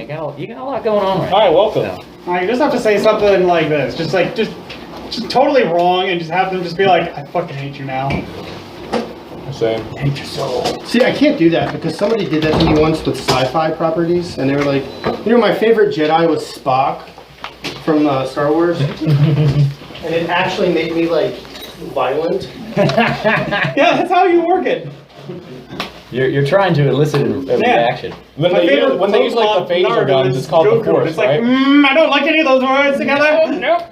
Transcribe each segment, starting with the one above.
you got a lot going on right now. Alright, welcome. So. You just have to say something like this. Just totally wrong and just have them just be like, I fucking hate you now. Same. Hate your soul. See, I can't do that because somebody did that to me once with sci-fi properties, and they were like, you know, my favorite Jedi was Spock from Star Wars, and it actually made me like violent. Yeah, that's how you work it. You're trying to elicit a reaction. When they use like the phaser guns, it's called the Force, it's like, right? I don't like any of those words together. Nope.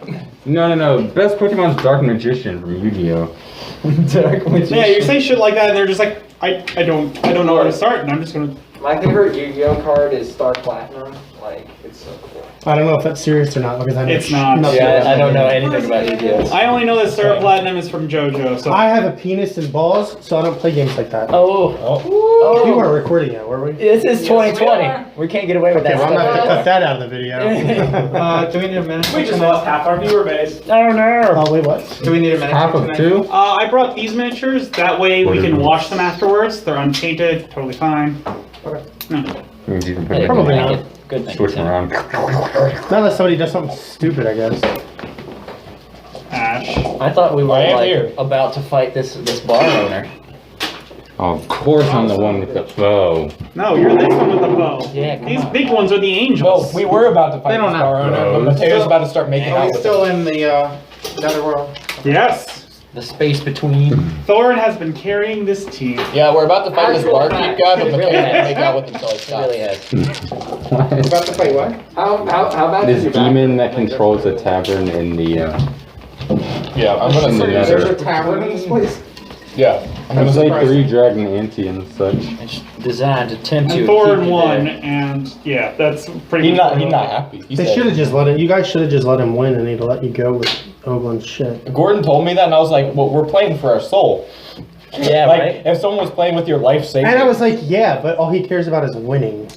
No. Best Pokemon's Dark Magician from Yu-Gi-Oh. Dark Magician. Yeah, you say shit like that, and they're just like, I don't know where to start, and I'm just gonna. My favorite Yu-Gi-Oh card is Star Platinum. Like, it's so cool. I don't know if that's serious or not because I know It's not. Yeah, I don't know anything about Yu-Gi-Oh. I only know that Star Platinum is from JoJo, so. I have a penis and balls, so I don't play games like that. Oh. We weren't recording yet, were we? This is 2020. We can't get away with Okay, that. well, I'm gonna have to cut that out of the video. Do we need a minute? We just lost half our viewer base. Oh no. Oh wait, what? Do we need a minute? Half of two? I brought these miniatures. That way we can wash them afterwards. They're untainted, totally fine. Okay. No. Probably not. Good thing. Switch them around. Not unless somebody does something stupid, I guess. Ash. I thought we were I am like here. about to fight this bar owner. Of course I'm the one with the bow. No, you're this one with the bow. Yeah, come These on. big ones are the No, angels. we were about to fight They don't this have bar owner, but bows. Matteo's about to start making Are out we with still him. in the netherworld? Yes. The space between. Thorin has been carrying this team. Yeah, we're about to fight this barkeep guy, but It Matteo really can't has. make out with him until he It stops. really has. We're about to fight what? How bad This is your back? demon that controls the tavern in the Yeah, I'm gonna say Nether. There's a tavern in this place? Yeah, I'm I'm gonna say like 3 dragon ante and such. It's designed to tempt you. And and keep Thorin you won, there. and yeah, that's pretty he's much. not happy. He They said- should have just let it. You guys should have just let him win, and he'd let you go with Oglen's shit. Gordon told me that, and I was like, well, we're playing for our soul. Yeah, Like, right? if someone was playing with your life saving. And I was like, yeah, but all he cares about is winning.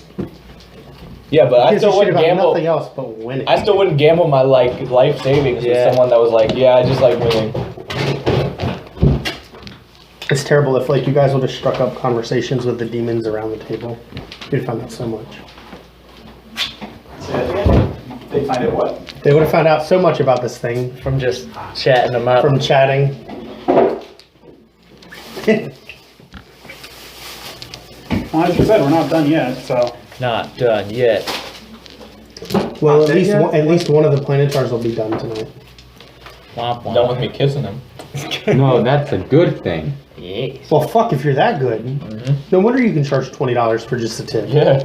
Yeah, but I He gives a still shit wouldn't about gamble. nothing else but winning. I still wouldn't gamble my like life savings with Yeah. someone that was like, yeah, I just like winning. It's terrible if like you guys would have struck up conversations with the demons around the table. You'd find out so much. They find it what? They would have found out so much about this thing From just chatting them up. from chatting. Well, as you said, we're not done yet, so. Not done yet. Well, at least one of the planetars will be done tonight. Womp womp. Done with me kissing him. No, that's a good thing. Yes. Well, fuck if you're that good. No wonder you can charge $20 for just a tip. Yeah.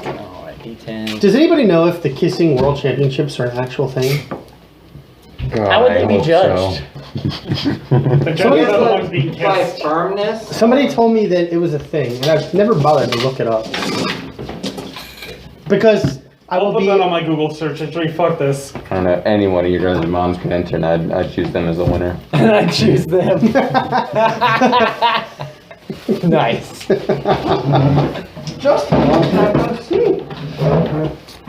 Alright, D10. Does anybody know if the Kissing World Championships are an actual thing? God, How would they I be hope judged? The judges are the ones being By kissed. firmness? Somebody told me that it was a thing, and I've never bothered to look it up. Because I I'll will put be... that on my Google search history. Fuck this. I don't know, any one of your guys' moms can enter and I'd choose them as a winner. And I choose them. Nice. Justin, long time no see.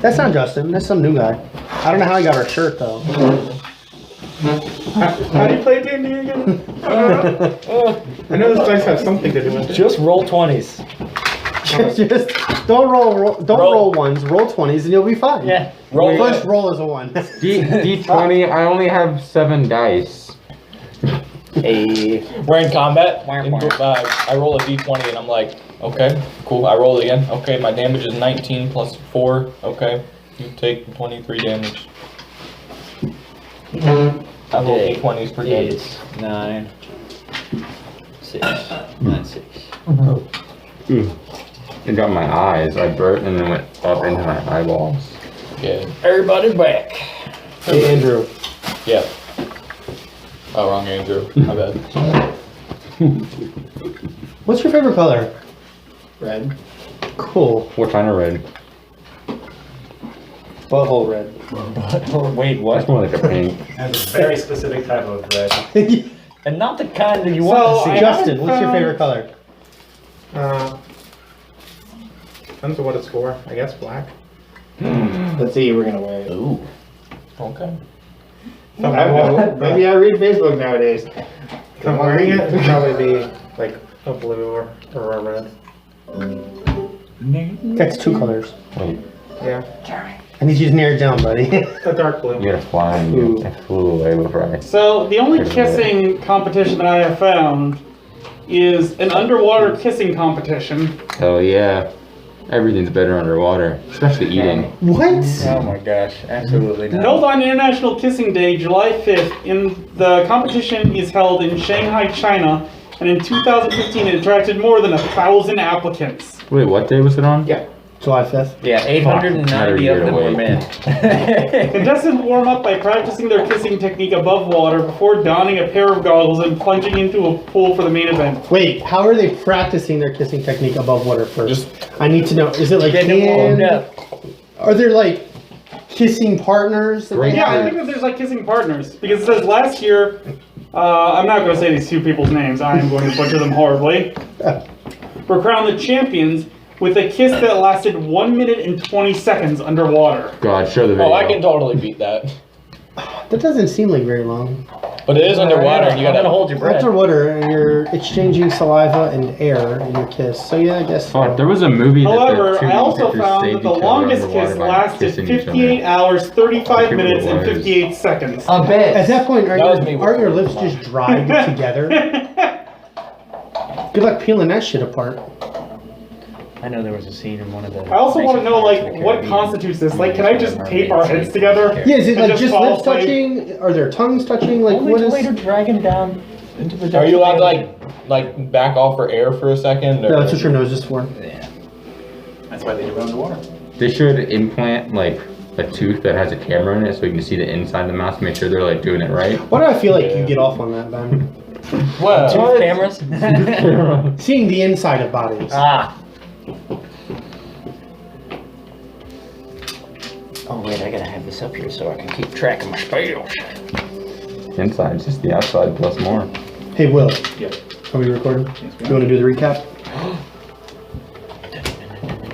That's not Justin. That's some new guy. I don't know how he got our shirt, though. How do you play D&D again? I know this dice has something to do with it. Just roll 20s. Just don't roll ones, roll 20s, and you'll be fine. Yeah. Roll First roll is a 1. D20, I only have 7 dice. Hey. We're in combat. I roll a d20 and I'm like, okay, cool. I roll it again. Okay, my damage is 19 plus 4. Okay, you take 23 damage. I roll d20s per damage. Is 9, 6, 9, 6. It got my eyes. I burnt and then went up into my eyeballs. Yeah. Everybody back. Hey, Andrew. Yeah. Oh, wrong Andrew. My bad. What's your favorite color? Red. Cool. What kind of red? Butthole red. Wait, what? That's more like a pink. That's a very specific type of red. And not the kind that you want to see. Justin, what's your favorite color? Depends on what it's for. I guess black. Let's see, we're gonna wear it. Ooh. Okay. Maybe I read Facebook nowadays. If I'm wearing it, it'd probably be like A blue or a red. That's 2 colors. Wait, Yeah. I need you to narrow it down, buddy. A dark blue. you gotta fly and I flew away before I. So the only kissing competition that I have found is an underwater kissing competition. Hell yeah. Everything's better underwater, especially eating. What? Oh my gosh, absolutely not. Held on International Kissing Day, July 5th, the competition is held in Shanghai, China, and in 2015 it attracted more than 1,000 applicants. Wait, what day was it on? Yeah. July 5th. Yeah, 890 of them were men. Contestants warm up by practicing their kissing technique above water before donning a pair of goggles and plunging into a pool for the main event. Wait, how are they practicing their kissing technique above water first? I need to know. Is it like Getting them warmed hand? up. Are there like kissing partners? that Great. they Yeah, I have? think that there's like kissing partners because it says last year. I'm not going to say these 2 people's names. I am going to butcher them horribly. Were crowned the champions with a kiss that lasted 1 minute and 20 seconds underwater. God, show the video. Oh, I can totally beat that. That doesn't seem like very long. But it is underwater, and you I'm gotta gonna hold your breath. Underwater, and you're exchanging saliva and air in your kiss. So yeah, I guess. Fuck, there was a movie that However, the 2 I also characters found saved that the each other longest underwater kiss by lasted kissing each other. 58 hours, 35 forget what minutes, it and was. 58 seconds. A bit. At that point, That was me aren't your with- lips just dried together? Good luck peeling that shit apart. I know there was a scene in one of the. I also want to know, Pirates of like, the what Caribbean. constitutes this? Like, can I just tape our heads together? Yeah, is it And like just fall lips asleep? touching? Are their tongues touching? Like Only what to is? later drag him down into the. Are you allowed to like back off for air for a second? Or? No, that's what your nose is for. Yeah. That's why they do it underwater. They should implant like a tooth that has a camera in it so you can see the inside of the mouth, make sure they're like doing it right. Why do I feel like you get off on that, Ben? Well, Tooth cameras. Seeing the inside of bodies. Ah. Oh wait, I gotta have this up here so I can keep track of my spells. Inside, it's just the outside plus more. Hey, Will. Yeah. Are we recording? Yes, we You want to do the recap?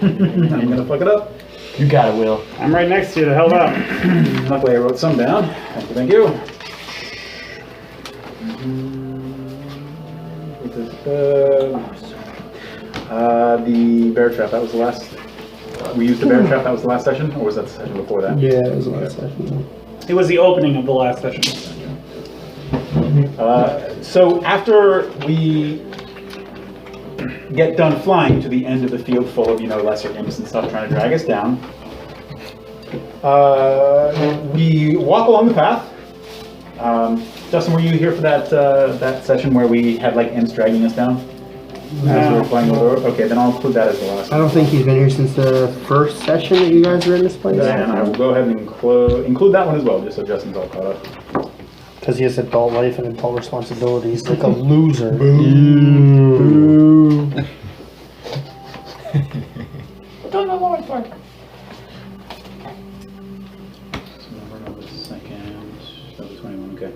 I'm gonna fuck it up. You got it, Will. I'm right next to you to help out. Luckily I wrote some down. Thank you. The bear trap, that was the last. We used the bear trap, that was the last session? Or was that the session before that? Yeah, it was the last session. It was the opening of the last session. So after we get done flying to the end of the field full of, lesser imps and stuff trying to drag us down, we walk along the path. Justin, were you here for that session where we had like imps dragging us down? As we were flying over? Okay, then I'll include that as the last I don't think he's been here since the first session that you guys were in this place. And I will go ahead and include that one as well, just so Justin's all caught up. Because he has adult life and adult responsibilities, like a loser. Boo. Don't know what for. That was 21, okay.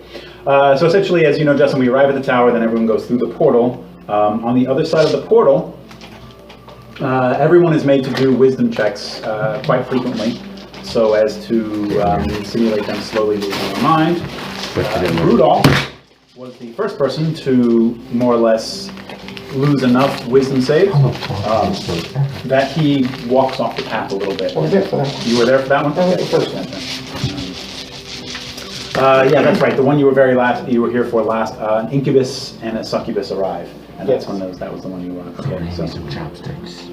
So essentially, as you know, Justin, we arrive at the tower, then everyone goes through the portal. On the other side of the portal, everyone is made to do wisdom checks quite frequently, so as to simulate them slowly losing their mind. Brudall was the first person to more or less lose enough wisdom saves that he walks off the path a little bit. I was there for that. You were there for that one? I was the first one. Yeah, that's right. The one you were you were here for last. An incubus and a succubus arrive, and that's when that was the one you were. Okay, so chopsticks.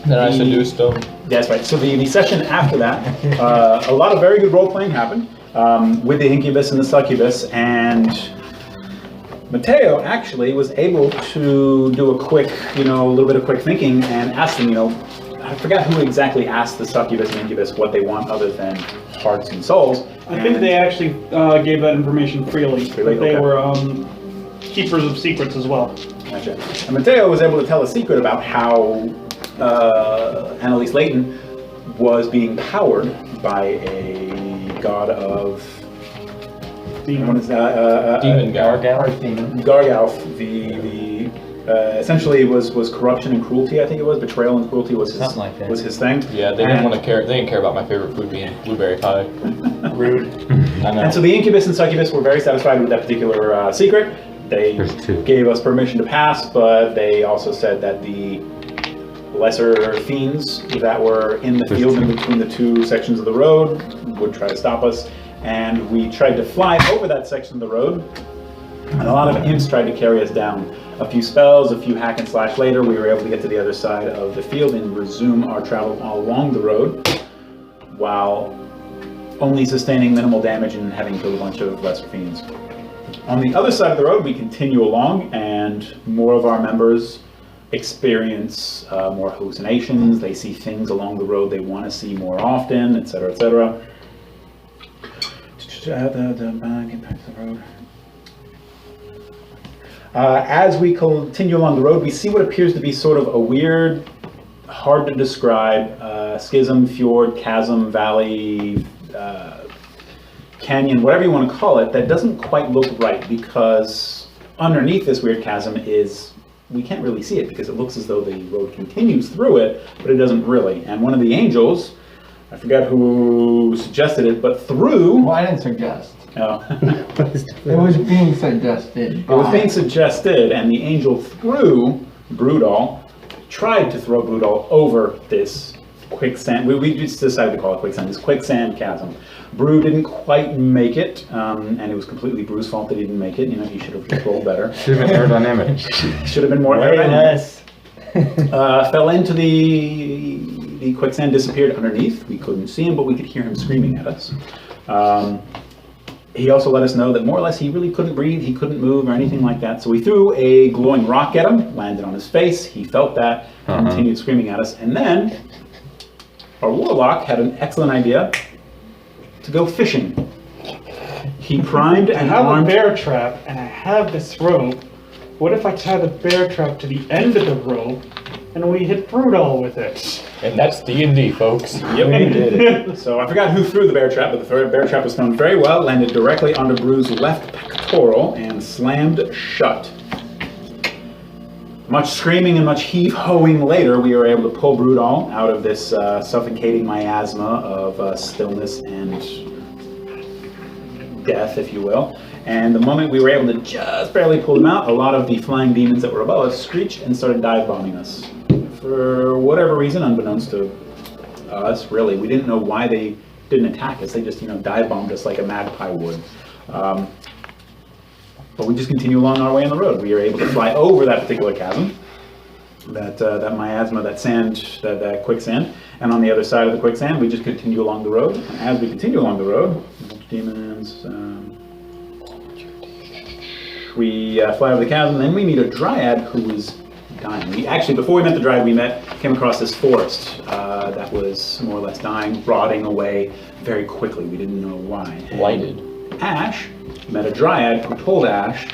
Then I seduced them. That's right. So the session after that, a lot of very good role playing happened with the incubus and the succubus, and Matteo actually was able to do a quick, a little bit of quick thinking and ask them, I forgot who exactly asked the succubus and incubus what they want other than hearts and souls. I think they actually gave that information freely. Freely, They okay. were keepers of secrets as well. Gotcha. And Matteo was able to tell a secret about how Annalise Layton was being powered by a god of Demon. Demon Gargalf. Gargalf. The essentially was corruption and cruelty. I think it was betrayal and cruelty was his Something like that. was his thing. Yeah, they didn't want to care. They didn't care about my favorite food being blueberry pie. Rude. I know. And so the incubus and succubus were very satisfied with that particular secret. They There's two. gave us permission to pass, but they also said that the lesser fiends that were in the field in between the two sections of the road would try to stop us. And we tried to fly over that section of the road, and a lot of imps tried to carry us down. A few spells, a few hack and slash later, we were able to get to the other side of the field and resume our travel along the road, while only sustaining minimal damage and having killed a bunch of lesser fiends. On the other side of the road, we continue along, and more of our members experience more hallucinations. They see things along the road they want to see more often, etc., etc. As we continue along the road, we see what appears to be sort of a weird, hard to describe schism, fjord, chasm, valley, canyon, whatever you want to call it, that doesn't quite look right, because underneath this weird chasm is, we can't really see it because it looks as though the road continues through it, but it doesn't really. And one of the angels, I forgot who suggested it, but threw... Well, I didn't suggest. Oh. It was being suggested. It was being suggested, and the angel threw Brudall, tried to throw Brudall over this quicksand. We just decided to call it quicksand, this quicksand chasm. Brew didn't quite make it, and it was completely Brew's fault that he didn't make it. You know, he should have controlled better. Should have been aerodynamic. Should have been more aerodynamic. Fell into the quicksand, disappeared underneath. We couldn't see him, but we could hear him screaming at us. He also let us know that more or less he really couldn't breathe, he couldn't move or anything like that. So we threw a glowing rock at him, landed on his face, he felt that, continued screaming at us, and then our Warlock had an excellent idea to go fishing. He primed I and have armed... a bear trap, and I have this rope. What if I tie the bear trap to the end of the rope, and we hit Brudall with it? And that's D&D, folks. Yep, we did it. So I forgot who threw the bear trap, but the bear trap was thrown very well, landed directly onto Brew's left pectoral, and slammed shut. Much screaming and much heave-hoing later, we were able to pull Brudall out of this suffocating miasma of stillness and death, if you will. And the moment we were able to just barely pull him out, a lot of the flying demons that were above us screeched and started dive bombing us. For whatever reason, unbeknownst to us, really. We didn't know why they didn't attack us. They just, dive bombed us like a magpie would. But we just continue along our way on the road. We are able to fly over that particular chasm, that miasma, that sand, that quicksand. And on the other side of the quicksand, we just continue along the road. And as we continue along the road, demons, we fly over the chasm, and then we meet a dryad who was dying. Before we met the dryad, came across this forest that was more or less dying, rotting away very quickly. We didn't know why. And Blighted. Ash met a dryad who told Ash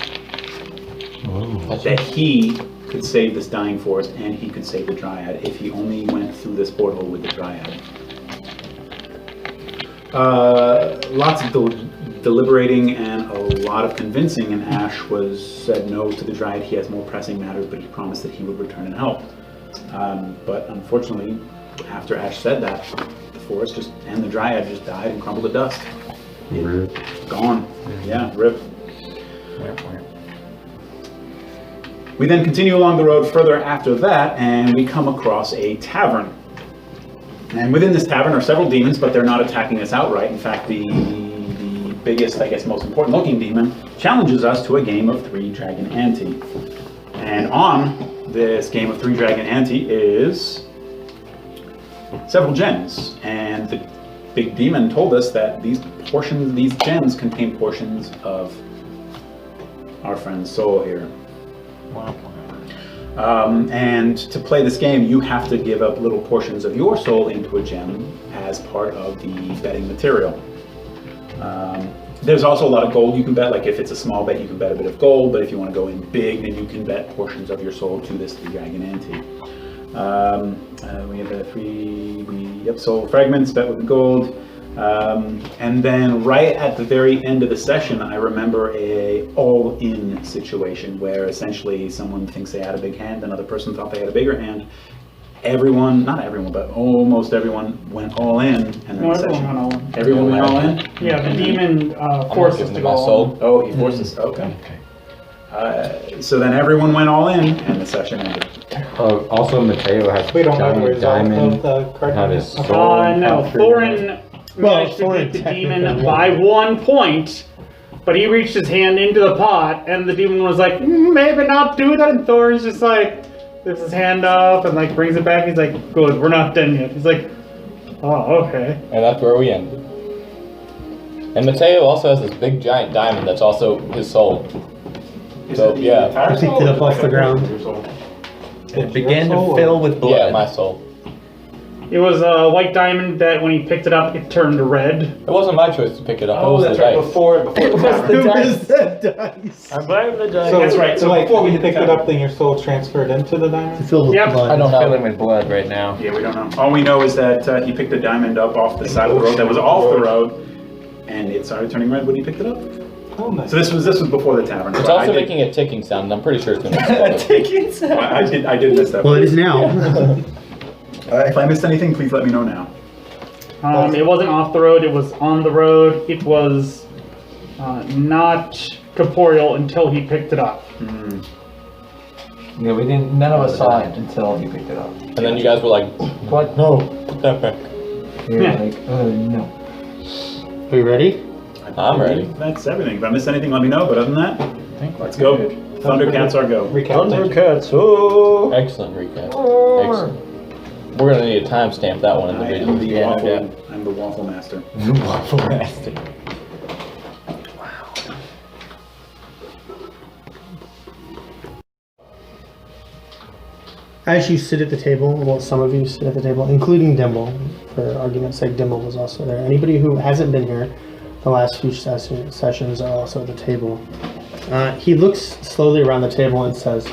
that he could save this dying forest and he could save the dryad if he only went through this portal with the dryad. Lots of deliberating and a lot of convincing, and Ash said no to the dryad. He has more pressing matters, but he promised that he would return and help. But unfortunately, after Ash said that, the forest and the dryad just died and crumbled to dust. Rip. Gone. Yeah, rip. We then continue along the road further after that, and we come across a tavern. And within this tavern are several demons, but they're not attacking us outright. In fact, the biggest, I guess, most important looking demon challenges us to a game of 3 Dragon Ante. And on this game of 3 Dragon Ante is several gems. And the big demon told us that these gems contain portions of our friend's soul here. And to play this game, you have to give up little portions of your soul into a gem as part of the betting material. There's also a lot of gold you can bet. Like if it's a small bet, you can bet a bit of gold, but if you want to go in big, then you can bet portions of your soul to this 3 Dragon Ante. We have soul fragments, bet with gold. And then right at the very end of the session, I remember a all-in situation where essentially someone thinks they had a big hand, another person thought they had a bigger hand. Everyone, not everyone, but almost everyone went all in. And then Everyone went all in. Everyone went all in? Yeah, the demon forced us to go all in. Oh, he forced us, okay. So then everyone went all in, and the session ended. Also, Matteo has We don't have the giant result diamond. of the card. Had his soul No, captured. Thorin Well, managed to Thorin beat the demon technically by won. 1 point, but he reached his hand into the pot, and the demon was like, maybe not do that, and Thorin's just like, lifts his hand up and like brings it back. He's like, good, we're not done yet. He's like, oh, okay. And that's where we ended. And Matteo also has this big giant diamond that's also his soul. So, yeah. I picked it up off the ground. It began to fill with blood. Yeah, my soul. It was a white diamond that when he picked it up, it turned red. It wasn't my choice to pick it up. Oh, it was that's the right. dice. Before It the was tavern. the Who dice. is that dice? I blame the dice. So That's right, so like before we you hit the picked it tavern. up, then your soul transferred into the diamond. Filled with Yep. blood. I don't know. Filling with blood right now. Yeah, we don't know. All we know is that he picked a diamond up off the side of the road that was off the road, and it started turning red when he picked it up. Oh, nice. So this was before the tavern. It's So also I did- making a ticking sound, and I'm pretty sure it's going to explode. I did miss that. Well, it is now. If I missed anything, please let me know now. It wasn't off the road, it was on the road. It was not corporeal until he picked it up. Yeah, we didn't. None of us saw it until he picked it up. And then you guys were like, What? no, put that back. We were Yeah. like, no. Are you ready? I'm ready. That's everything. If I missed anything, let me know. But other than that, I think let's go. Thundercats are go. Recap. Thundercats. Oh. Excellent recap. Excellent. We're going to need a timestamp that one in the I video. am the Yeah, waffle. yeah. I'm the waffle master. Waffle Master. As you sit at the table, well, some of you sit at the table, including Dimble. For argument's sake, Dimble was also there. Anybody who hasn't been here the last few sessions are also at the table. He looks slowly around the table and says,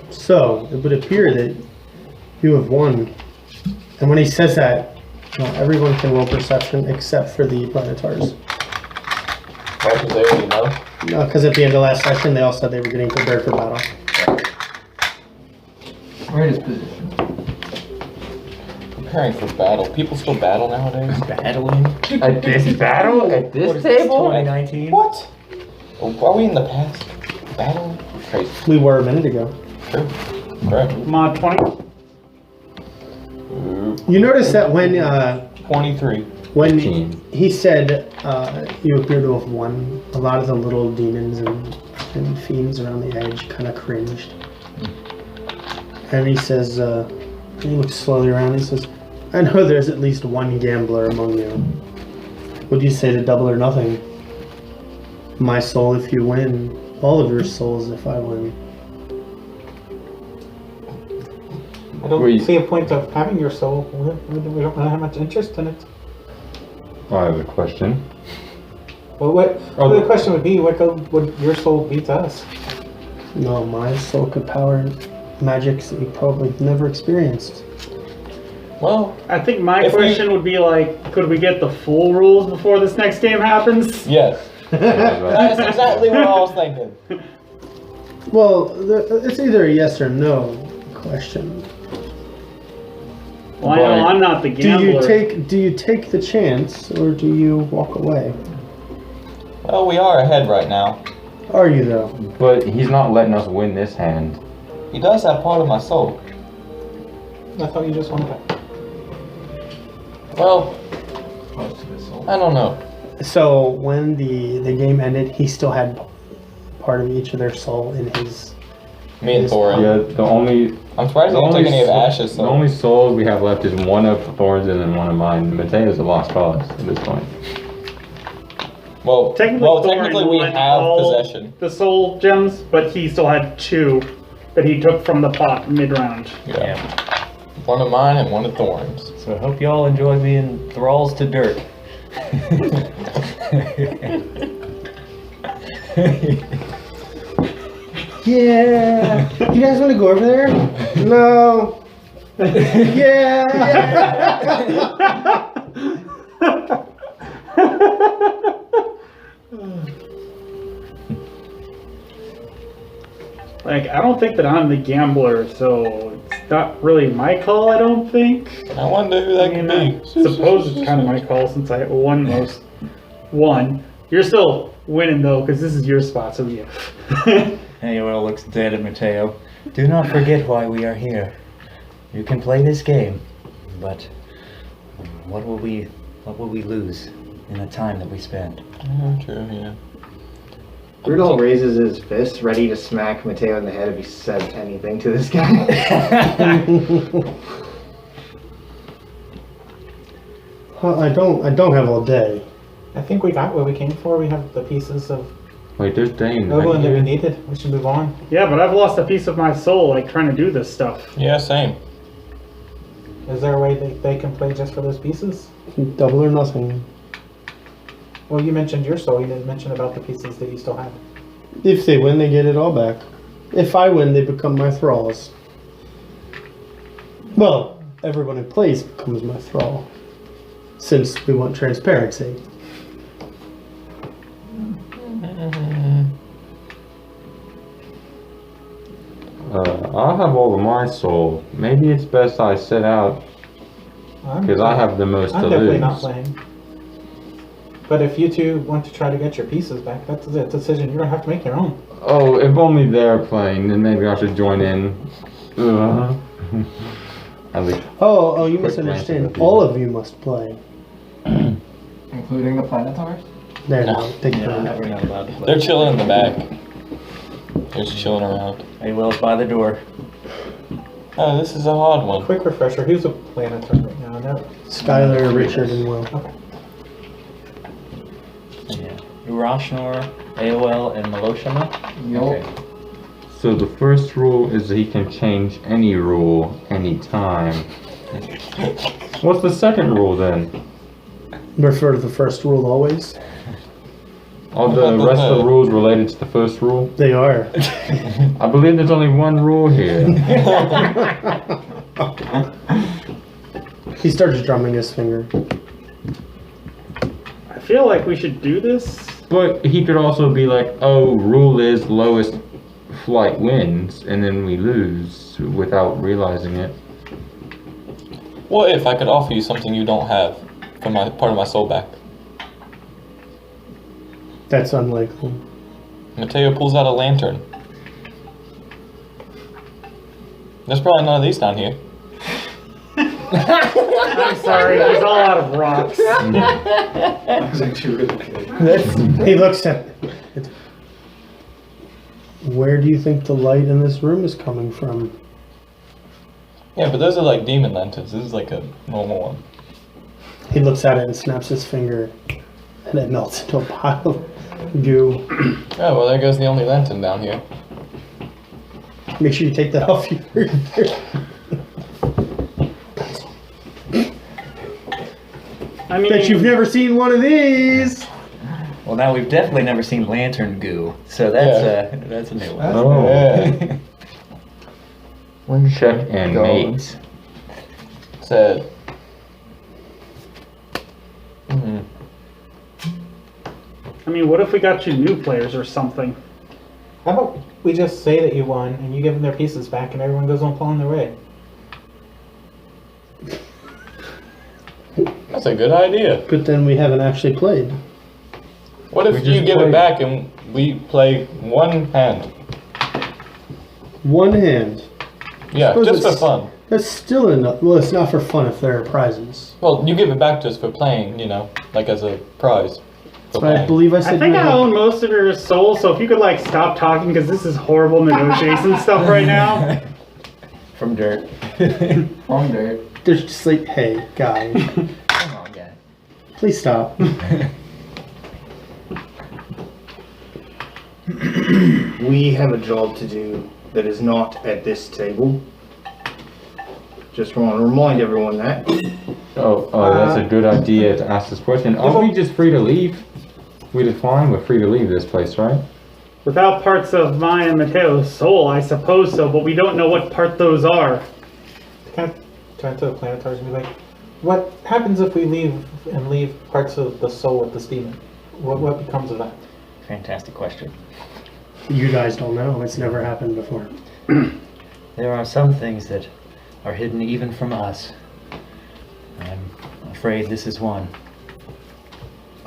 "So, it would appear that you have won." And when he says that, everyone can roll perception except for the Planetars. Why? Because they already know. Because at the end of last session, they all said they were getting prepared for battle. We're in his position. Preparing for battle. People still battle nowadays? Battling. At this battle? At this table? 2019. What? Oh, are we in the past? Battle? Crazy. We were a minute ago. True. Correct. Mod 20. You notice that when 23. when 15. he said you appear to have won, a lot of the little demons and fiends around the edge kind of cringed. And he says, he looks slowly around, he says, "I know there's at least one gambler among you. Would you say to double or nothing? My soul if you win, all of your souls if I win." I don't Wait. see a point of having your soul. We don't have much interest in it. I have a question. Well, the question would be, what would your soul be to us? No, my soul could power magics that you probably never experienced. Well, I think my If we- question would be like, could we get the full rules before this next game happens? yes. That's exactly what I was thinking. Well, it's either a yes or no question. Well, I know I'm not the Do gambler. you take the chance or do you walk away? Well, we are ahead right now. Are you though? But he's not letting us win this hand. He does have part of my soul. I thought you just wanted that. Well, Most of his soul. I don't know. So when the game ended, he still had part of each of their soul in his. Me and Thorin. Yeah, the only I'm surprised he didn't take any of Ash's the soul. only souls we have left is one of Thorin's and then one of mine. Mateo's a lost cause at this point. Well, Technically, technically Thorin we won have all possession. the soul gems, but he still had 2 that he took from the pot mid-round. Yeah. One of mine and one of Thorin's. So I hope you all enjoy being thralls to dirt. Yeah. You guys want to go over there? No. Yeah. Like, I don't think that I'm the gambler, so it's not really my call, I don't think. I wonder who that I mean, could I be. suppose it's kind of my call since I won most. One. You're still winning though, because this is your spot, so yeah. Ayoel looks dead at Matteo. Do not forget why we are here. You can play this game, but what will we lose in the time that we spend? True, yeah. Brudall raises his fist, ready to smack Matteo in the head if he says anything to this guy. Well, I don't have all day. I think we got what we came for. We have the pieces of Wait, there's Dane. Oglen that we needed. We should move on. Yeah, but I've lost a piece of my soul, like, trying to do this stuff. Yeah, same. Is there a way they can play just for those pieces? Double or nothing. Well, you mentioned your soul. You didn't mention about the pieces that you still have. If they win, they get it all back. If I win, they become my thralls. Well, everyone who plays becomes my thrall. Since we want transparency. I have all of my soul. Maybe it's best I sit out because I have the most I'm to definitely lose. not playing. But if you two want to try to get your pieces back, that's a decision you're gonna have to make your own. Oh, if only they're playing, then maybe I should join in. Oh, you Quick misunderstand. glance at the All of you must play. Including the Planetars? There, No. no. Take Yeah, care. we're not allowed to play. They're chilling in the back. They're just chilling around. Ayoel's by the door. Oh, this is a hard one. Quick refresher, who's a planetar right now? No. Skylar, Richard, and Will. Okay. Yeah. Urashnor, Ayoel, and Meloshana. Okay. So the first rule is that he can change any rule anytime. What's the second rule then? Refer to the first rule always. All the rest of the rules related to the first rule? They are. I believe there's only one rule here. He starts drumming his finger. I feel like we should do this. But he could also be like, oh, rule is lowest flight wins, and then we lose without realizing it. What if I could offer you something you don't have for my part of my soul back? That's unlikely. Matteo pulls out a lantern. There's probably none of these down here. I'm sorry, he's all out of rocks. That's actually really good. He looks at it. Where do you think the light in this room is coming from? Yeah, but those are like demon lanterns. This is like a normal one. He looks at it and snaps his finger, and it melts into a pile of goo. Oh, well, there goes the only lantern down here. Make sure you take that off your I mean, Bet you've never seen one of these. Well, now we've definitely never seen lantern goo, so that's a new one. Oh. Yeah. Check and mate. Said. I mean, what if we got you new players or something? How about we just say that you won and you give them their pieces back and everyone goes on pulling their way? That's a good idea. But then we haven't actually played. What if We you just give it played. back and we play one hand? One hand. Yeah, Suppose just for it's- fun. That's still enough. Well, it's not for fun if there are prizes. Well, you give it back to us for playing, you know, like as a prize. For I playing. believe I I said think you I had- own most of your soul, so if you could like stop talking because this is horrible negotiation stuff right now. From dirt. From dirt. There's just like, hey, guy, Come on, guy. please stop. We have a job to do that is not at this table. Just want to remind everyone that. Oh, that's a good idea to ask this question. Aren't we just free to leave? We define we're free to leave this place, right? Without parts of mine and Matteo's soul, I suppose so, but we don't know what part those are. Kind of turn to the planetars and be like, what happens if we leave and leave parts of the soul with this demon? What becomes of that? Fantastic question. You guys don't know. It's never happened before. There are some things that are hidden even from us. I'm afraid this is one.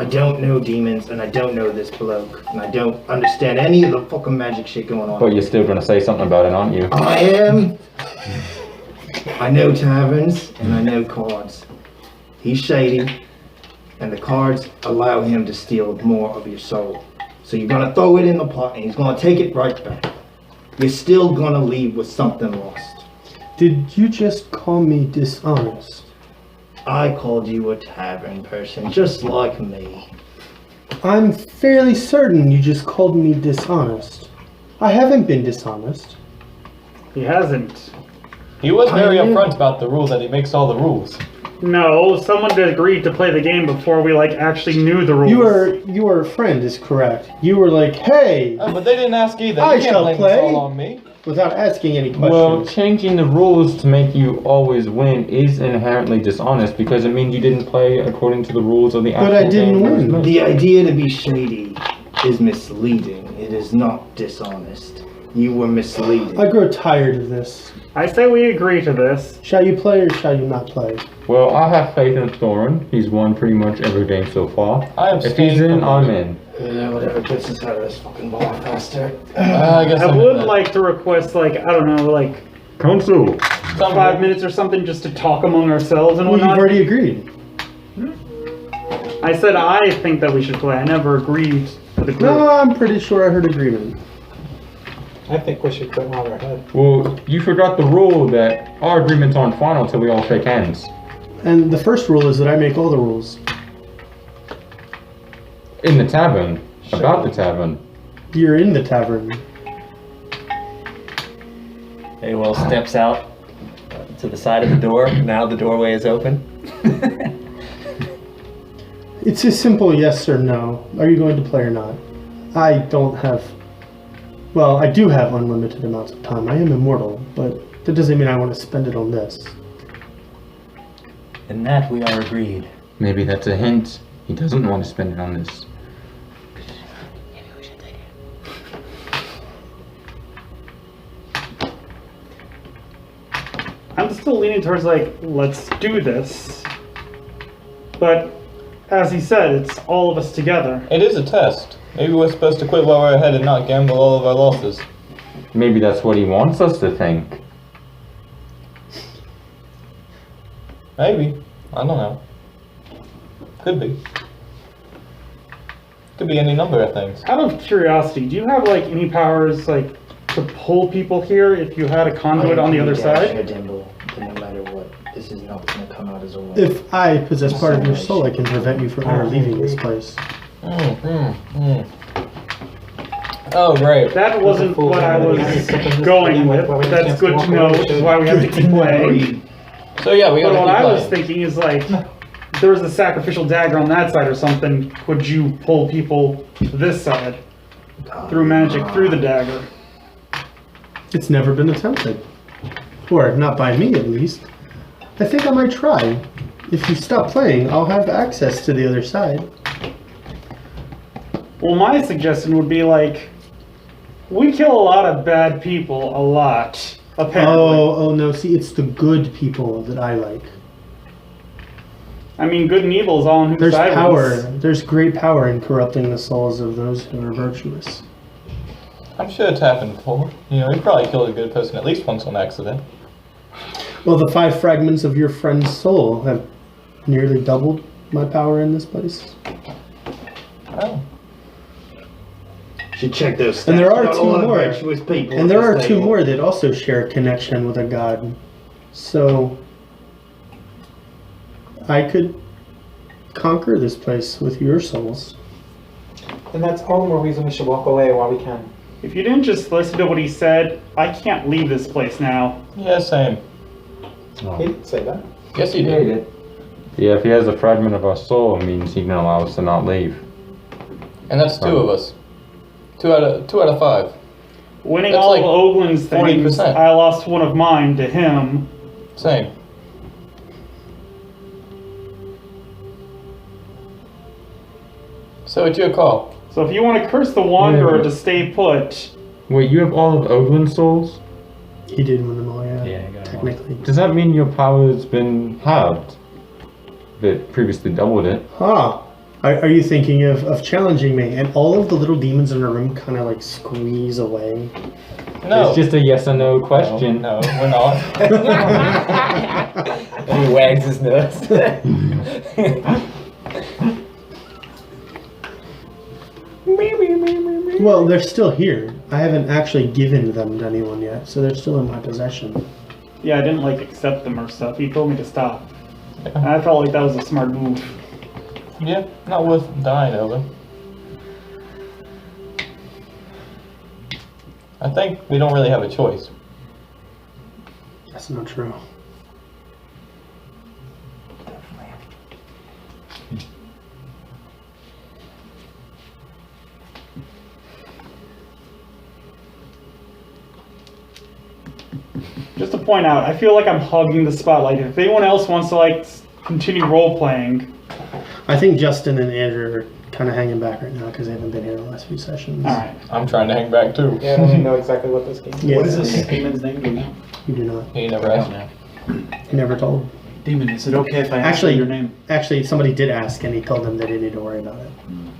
I don't know demons, and I don't know this bloke, and I don't understand any of the fucking magic shit going on. But you're still gonna say something about it, aren't you? I am. I know taverns, and I know cards. He's shady, and the cards allow him to steal more of your soul. So you're gonna throw it in the pot, and he's gonna take it right back. You're still gonna leave with something lost. Did you just call me dishonest? I called you a tavern person, just like me. I'm fairly certain you just called me dishonest. I haven't been dishonest. He hasn't. He was very upfront about the rule that he makes all the rules. No, someone agreed to play the game before we actually knew the rules. Your friend is correct. You were like, hey, Oh, but they didn't ask either. I You can't shall blame play. this all on me. without asking any questions. Well, changing the rules to make you always win is inherently dishonest because it means you didn't play according to the rules of the actual But I didn't game. win. The idea to be shady is misleading. It is not dishonest. You were misleading. I grow tired of this. I say we agree to this. Shall you play or shall you not play? Well, I have faith in Thorin. He's won pretty much every game so far. If he's in, I'm in. Yeah, whatever gets us out of this fucking ball faster. I guess I would like to request, I don't know, Council. 5 minutes or something just to talk among ourselves and Well, you've whatnot. already agreed. I said I think that we should play. I never agreed to the group. No, I'm pretty sure I heard agreement. I think we should quit while we're ahead. Well, you forgot the rule that our agreements aren't final till we all shake hands. And the first rule is that I make all the rules. In the tavern. About the tavern. You're in the tavern. Aywell steps out to the side of the door. Now the doorway is open. It's a simple yes or no. Are you going to play or not? I don't have... Well, I do have unlimited amounts of time. I am immortal, but that doesn't mean I want to spend it on this. In that we are agreed. Maybe that's a hint. He doesn't want to spend it on this. I'm still leaning towards let's do this. But as he said, it's all of us together. It is a test. Maybe we're supposed to quit while we're ahead and not gamble all of our losses. Maybe that's what he wants us to think. Maybe. I don't know. Could be. Could be any number of things. Out of curiosity, do you have any powers to pull people here if you had a conduit on the other side? Dimble, no matter what, this is not going to come out as a win. If I possess part of your soul, I can prevent you from ever leaving this place. Oh, right. That wasn't what I was going with. That's good to know, which is why we have to keep playing. So yeah, we But gotta what keep I was playing. thinking is if there was a sacrificial dagger on that side or something, could you pull people to this side through magic, through the dagger? It's never been attempted. Or not by me, at least. I think I might try. If you stop playing, I'll have access to the other side. Well, my suggestion would be we kill a lot of bad people, a lot, apparently. Oh no, see, it's the good people that I like. I mean, good and evil is all on whose There's side power. it is. There's great power in corrupting the souls of those who are virtuous. I'm sure it's happened before. You probably killed a good person at least once on accident. Well, the 5 fragments of your friend's soul have nearly doubled my power in this place. Oh. Should check those stats. And there are Got a 2 lot of more. virtuous people And at there this are 2 table. more that also share a connection with a god. So I could conquer this place with your souls. And that's all the more reason we should walk away while we can. If you didn't just listen to what he said, I can't leave this place now. Yeah, same. He didn't say that. Yes, you did. Yeah, if he has a fragment of our soul, it means he can allow us to not leave. And that's 2 of us. 2 out of 5. Winning That's all like of Oglen's things, 40%. I lost one of mine to him. Same. So it's your call. So if you want to curse the Wanderer Yeah. to stay put, Wait, you have all of Oglen's souls? He did win them all, yeah. Yeah, I got them all. technically. Does that mean your power has been halved? That previously doubled it. Huh. Are you thinking of challenging me? And all of the little demons in the room kind of like squeeze away. No. It's just a yes or no question. No, we're not. And he wags his nose. Well, they're still here. I haven't actually given them to anyone yet, so they're still in my possession. Yeah, I didn't like accept them or stuff. He told me to stop. And I felt like that was a smart move. Yeah, not worth dying over. I think we don't really have a choice. That's not true. Just to point out, I feel like I'm hogging the spotlight. If anyone else wants to like continue role playing, I think Justin and Andrew are kind of hanging back right now because they haven't been here the last few sessions. all right. I'm trying to hang back too. Yeah, I don't even know exactly what this game is. Yeah, What is this demon's name? Do you know? You do not. He never asked. He never told. Demon, is it okay if I ask Actually, you your name? Actually, somebody did ask, and he told them they didn't need to worry about it.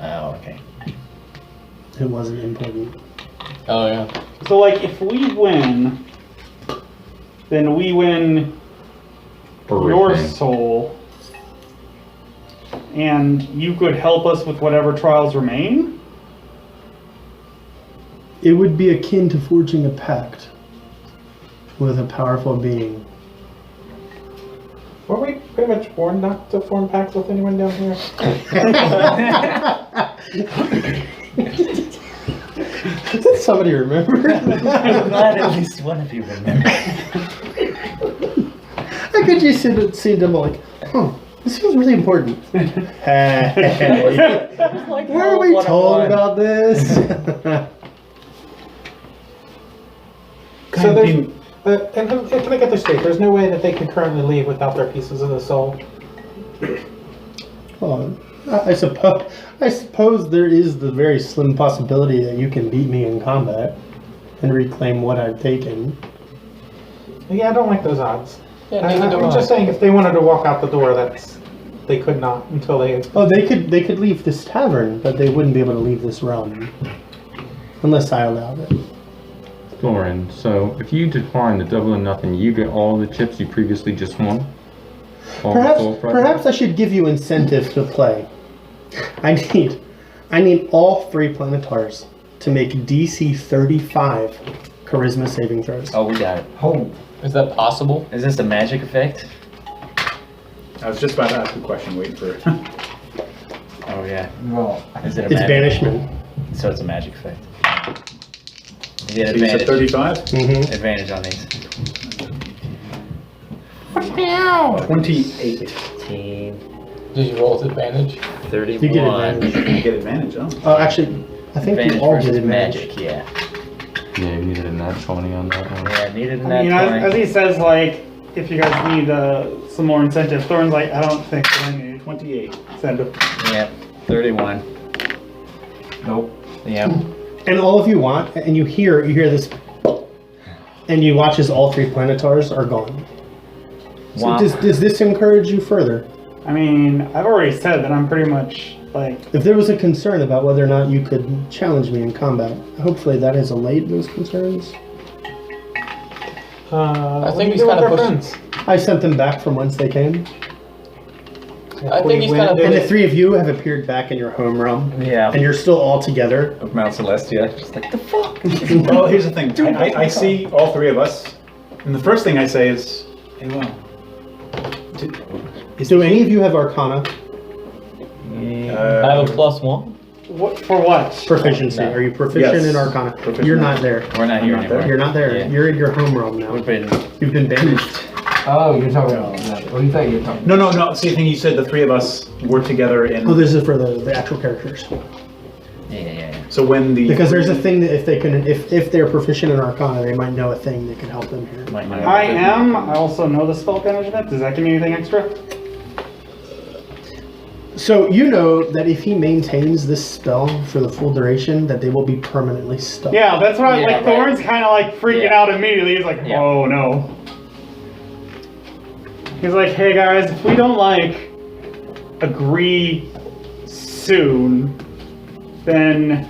Oh, okay. It wasn't important. Oh yeah. So like, if we win, then we win your Everything. soul, and you could help us with whatever trials remain. It would be akin to forging a pact with a powerful being. Were we pretty much warned not to form pacts with anyone down here? Somebody remember? I'm glad at least one of you remember. I could just see them like, huh, this feels really important. Hey, were we told about this? So there's, and can I get this straight? There's no way that they can currently leave without their pieces of the soul. Well, I suppose there is the very slim possibility that you can beat me in combat and reclaim what I've taken. Yeah, I don't like those odds. Yeah, neither do I'm I. just saying, if they wanted to walk out the door, they could not until they. Oh, they could leave this tavern, but they wouldn't be able to leave this realm unless I allowed it. Thorin, so if you decline the double or nothing, you get all the chips you previously just won? All the soul fragments? Perhaps I should give you incentive to play. I need all 3 planetars to make DC 35 charisma saving throws. Oh, we got it. Oh, Is that possible? Is this a magic effect? I was just about to ask a question, waiting for it. Oh, yeah. well, Is it a It's magic? banishment. So it's a magic effect. You get So you said advantage. 35? Mm-hmm. Advantage on these. 28. 15, Did you roll with advantage? 31. You get advantage. You get advantage, huh? Oh, actually, I think Advantage you all versus get advantage. magic, yeah. Yeah, you needed a nat 20 on that one. Yeah, needed a I nat mean, 20. as he says, like, if you guys need some more incentive, Thorin's like, I don't think that I need 28. incentive. Yep, 31. nope. Yep. And all of you want, and you hear this, and you watch as all 3 planetars are gone. So Wow. does this encourage you further? I mean, I've already said that I'm pretty much, like, If there was a concern about whether or not you could challenge me in combat, hopefully that has allayed those concerns. I think he's kinda pushing- friends. I sent them back from whence they came, I think he's kind of. and the 3 of you have appeared back in your home realm, Yeah. and you're still all together. Of Mount Celestia. Just like, the fuck? Well, here's the thing. I see all 3 of us, and the first thing I say is, hey, well, Do any of you have Arcana I have a +1. what for what? proficiency? Are you proficient Yes. in Arcana? Proficient. You're not there. We're not here not anymore. You're not there. Yeah. You're in your home realm now. We've been. You've been banished. Oh, you're talking about that. What do you think you're talking No. See, I think you said the 3 of us were together in. Oh, this is for the actual characters. Yeah. So when the. Because there's a thing that if they're proficient in Arcana, they might know a thing that can help them here. Might not. I am. I also know the spell management. Does that give me anything extra? So you know that if he maintains this spell for the full duration, that they will be permanently stuck. Yeah, that's why. Yeah, like, right. Thorin's kind of like freaking Yeah. out immediately. He's like, Yeah. oh no. He's like, hey guys, if we don't like agree soon, then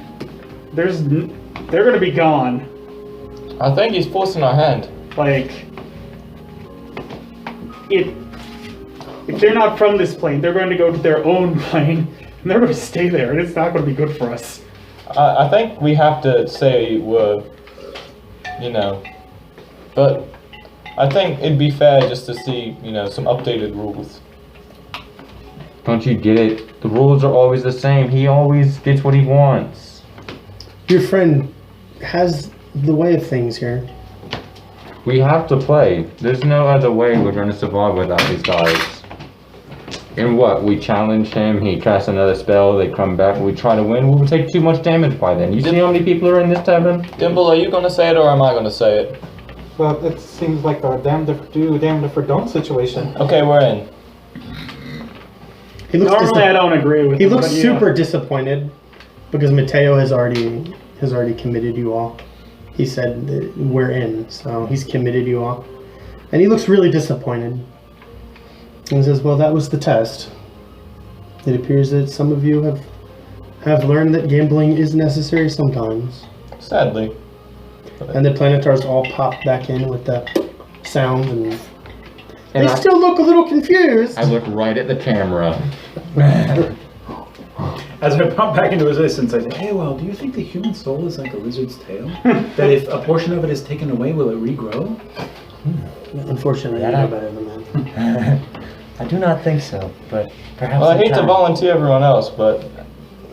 they're gonna be gone. I think he's forcing our hand. Like, if they're not from this plane, they're going to go to their own plane, and they're going to stay there, and it's not going to be good for us. I think we have to say we're, you know, but I think it'd be fair just to see, you know, some updated rules. Don't you get it? The rules are always the same. He always gets what he wants. Your friend has the way of things here. We have to play. There's no other way we're going to survive without these guys. And what? We challenge him, he casts another spell, they come back, we try to win, we will take too much damage by then. You see how many people are in this tavern? Dimble, are you gonna say it or am I gonna say it? Well, it seems like a damned if do, damned if don't situation. Okay, we're in. He looks Normally I don't agree with He him, looks but, super disappointed because Matteo has already committed you all. He said that we're in, so he's committed you all. And he looks really disappointed. And he says, well, that was the test. It appears that some of you have learned that gambling is necessary sometimes. Sadly. And the Planetars all pop back in with the sound, and And they still look a little confused. I look right at the camera. As I pump back into existence, I say, hey, well, do you think the human soul is like a lizard's tail? That if a portion of it is taken away, will it regrow? Unfortunately, I know better than that. I do not think so, but perhaps. Well, I hate to time. volunteer everyone else, but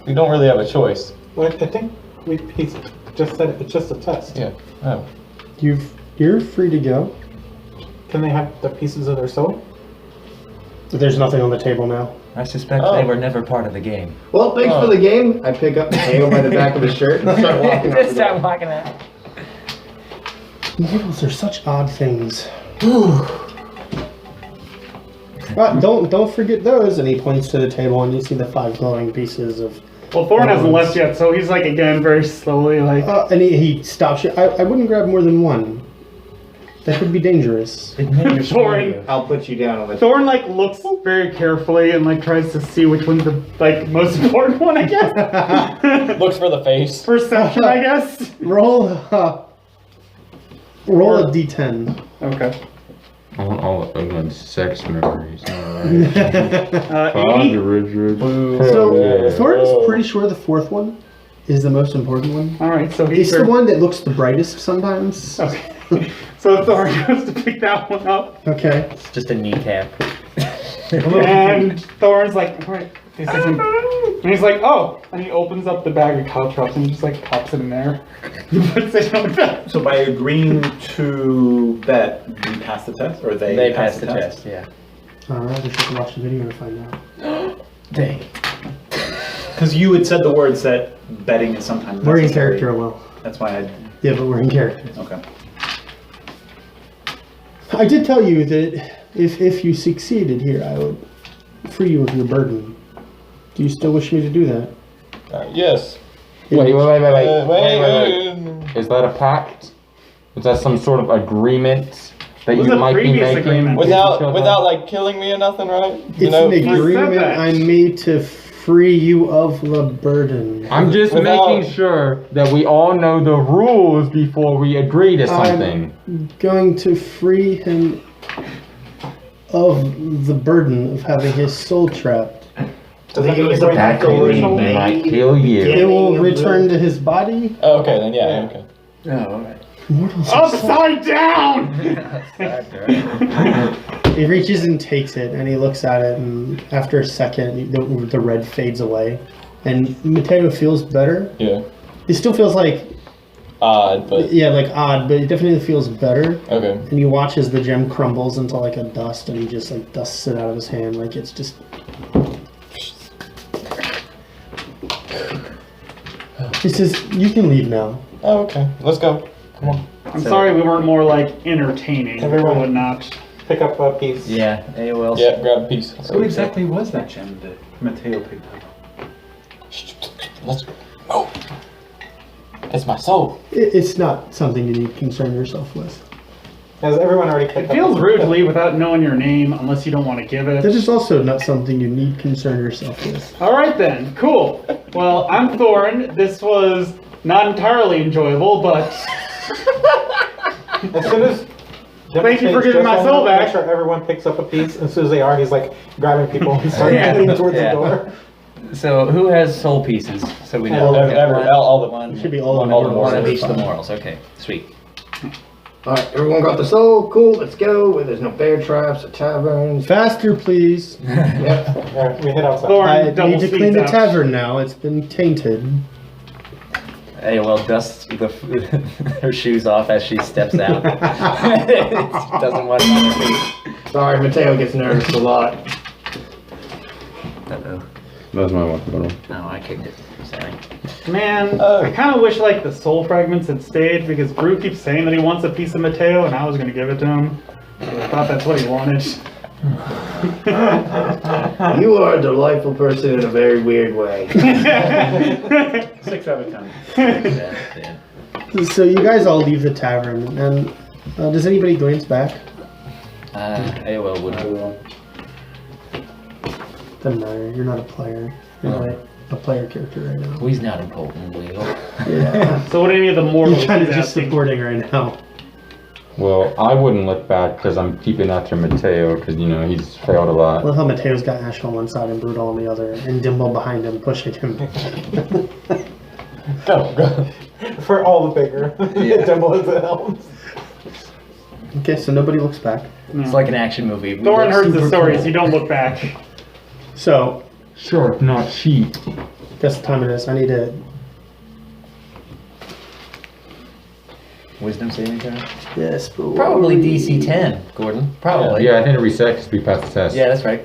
we don't really have a choice. Well, I think he's just said it's just a test. Yeah. Oh. You're free to go. Can they have the pieces of their soul? There's nothing on the table now. I suspect they were never part of the game. Well, thanks for the game. I pick up Matteo by the back of his shirt and start walking out. Just start walking out. Those are such odd things. But don't forget those. And he points to the table, and you see the 5 glowing pieces of. Well, Thorin hasn't left yet, so he's like again very slowly like. And he stops you. I wouldn't grab more than one. That could be dangerous. Thorin, I'll put you down on the. Thorin like looks very carefully and like tries to see which one's the like most important one, I guess. Looks for the face. Perception, I guess. Roll a d10. Okay. I want all of Oglen's sex memories. 80? So Thorin's pretty sure the 4th one is the most important one. All right, so It's the one that looks the brightest sometimes. Okay. So Thorin goes to pick that one up. Okay. It's just a kneecap. And Thorin's like, all right. And he's like, oh. And he opens up the bag of caltrops and just like pops it in there. He puts it on the bed. So by agreeing to bet, we pass the test, or they pass the test, yeah. Alright, I should watch the video to find out. Dang. Because you had said the words that betting is sometimes We're in necessary. character, Will. That's why I. Yeah, but we're in character. Okay. I did tell you that if you succeeded here, I would free you of your burden. Do you still wish me to do that? Yes. Wait. Wait. Is that a pact? Is that some sort of agreement that It was you a might be previous making? agreement. Without like killing me or nothing, right? It's an agreement I made to free you of the burden. I'm just Without- making sure that we all know the rules before we agree to something. I'm going to free him of the burden of having his soul trapped. So it was a pact originally Might kill you. It will return to his body. Oh, okay, then yeah, okay. Oh, alright. Mortals are Upside down! He reaches and takes it, and he looks at it, and after a second, the red fades away, and Matteo feels better. Yeah. He still feels like Odd, but yeah, like odd, but it definitely feels better. okay. And you watch as the gem crumbles into like a dust, and he just like dusts it out of his hand, like it's just. He says, "You can leave now." Oh, okay. Let's go. Come on. I'm sorry we weren't more like entertaining or whatnot. Pick up a piece. Yeah, AOL. Yeah, grab a piece. What exactly was that gem that Matteo picked up? Let's go. It's my soul. It's not something you need to concern yourself with. Has everyone already picked It up? feels rude to leave without knowing your name unless you don't want to give it. That is also not something you need concern yourself with. All right then, cool. Well, I'm Thorin. This was not entirely enjoyable, but As soon as Thank you for giving my soul back. Make sure everyone picks up a piece. As soon as they are, he's like grabbing people and starting heading towards the door. So who has soul pieces? So we know. All the one. Should be all of One them. of each of the morals. Okay, sweet. Alright, everyone got the soul? Cool, let's go. Where there's no bear traps or taverns. Faster, please. Yep. Alright, we head outside. Thorin I double need to speeds clean the up. tavern now. It's been tainted. Hey, well, dusts her shoes off as she steps out. Doesn't want it on her feet. Sorry, Matteo gets nervous a lot. Uh-oh. That's my one. Oh, I kicked it. Sorry. Man, I kind of wish like the soul fragments had stayed because Brew keeps saying that he wants a piece of Matteo, and I was gonna give it to him. I thought that's what he wanted. You are a delightful person in a very weird way. 6 out of 10. So you guys all leave the tavern, and does anybody glance back? AOL wouldn't. Doesn't matter. You're not a player. You're not a player character right now. He's not important, Will. Yeah. So what any of the mortals You're kind of is just asking? supporting right now. Well, I wouldn't look back because I'm keeping after Matteo because, you know, he's failed a lot. Well, how Mateo's got Ash on one side and Brudall on the other, and Dimble behind him, pushing him. Go. For all the bigger. Yeah. Dimble is the helms. Okay, so nobody looks back. It's like an action movie. We Thorin look heard the super story, cool. so you don't look back. So, Shark, not sheep. guess what time it is. I need to. Wisdom saving throw? Yes, but Probably DC 10, Gordon. Probably. Yeah, I think it reset because we passed the test. Yeah, that's right.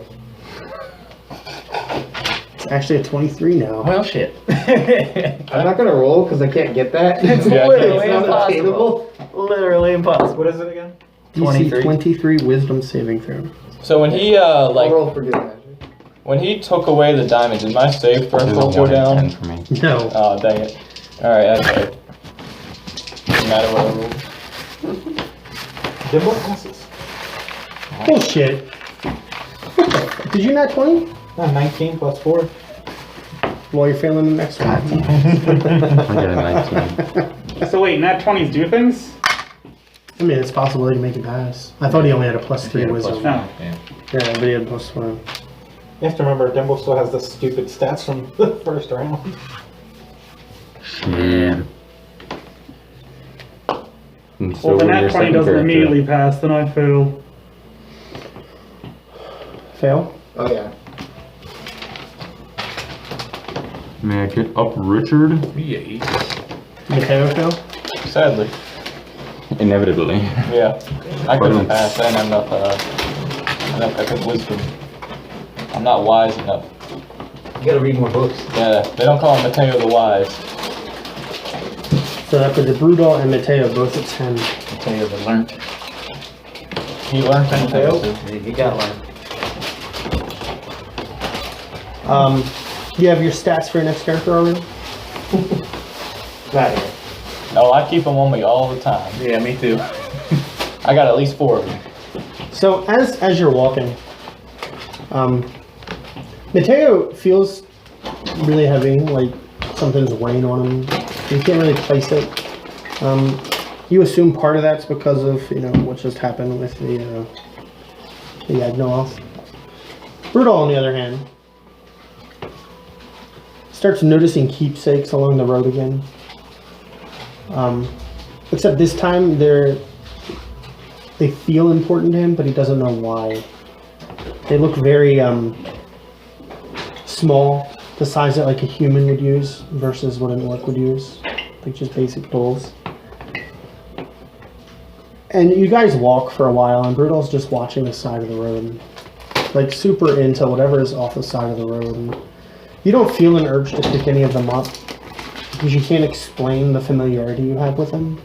It's actually a 23 now. Well, shit. I'm not gonna roll because I can't get that. It's Yeah, literally it's not impossible. Literally impossible. What is it again? DC 23 Wisdom saving throw. So when he I'll roll for good magic. when he took away the diamond, did my save threshold go down? For me. No. Oh dang it! All right, that's right. No matter what I roll. Dimble passes. Bullshit. What the fuck? Did you not 20? 19 plus 4. Well, you're failing the next one. I get a 19. So wait, nat 20s do things? I mean, it's possible they can make it pass. I thought he only had a plus 3 wisdom. No. Yeah. Yeah, but he had plus 1. You have to remember, Dimble still has the stupid stats from the first round. Yeah. And so Well, the when your nat 20 second doesn't character- immediately pass, then I fail. Fail? Oh yeah. May I get up, Richard? Matteo fail? Sadly, Inevitably. yeah. I couldn't pass. I didn't have enough epic wisdom. I'm not wise enough. You gotta read more books. Yeah, they don't call him Matteo the Wise. So that puts the Brudall and Matteo both at 10. Matteo the learnt. He learned Matteo. You gotta learn. You have your stats for your next character already? Not here. No, I keep them on me all the time. Yeah, me too. I got at least 4 of them. So as you're walking, Matteo feels really heavy, like something's weighing on him. You can't really place it. You assume part of that's because of what just happened with the Agnoloth. Brudall, on the other hand, starts noticing keepsakes along the road again. Except this time they feel important to him, but he doesn't know why. They look very small, the size that like a human would use versus what an orc would use, like just basic tools. And you guys walk for a while, and Brudall's just watching the side of the road, like super into whatever is off the side of the road. And you don't feel an urge to pick any of them up because you can't explain the familiarity you have with them.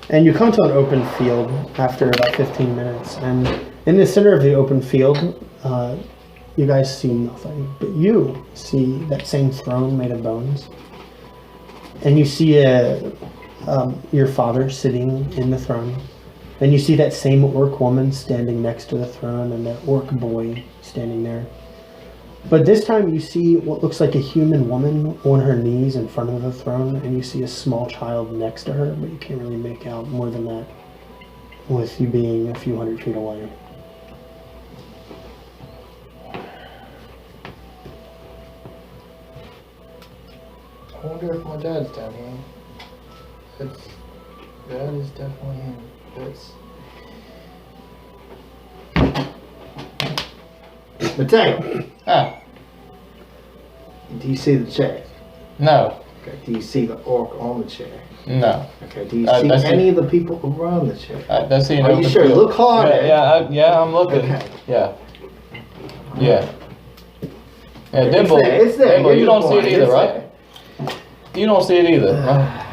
And you come to an open field after about 15 minutes, and in the center of the open field, you guys see nothing, but you see that same throne made of bones. And you see a your father sitting in the throne. Then you see that same orc woman standing next to the throne and that orc boy standing there. But this time you see what looks like a human woman on her knees in front of the throne, and you see a small child next to her, but you can't really make out more than that with you being a few hundred feet away. I wonder if my dad's down here. That is definitely him. Matteo, Ah, do you see the chair? no, Okay. Do you see the orc on the chair? no. Okay. Do you I see see- any of the people around the chair? That's the Are you sure? Look hard. Yeah, I'm looking. Okay. Yeah. Yeah, It's Dimble. there. It's there. Dimble, Here's you the don't see it point. either, It's right? there. You don't see it either. Huh?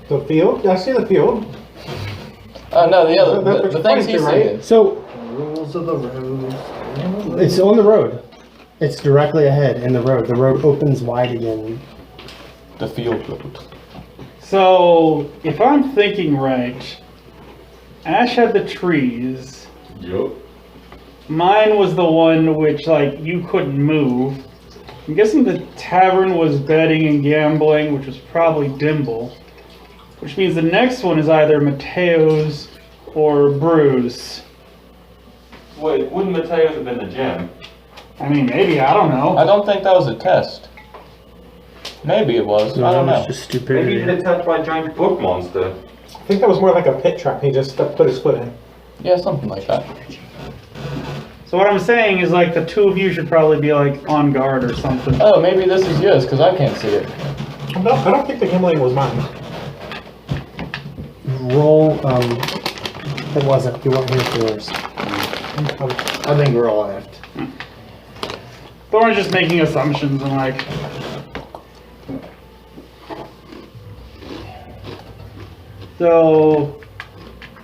The field? I see the field. No, the other, That's the what things you're he's pointing to, seeing. So Rules of the road. it's on the road. It's directly ahead in the road. The road opens wide again. The field road. So, if I'm thinking right, Ash had the trees. Yup. Mine was the one which, like, you couldn't move. I'm guessing the tavern was betting and gambling, which was probably Dimble. Which means the next one is either Matteo's or Brew's. Wait, wouldn't Matteo's have been the gem? I mean, maybe, I don't know. I don't think that was a test. Maybe it was. I don't know. It's just Maybe stupidity. he's been attacked by a giant book monster. I think that was more like a pit trap. He just put his foot in. Yeah, something like that. So what I'm saying is, like, the two of you should probably be, like, on guard or something. Oh, maybe this is yours because I can't see it. I don't think the gambling was mine. Roll. It wasn't. You weren't here for yours. I think we're all left. Thorin's just making assumptions and, like... So...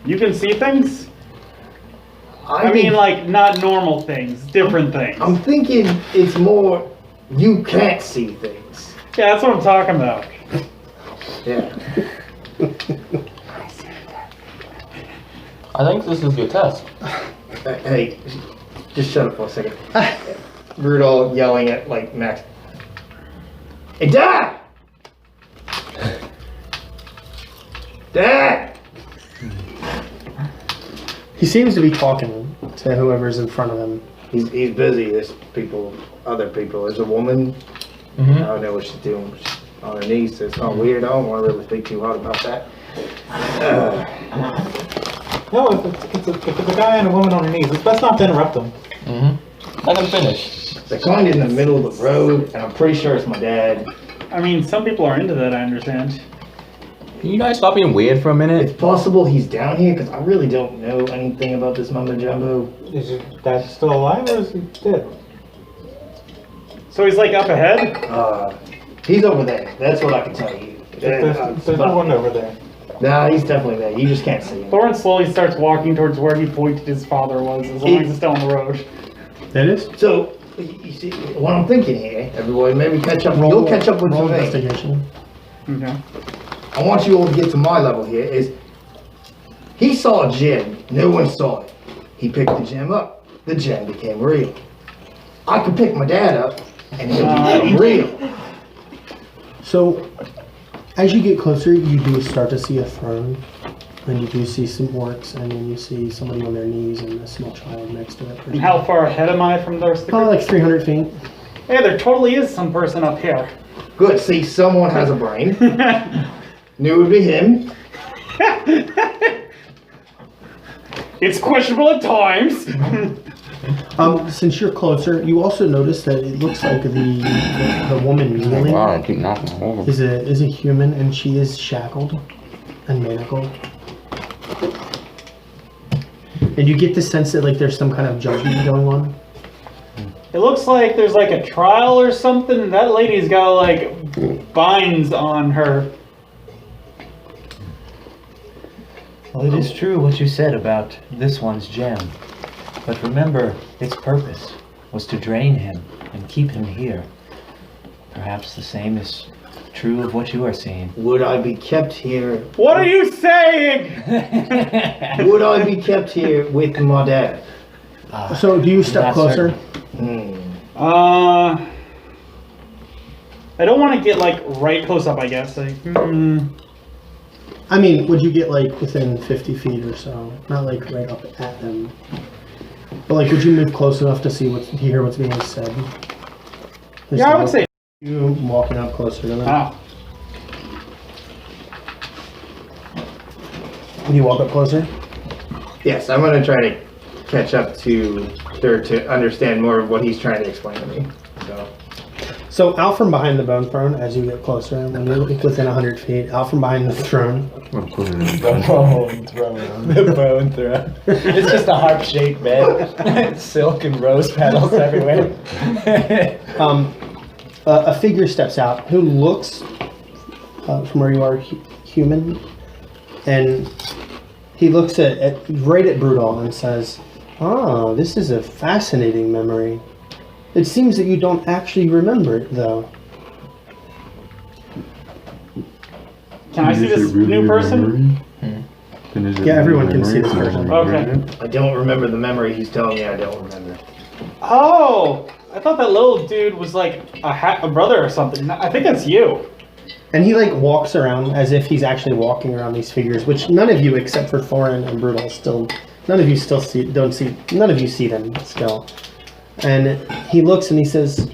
You can see things? I mean, like, not normal things, different things. I'm thinking it's more you can't see things. Yeah, that's what I'm talking about. Yeah. I think this is your test. Hey, just shut up for a second. Brudall yelling at like Max. Hey, Dad! Dad! He seems to be talking to whoever's in front of him. He's busy. There's people, other people. There's a woman. I don't know what she's doing. She's on her knees. It's not weird. I don't want to really speak too hard about that. No, if it's a guy and a woman on their knees, it's best not to interrupt them. Let him finish. They're kind of in the middle of the road, and I'm pretty sure it's my dad. I mean, some people are into that, I understand. Can you guys stop being weird for a minute? It's possible he's down here because I really don't know anything about this mumbo jumbo. Is your dad still alive or is he dead? So he's, like, up ahead? He's over there. That's what I can tell you. There's no one over there. Nah, he's definitely there. You just can't see him. Thorin slowly starts walking towards where he pointed his father was, as long as it's still on the road. That is? So, you see, what I'm thinking here, everybody, maybe catch up. You'll catch up with roll me. investigation. Okay. I want you all to get to my level here. Is he saw a gem, no one saw it. He picked the gem up. The gem became real. I could pick my dad up, and he'll become real. So, as you get closer, you do start to see a throne. And you do see some orcs, and then you see somebody on their knees and a small child next to that person. And how far ahead am I from the rest of the group? Probably like 300 feet. Hey, there totally is some person up here. Good. See, someone has a brain. Knew it would be him. It's questionable at times. Since you're closer, you also notice that it looks like the woman kneeling Wow, I keep knocking over. is a human, and she is shackled and manacled. And you get the sense that like there's some kind of judgment going on. It looks like there's like a trial or something, and that lady's got like binds on her. Well, it is true what you said about this one's gem. But remember, its purpose was to drain him and keep him here. Perhaps the same is true of what you are saying. Would I be kept here? What are you saying? Would I be kept here with my dad? So do you step closer? I don't want to get like right close up, I guess. Like, I mean, would you get like within 50 feet or so? Not like right up at them. But like, would you move close enough to see to hear what's being said? yeah, I would say. You walking up closer to them. Ah. Would you walk up closer? Yes, I'm gonna try to catch up to understand more of what he's trying to explain to me. So out from behind the bone throne, as you get closer, when you're within 100 feet, out from behind the throne. The bone throne. It's just a heart-shaped bed. Silk and rose petals everywhere. A figure steps out who looks, from where you are, human, and he looks right at Brudall and says, "Ah, this is a fascinating memory. It seems that you don't actually remember it, though." Can I see this new person? Yeah, everyone can see this person. Okay. I don't remember the memory he's telling me I don't remember. Oh, I thought that little dude was like a brother or something. I think that's you. And he like walks around as if he's actually walking around these figures, which none of you except for Thorin and Brudall none of you see them still. And he looks and he says,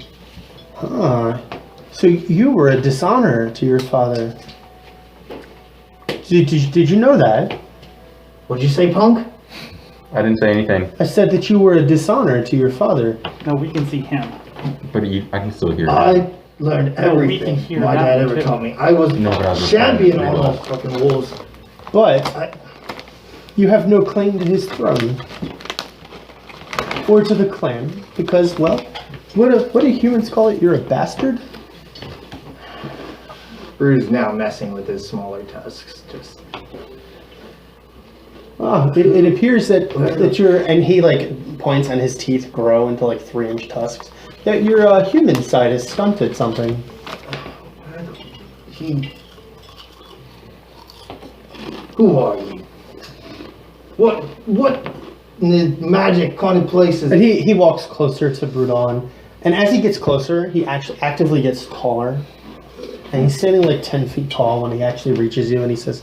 so you were a dishonor to your father. Did you know that? What'd you say, punk? I didn't say anything. I said that you were a dishonor to your father. No, we can see him. But I can still hear I that. learned No, we can everything hear my that dad one, ever too. taught me. I was No, but I was champion trying to on read those fucking wolves. But you have no claim to his throne. Or to the clan. Because, well, what do humans call it? You're a bastard? Bru's now messing with his smaller tusks. Just It appears that you're, and he like points and his teeth grow into like 3-inch tusks, that your human side is stunted something. Who are you? What in the magic kind of places? And he walks closer to Brudall, and as he gets closer, he actually actively gets taller. And he's standing like 10 feet tall when he actually reaches you, and he says,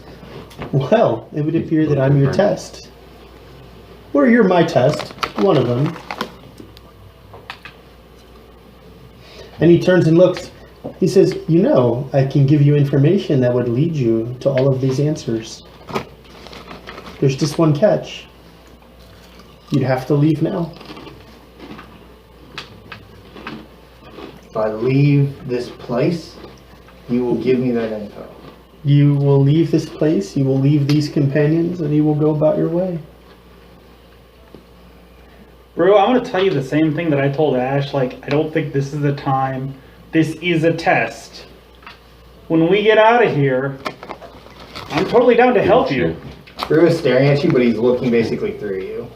"Well, it would appear that I'm your test. Or you're my test, one of them." And he turns and looks. He says, "You know, I can give you information that would lead you to all of these answers. There's just one catch. You'd have to leave now." If I leave this place, you will give me that info. You will leave this place, you will leave these companions, and you will go about your way. Bro, I want to tell you the same thing that I told Ash. Like, I don't think this is the time. This is a test. When we get out of here, I'm totally down to help you. Bru is staring at you, but he's looking basically through you.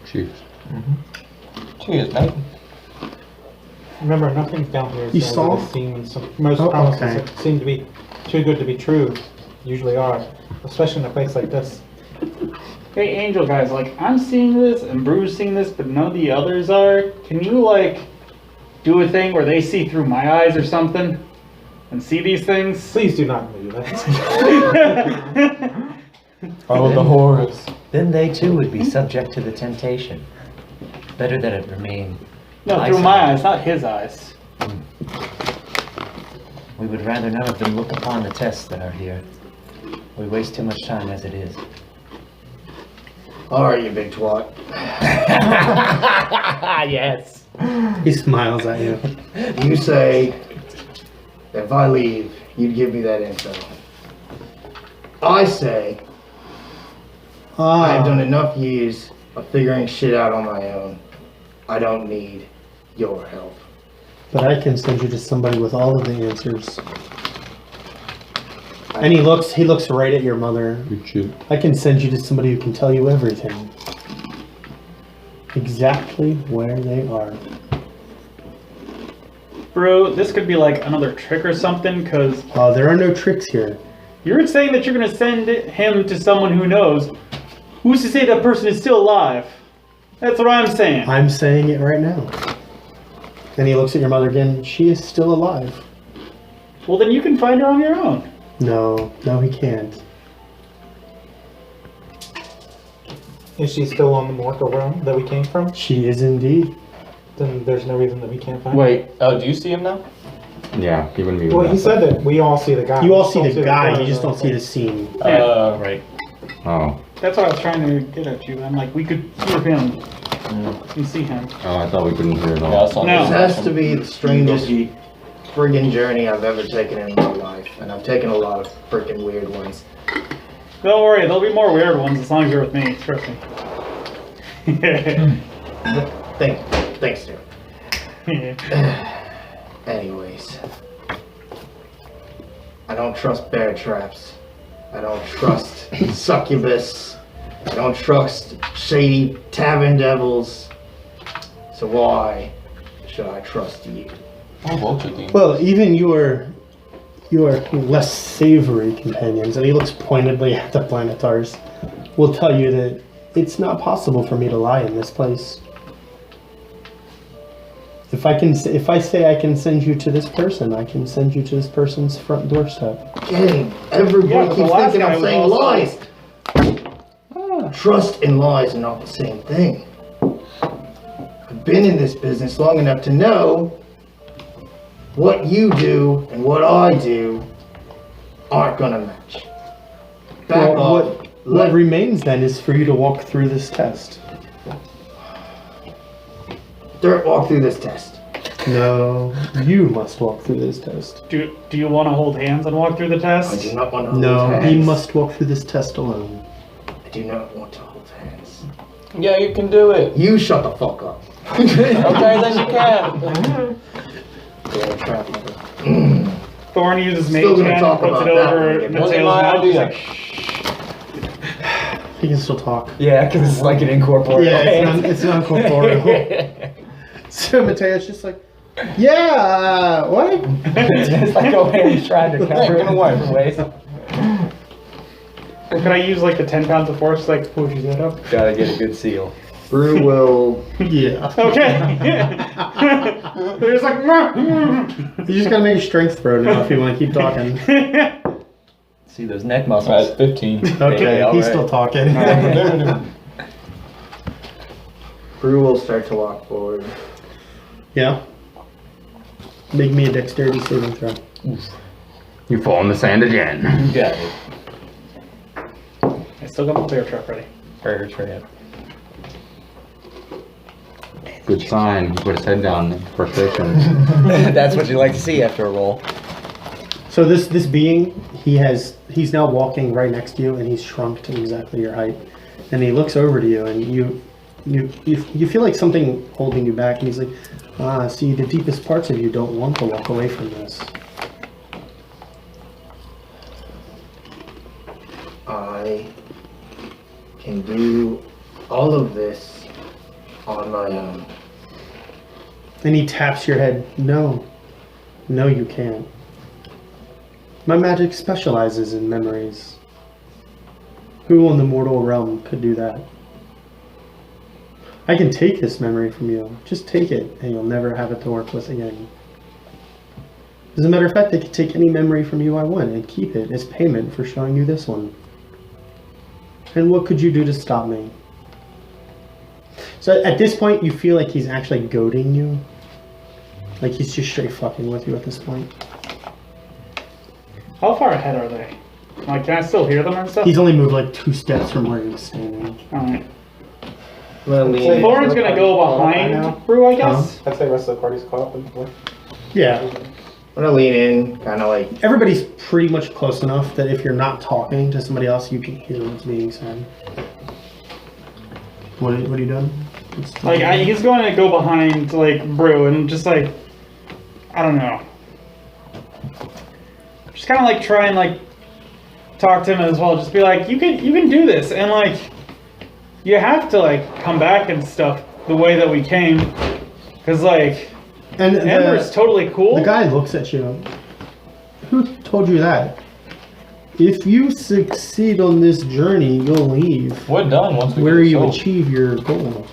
Cheers. Cheers, mate. Remember, nothing down here You is saw? most promises okay. that seem to be too good to be true usually are, especially in a place like this. Hey, Angel guys, like, I'm seeing this and Bru's seeing this, but none of the others are. Can you, like, do a thing where they see through my eyes or something and see these things? Please do not do that. Oh, the horrors. Then they too would be subject to the temptation. Better that it remain. No, through my eyes, not his eyes. We would rather none of them look upon the tests that are here. We waste too much time as it is. Alright, you big twat. Yes. He smiles at you. You say, if I leave, you'd give me that info. I say, I've done enough years of figuring shit out on my own. I don't need your help. But I can send you to somebody with all of the answers. And he looks right at your mother. Good shit. I can send you to somebody who can tell you everything. Exactly where they are. Bro, this could be like another trick or something, because There are no tricks here. you're saying that you're going to send him to someone who knows. Who's to say that person is still alive? That's what I'm saying. I'm saying it right now. And he looks at your mother again. She is still alive. Well, then you can find her on your own. No, he can't. Is she still on the mortal realm that we came from? She is indeed. Then there's no reason that we can't find her. Wait. Oh, do you see him now? Yeah, giving me. Well, he said that we all see the guy. You all see the guy, guy, you just don't see the scene. Right. Oh. That's what I was trying to get at you. I'm like, we could hear him and see him. Oh, I thought we couldn't hear it all. Yeah, I saw No. This has to be the strangest friggin' journey I've ever taken in my life, and I've taken a lot of freaking weird ones. Don't worry, there'll be more weird ones as long as you're with me. Trust me. Thanks, dude. Anyways, I don't trust bear traps. I don't trust succubus. I don't trust shady tavern devils. So why should I trust you? Oh, vulture demon. Well, even your less savory companions, and he looks pointedly at the planetars, will tell you that it's not possible for me to lie in this place. If I say I can send you to this person, I can send you to this person's front doorstep. Again, everybody Yeah, but the keeps last thinking guy I'm was saying also- lies. Trust and lies are not the same thing. I've been in this business long enough to know what you do and what I do aren't gonna match. Back Well, off. what remains then is for you to walk through this test. Dirt, walk through this test. No, you must walk through this test. Do you want to hold hands and walk through the I test? do not want to hold No, hands. he must walk through this test alone. I do not want to hold hands. Yeah, you can do it. You shut the fuck up. Okay, then you can. Bear trap mother. Thorn uses Still mage gonna hand, talk puts it about that over when we get Mateo's Wasn't my mouth. He's idea. like, He can still talk. Yeah, because it's like an incorporeal. Yeah, it's not corporeal. So Mateo's just like, yeah, what? It's like O'Han's trying to cover it in different ways. Or could I use like the 10 pounds of force to like push his head up? Gotta get a good seal. Brew will. Yeah. Okay. They're just like, You just gotta make a strength throw now if you want to keep talking. See those neck That's muscles. 15. Okay, Yeah, he's alright. still talking. Brew will start to walk forward. Yeah. Make me a dexterity saving throw. You fall in the sand again. You got it. I still got my bear trap ready. Bear trap. Good sign. He put his head down in frustration. That's what you like to see after a roll. So this being, he's now walking right next to you, and he's shrunk to exactly your height. And he looks over to you, and you feel like something holding you back. And he's like, see, the deepest parts of you don't want to walk away from this. I can do all of this on my own. And he taps your head. No, you can't. My magic specializes in memories. Who in the mortal realm could do that? I can take this memory from you. Just take it, and you'll never have it to work with again. As a matter of fact, I can take any memory from you I want and keep it as payment for showing you this one. And what could you do to stop me? So at this point, you feel like he's actually goading you. Like he's just straight fucking with you at this point. How far ahead are they? Like, can I still hear them and stuff? He's only moved like 2 steps from where he was standing. Alright. Lean. Thorin's gonna go behind Brew, I guess. I'd say the rest of the party's caught up. And Yeah. I'm gonna lean in, kind of like. Everybody's pretty much close enough that if you're not talking to somebody else, you can hear what's being said. What are you doing? Like, he's going to go behind, like, Brew and just, like, I don't know. Just kind of, like, try and, like, talk to him as well. Just be like, you can do this. And, like, you have to, like, come back and stuff the way that we came. Because, like, And Ember's totally cool. The guy looks at you. Who told you that? If you succeed on this journey, you'll leave. We're done once we where get you sold. achieve your goal.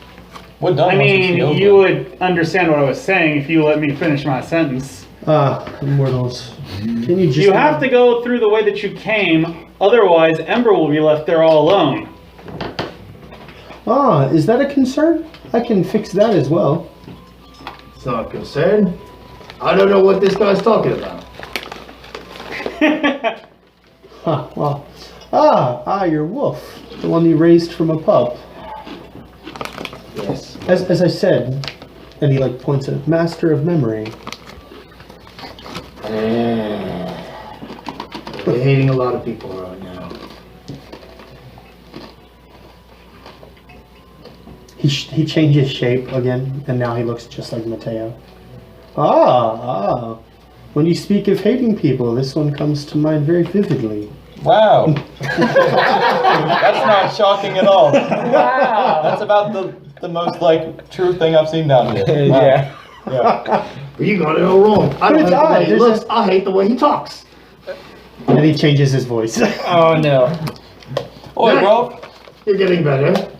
We're done. I once we mean, see Oglen. you would understand what I was saying if you let me finish my sentence. Immortals. Can you just... You have to go through the way that you came, otherwise Ember will be left there all alone. Is that a concern? I can fix that as well. It's not a concern. I don't know what this guy's talking about. Your wolf. The one you raised from a pup. Yes. As I said, and he like points at Master of Memory. We're hating a lot of people right now. He changes shape again, and now he looks just like Matteo. When you speak of hating people, this one comes to mind very vividly. Wow. That's not shocking at all. Wow. That's about the most like true thing I've seen down here. Wow. Yeah. Yeah. You got it all wrong. I don't it's hate the way odd, he there's looks. I hate the way he talks. And he changes his voice. Oh no. Oi, bro. You're getting better.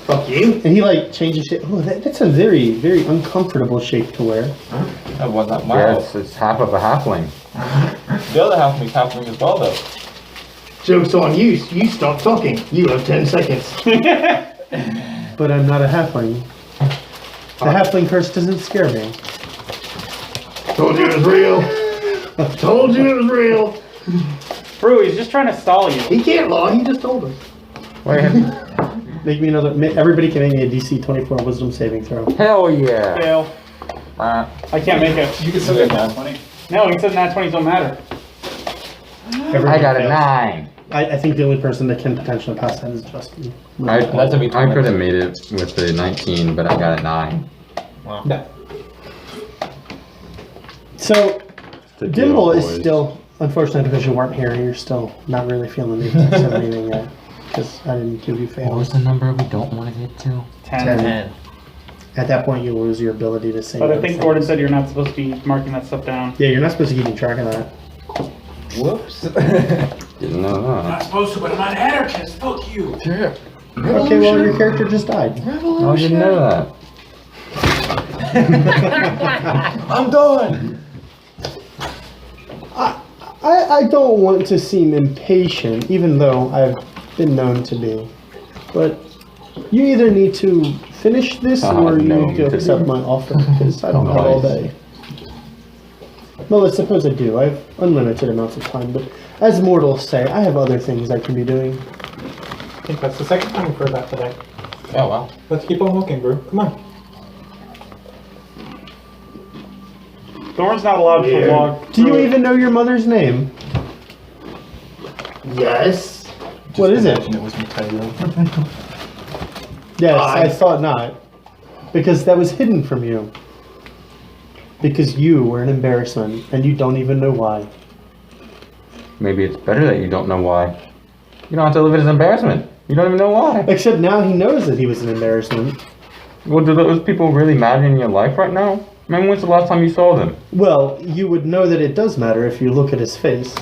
Fuck you. And he like changes shape. Oh, that's a very, very uncomfortable shape to wear. That was not my Yeah, fault. it's half of a halfling. The other half makes halfling as well, though. Joke's on you. You stop talking. You have 10 seconds. But I'm not a halfling. The halfling curse doesn't scare me. Told you it was real. Told you it was real. Brew, he's just trying to stall you. He can't lie. He just told us. Wait. Make me another. Everybody can make me a DC 24 Wisdom saving throw. Hell yeah. Fail. Uh, I can't make it. You can still get that 20. No, he said nat 20s don't matter. I got a 9. I think the only person that can potentially pass that is Justin. I That's a bit I could have made it with the 19, but I got a 9. Yeah. So, The deal, Dimble is boys. still, unfortunately, because you weren't here, you're still not really feeling the effects of anything yet. Because I didn't give you What was fails. the number we don't want to get to? 10. At that point, you lose your ability to save. But I those think things. Gordon said you're not supposed to be marking that stuff down. Yeah, you're not supposed to keep track of that. Whoops. Didn't know that. supposed to, but I'm an anarchist. Fuck you. Yeah. Okay, well, your character just died. Oh, I didn't know that. I'm done. I don't want to seem impatient, even though I've been known to be. But you either need to finish this or you Gnome need to to accept be. my offer, because I don't have all Nice. day. Well, let's suppose I do. I have unlimited amounts of time, but as mortals say, I have other things I can be doing. I think that's the second time we've heard that today. Oh, wow. Let's keep on looking, bro. Come on. Thorn's not allowed to walk. Do you through it. even know your mother's name? Yes. What is it? It was Matteo. Yes, I thought not. Because that was hidden from you. Because you were an embarrassment, and you don't even know why. Maybe it's better that you don't know why. You don't have to live it as embarrassment. You don't even know why. Except now he knows that he was an embarrassment. Well, do those people really matter in your life right now? I mean, when's the last time you saw them? Well, you would know that it does matter if you look at his face.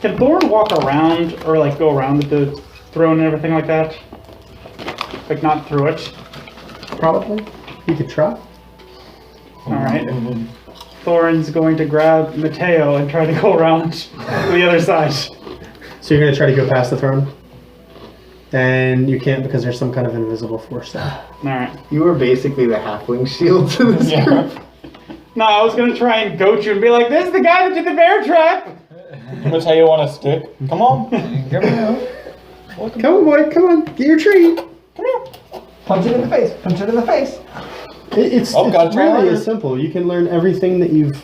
Can Thorn walk around or like go around the throne and everything like that? Like not through it. Probably. You could try. Alright. Thorn's going to grab Matteo and try to go around to the other side. So you're going to try to go past the throne? And you can't because there's some kind of invisible force there. Alright. You were basically the halfling shield to this group. No, I was going to try and goat you and be like, this is the guy that did the bear trap! Matteo on a stick. Come on. Come on, boy. Come on. Get your treat. Punch it in the face. Punch it in the face. It's God, try really harder. as simple. You can learn everything that you've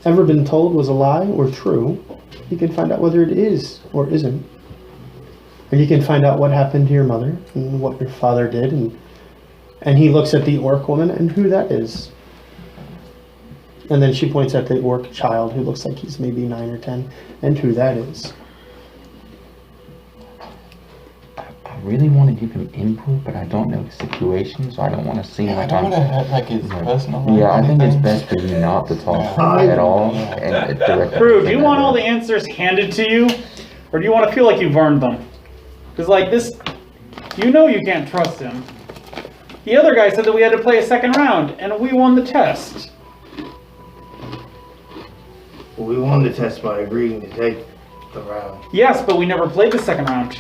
ever been told was a lie or true. You can find out whether it is or isn't. Or you can find out what happened to your mother and what your father did. And he looks at the orc woman and who that is. And then she points at the orc child who looks like he's maybe 9 or 10 and who that is. I really want to give him input, but I don't know the situation, so I don't want to seem I like don't I'm. want to have like his personal life. Yeah, I think it's anything. best for you not to talk Yeah. at all. And direct Brew, do you everything want at all her. the answers handed to you? Or do you want to feel like you've earned them? Because, like, this, you know you can't trust him. The other guy said that we had to play a second round, and we won the test. Well, we won the test by agreeing to take the round. Yes, but we never played the second round.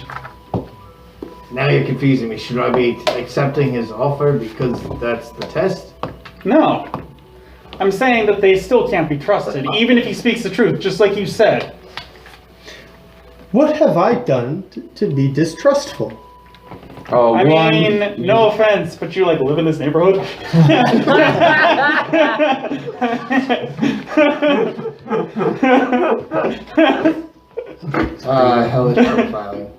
Now you're confusing me. Should I be accepting his offer because that's the test? No. I'm saying that they still can't be trusted, even if he speaks the truth, just like you said. What have I done to be distrustful? Oh, I one. mean, no offense, but you like live in this neighborhood? Hell is profiling.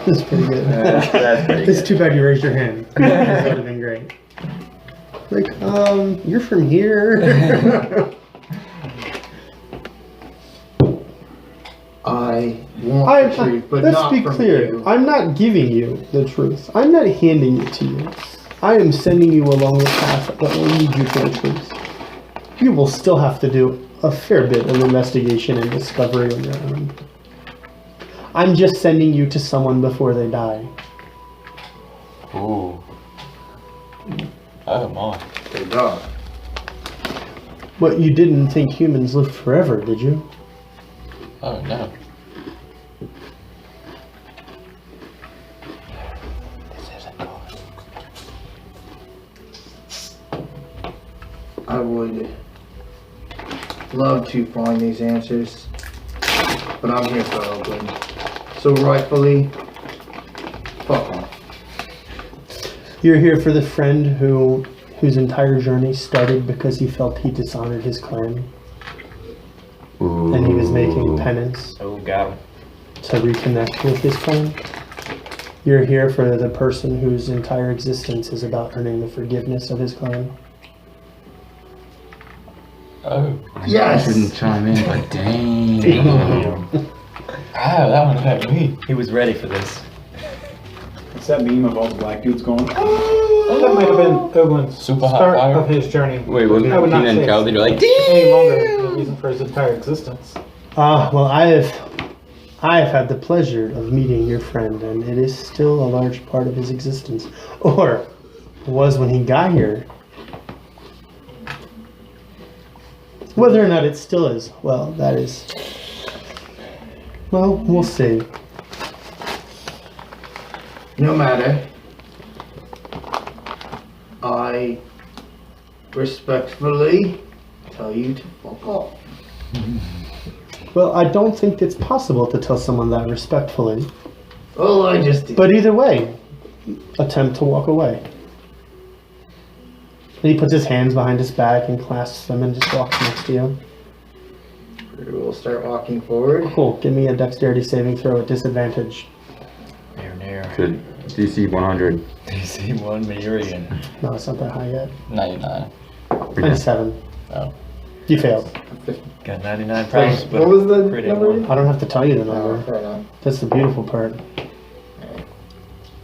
That's pretty good. That's pretty It's good. too bad you raised your hand. That would have been great. Like, you're from here. I want the truth, but let's not be from clear. you. I'm not giving you the truth. I'm not handing it to you. I am sending you along the path that will lead you to the truth. You will still have to do a fair bit of investigation and discovery on your own. I'm just sending you to someone before they die. Ooh. Oh my. They die. What, you didn't think humans lived forever, did you? Oh no. I would love to find these answers, but I'm here for Oglen. So rightfully, fuck off. You're here for the friend whose entire journey started because he felt he dishonored his clan. And he was making penance Oh, got him. to reconnect with his clan. You're here for the person whose entire existence is about earning the forgiveness of his clan. Oh. I Yes. shouldn't chime in, but dang. Ah, that one hurt me. He was ready for this. It's that meme of all the black dudes going, That might have been Oglen's Super hot start fire. of his journey. Wait, wasn't I would it not Tina and say Cal? They're like, any longer the reason for his entire existence. Well, I have had the pleasure of meeting your friend, and it is still a large part of his existence. Or was when he got here. Whether or not it still is, well, that is... Well, we'll see. No matter. I respectfully tell you to fuck off. Well, I don't think it's possible to tell someone that respectfully. Well, I just did. But either way, attempt to walk away. And he puts his hands behind his back and clasps them and just walks next to you. We'll start walking forward. Cool. Give me a dexterity saving throw at disadvantage. Near. Good. DC 100. DC 1 Myrian. No, it's not that high yet. 99. 97. Oh. You failed. Got 99 problems, but What was the pretty number? one. I don't have to tell you the Oh, number. fair enough. That's the beautiful part.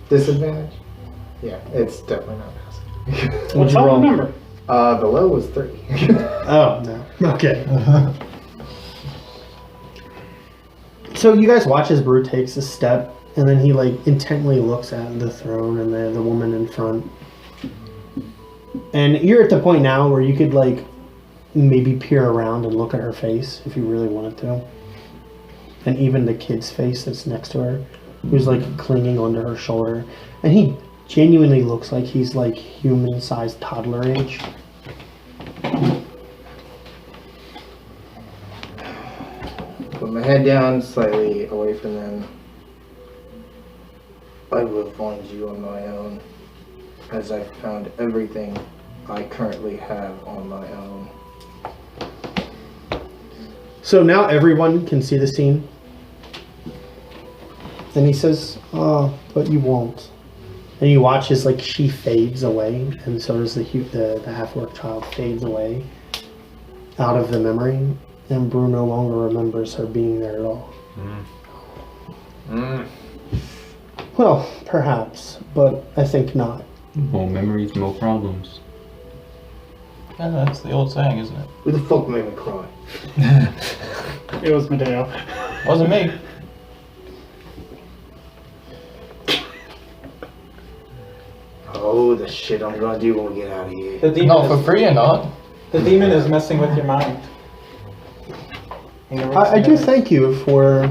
Disadvantage? Yeah, it's definitely not passing. What'd Well, you tell roll? the number. The low was 3. Oh, no. Okay. So you guys watch as Brew takes a step, and then he like intently looks at the throne and the woman in front. And you're at the point now where you could like maybe peer around and look at her face if you really wanted to. And even the kid's face that's next to her, who's like clinging onto her shoulder. And he genuinely looks like he's like human-sized toddler age. Put my head down slightly away from them. I will find you on my own, as I found everything I currently have on my own. So now everyone can see the scene. And he says, "Oh, but you won't." And you watch as like she fades away, and so does the half-orc child fades away out of the memory, and Brew no longer remembers her being there at all. Well, perhaps, but I think not. More memories, more problems. Yeah, that's the old saying, isn't it? Who the fuck made me cry? It was Matteo. Wasn't me. Oh, the shit I'm gonna do when we get out of here. The demon Not is, for free or not. the demon is messing with your mind. I do thank you for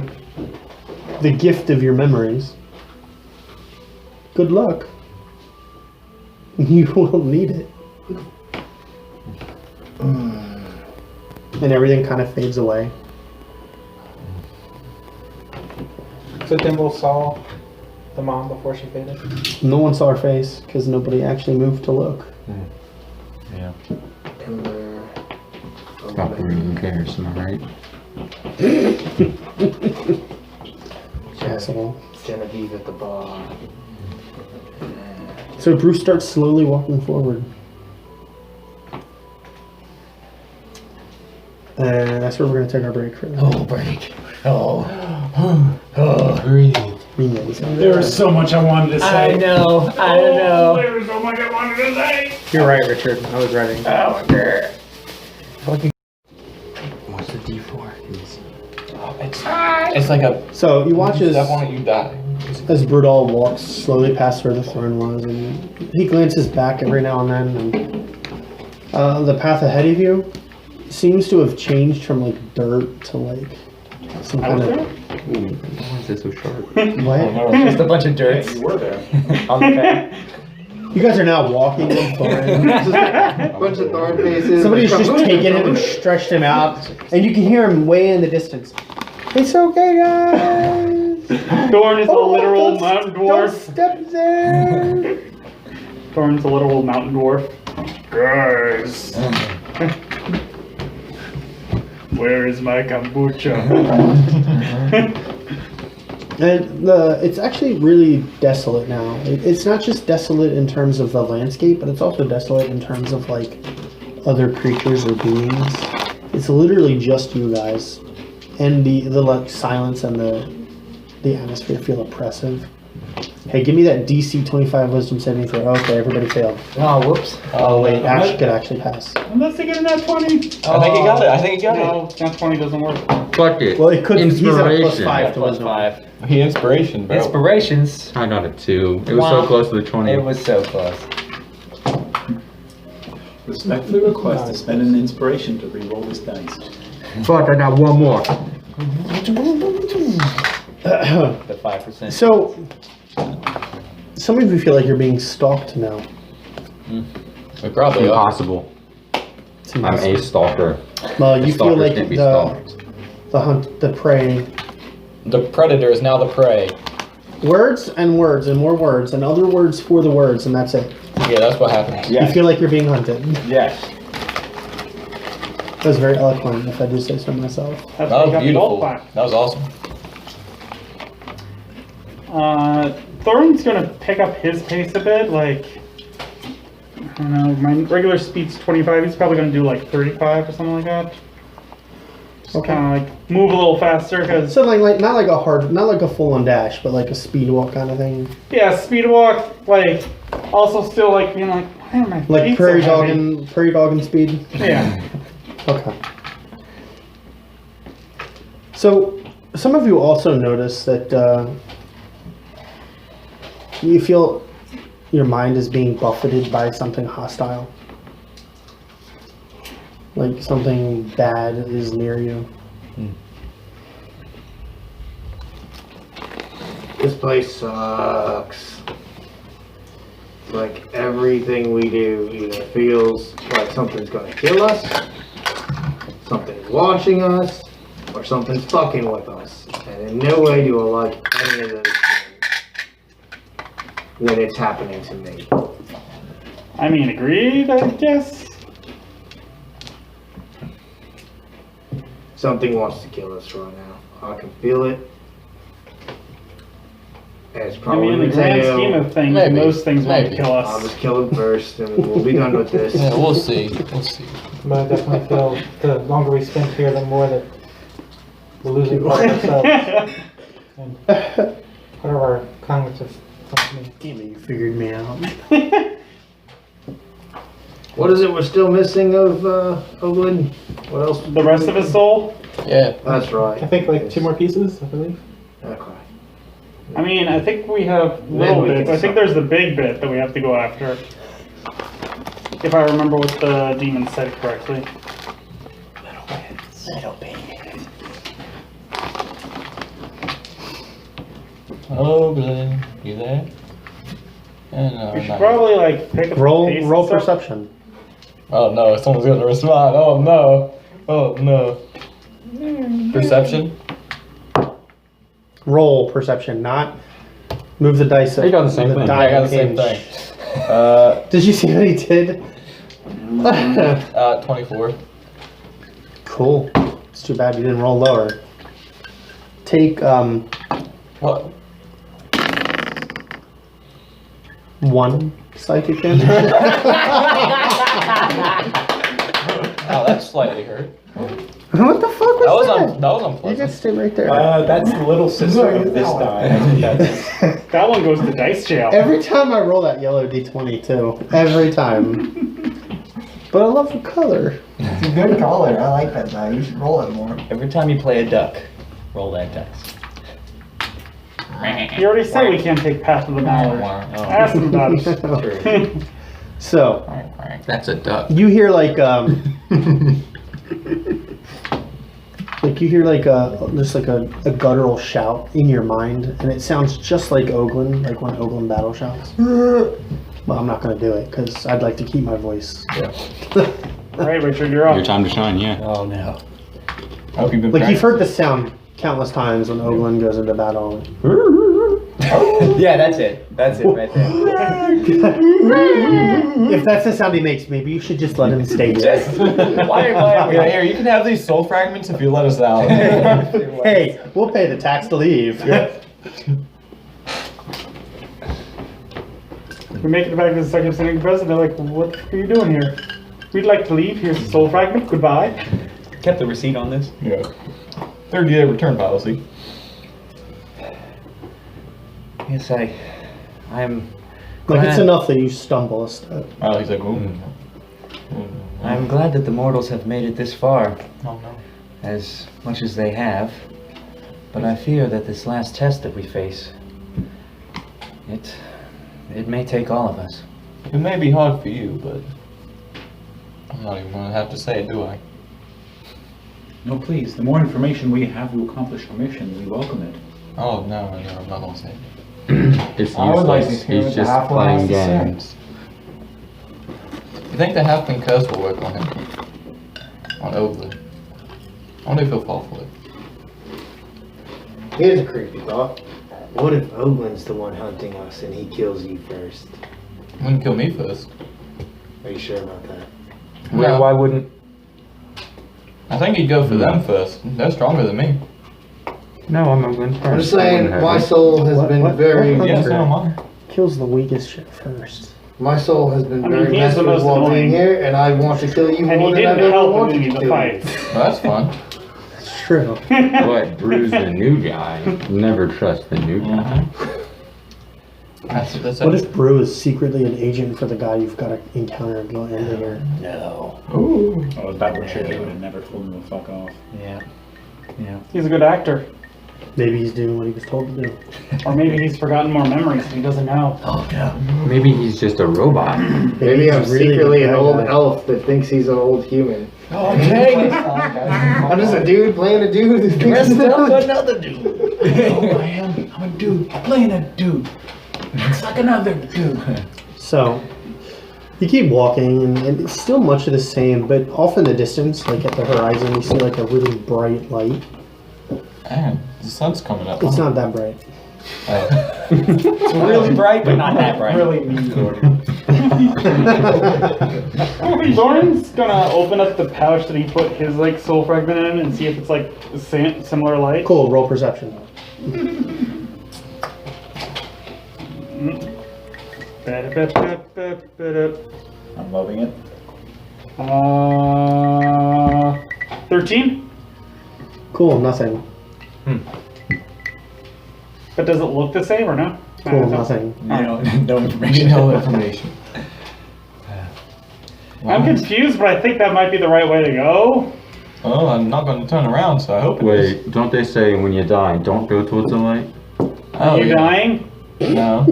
the gift of your memories. Good luck. You will need it. And everything kind of fades away. So Dimble saw the mom before she faded. No one saw her face because nobody actually moved to look. Yeah. Ember. Fuck, who cares, am I right? Asshole. Genevieve at the bar. So Bruce starts slowly walking forward. And that's where we're going to take our break for now. Oh, break. Oh, breathe. There was so much I wanted to say. I know. There was so much I wanted to say. You're right, Richard. I was ready. Oh, God. Fucking. What's the D4? It's like a. So you watch as, Step on it, you die. as Brudall walks slowly past where the thorn was, and he glances back every now and then, and the path ahead of you seems to have changed from like dirt to like some kind of. Why is this so sharp? What? Just a bunch of dirt You were there. on the path. You guys are now walking with Thorin. Bunch of thorn faces. Somebody's just taken him and stretched him out, and you can hear him way in the distance. It's okay, guys. Thorin is a literal don't- mountain Don't dwarf. step there. Thorin's a literal mountain dwarf. Guys. Where is my kombucha? And it's actually really desolate now. It's not just desolate in terms of the landscape, but it's also desolate in terms of like other creatures or beings. It's literally just you guys, and the like silence and the atmosphere feel oppressive. Hey, give me that DC 25 Wisdom saving throw. Okay, everybody failed. Oh, whoops. Oh wait, Ash could actually pass. Unless they get a nat 20. I think he got it. I think he got No, nat 20 doesn't work. Fuck it. Well, it could. He's at a +5 Inspiration. to Wisdom. it. He inspiration, bro. Inspirations. I got a 2. It was Wow. so close to the 20. It was so close. Respectfully request to spend an inspiration to re-roll this dice. Fuck, I got one more. The 5%. So, some of you feel like you're being stalked now. We probably are. Impossible. It's I'm impossible. a stalker. Well, you feel Stalkers like can be stalked. the prey. The predator is now the prey. Words and words and more words and other words for the words, and that's it. Yeah, that's what happens. You feel like you're being hunted. Yes. That was very eloquent, if I do say so myself. That's That why was you got the beautiful. gold plaque. That was awesome. Thorin's gonna pick up his pace a bit, like, I don't know, my regular speed's 25, he's probably gonna do like 35 or something like that. Just Okay. kinda like move a little faster, cause, So like not like a full-on dash, but like a speed walk kind of thing. yeah, speed walk, like, also still like, being like, why are my Like feet prairie so heavy? dogging speed. Yeah. Okay. So, some of you also notice that you feel your mind is being buffeted by something hostile. Like something bad is near you. This place sucks. Like everything we do either feels like something's gonna kill us, something's watching us, or something's fucking with us. And in no way do I like any of those things when it's happening to me. I mean, agreed, I guess. Something wants to kill us right now. I can feel it. And it's I probably mean, in the grand Matteo. scheme of things, Maybe. most things want to Maybe. kill I'll us. just kill him first and we'll be done with this. Yeah, we'll see. We'll see. But I definitely feel the longer we spend here, the more that we're losing part of ourselves. And part of our tongue just talks to me. Damn it, you figured me out. What is it we're still missing of Oglen? What else? The rest of his soul? Yeah. That's right. I think like 2 more pieces, I believe. Okay. I mean, I think we have Then little we bits. can I think there's the big bit that we have to go after. If I remember what the demon said correctly. Little bit. Oh, Glenn, you there? And, We should probably like pick up the pace and Roll stuff. perception. Oh no, someone's gonna respond. Oh no. Oh no. Perception? Roll perception, not move the dice. You got the same thing. die I got the same hinge. thing. Did you see what he did? 24. Cool. It's too bad you didn't roll lower. Take What? 1 psychic damage. Oh, that slightly hurt. What the fuck was That was that? that was You unpleasant. just stay right there. That's the little sister of this die. I think that's That one goes to dice jail. Every time I roll that yellow d20 too. Every time. But I love the color. It's a good color. I like that die. You should roll it more. Every time you play a duck, roll that dice. You already said we can't take Path of the Mallard. Ask him about it. So, That's a duck. you hear like you hear like just like a guttural shout in your mind, and it sounds just like Oglen, like when Oglen battle shouts. But I'm not gonna do it because I'd like to keep my voice. Alright, Richard, you're up. Your time to shine, yeah. Oh no. Hope you've been Like you've practicing. heard the sound countless times when Oglen goes into battle. Yeah, that's it. That's it right there. If that's the sound he makes, maybe you should just let him stay here. Yeah, here, you can have these soul fragments if you let us out. Hey, we'll pay the tax to leave. We make it back to the second sitting president. They're like, what are you doing here? We'd like to leave. Here's the soul fragment. Goodbye. Kept the receipt on this. Yeah. 30-day return policy. Yes, I'm Like it's glad- enough that you stumble a step. Oh, he's like, ooh. I'm glad that the mortals have made it this far, Oh no. as much as they have. But I fear that this last test that we face, it may take all of us. It may be hard for you, but I'm not even gonna have to say it, do I? no, please. The more information we have to accomplish our mission, we welcome it. Oh no, I'm not gonna say it. It's I would like to useless. hear He's what the just Halfling playing has to say. games. You think the Halfling curse will work on him? On Oglen? I wonder if he'll fall for it. Here's a creepy thought. What if Oglen's the one hunting us and he kills you first? He wouldn't kill me first. Are you sure about that? Yeah, why wouldn't? I think he'd go for them first. They're stronger than me. No, I'm going first. I'm just saying, my soul has been very, what- Yeah, so am I. Kills the weakest shit first. my soul has been I mean, very he is the messed with most while being annoying. here, and I want to kill you And more he than I've didn't ever help wanted in to any of the kill fights. Well, that's fun. It's true. But Brew's the new guy. Never trust the new guy. That's What if Brew is secretly an agent for the guy you've got to encounter at the end of here? No. Oh, if that were true, they would have never told him to fuck off. Yeah. Yeah. He's a good actor. Maybe he's doing what he was told to do. Or maybe he's forgotten more memories and he doesn't know. Oh no. Maybe he's just a robot. Maybe he's I'm a really secretly good an bad old guy. elf that thinks he's an old human. Oh dang! I'm just a dude playing a dude who thinks he's another dude. Oh, I'm a dude playing a dude. It's like another dude. So, you keep walking, and it's still much of the same, but off in the distance, like at the horizon, you see like a really bright light. Man, the sun's coming up. It's not that bright. It's really bright, but not that bright. Really mean, Gordon. Thorin's gonna open up the pouch that he put his like soul fragment in and see if it's like similar light. Cool, roll perception. I'm loving it. 13? Cool, nothing. But does it look the same or no? Cool, nothing. No information. No information. I'm confused, but I think that might be the right way to go. Oh, I'm not going to turn around, so I hope it is. Wait, don't they say when you die, don't go towards the light? Are you yeah. dying? No.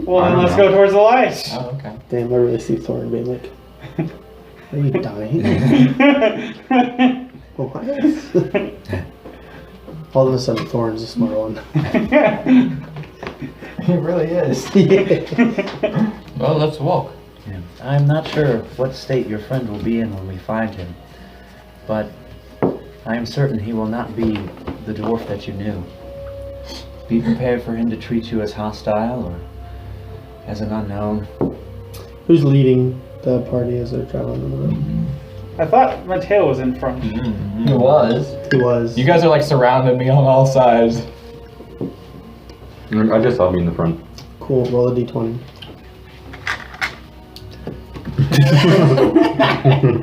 Well, I then don't let's know. go towards the light. Oh, okay. Damn, I really see Thorin being like, are you dying? What? All of a sudden, Thorin's a smart one. He really is. Well, let's walk. Yeah. I'm not sure what state your friend will be in when we find him, but I am certain he will not be the dwarf that you knew. Be prepared for him to treat you as hostile or as an unknown. Who's leading the party as they're traveling on the road? I thought Matteo was in front. He was. He was. You guys are like surrounding me on all sides. I just saw me in the front. Cool, roll a d20.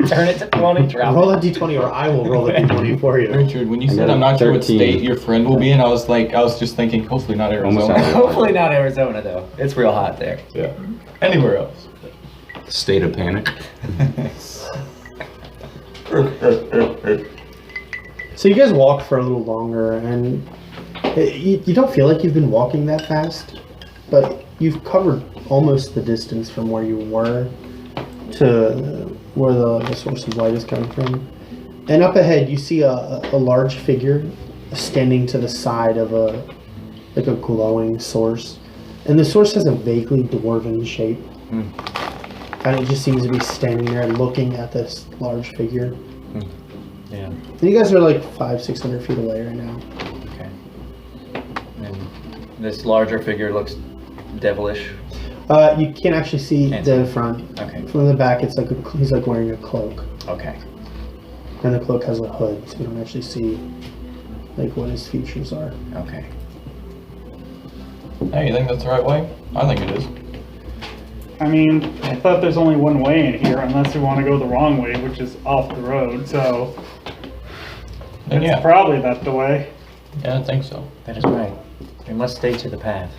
Turn it to 20, drop Roll a d20 or I will roll a d20 for you. Richard, when you I said got I'm not sure what 13. state your friend will be in, I was just thinking, hopefully not Almost Arizona. out. Hopefully not Arizona, though. It's real hot there. Yeah. Anywhere else. State of panic. So you guys walk for a little longer, and you don't feel like you've been walking that fast, but you've covered almost the distance from where you were to where the source of light is coming from. And up ahead, you see a large figure standing to the side of a glowing source, and the source has a vaguely dwarven shape. Kind of just seems to be standing there looking at this large figure. Yeah. And you guys are like 500-600 feet away right now. Okay. And this larger figure looks devilish. You can't actually see the front. Okay. From the back, it's like he's like wearing a cloak, Okay. and the cloak has a hood, so you don't actually see like what his features are. Okay. Hey, you think that's the right way? I think it is. I mean, I thought there's only one way in here, unless we want to go the wrong way, which is off the road, so Then it's yeah. probably that the way. Yeah, I think so. That is right. We must stay to the path.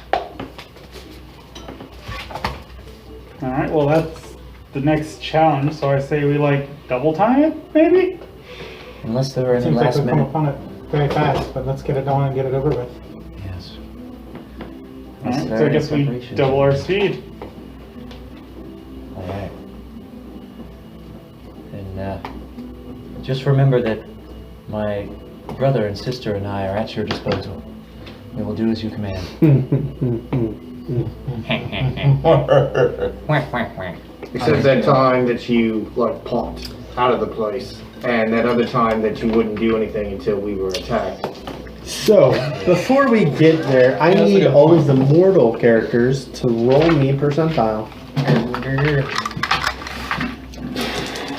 Alright, well that's the next challenge, so I say we like double time it, maybe? Unless there are any Seems like last we've come minute. upon it very fast, but let's get it done and get it over with. Yes. Alright, so I guess we double our speed. Alright. And just remember that my brother and sister and I are at your disposal. We will do as you command. Except that time that you like popped out of the place, and that other time that you wouldn't do anything until we were attacked. So before we get there, I need all of the mortal characters to roll me percentile.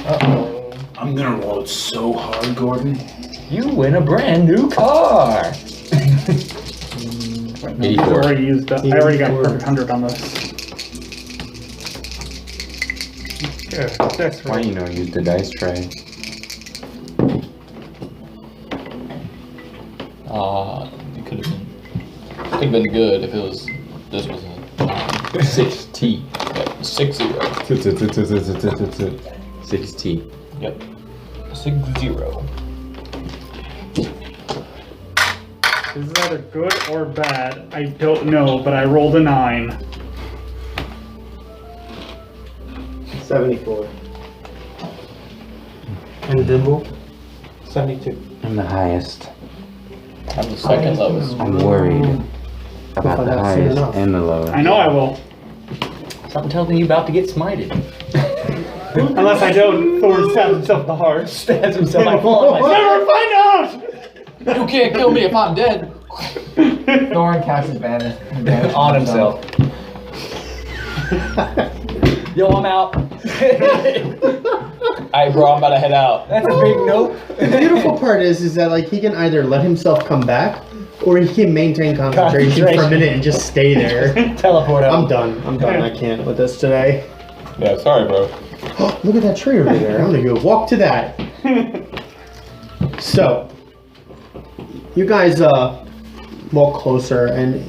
Uh-oh. I'm gonna roll it so hard, Gordon. You win a brand new car! 84. I already used that. I already got perfect 100 on this. Good. That's Why right. you know use the dice tray? It could have been good if it was. This was a 6T. Yep, 6-0. 6T. Yep, 6-0. This is either good or bad. I don't know, but I rolled a 9. 74. And Dimble? 72. I'm the highest. I'm the second lowest. I'm worried about find the out soon highest enough. and the lowest. I know I will. Something tells me you're about to get smited. Unless I don't, Thorn stabs himself in the heart. Stabs himself. I fall on myself. Never find out! You can't kill me if I'm dead. Thorin casts his banner. On himself. Yo, I'm out. Alright, bro, I'm about to head out. That's a big nope. The beautiful part is that like he can either let himself come back, or he can maintain concentration for a minute and just stay there. Teleport out. I'm done. I can't with this today. Yeah, sorry, bro. Look at that tree over there. I'm gonna go walk to that. So, you guys walk closer, and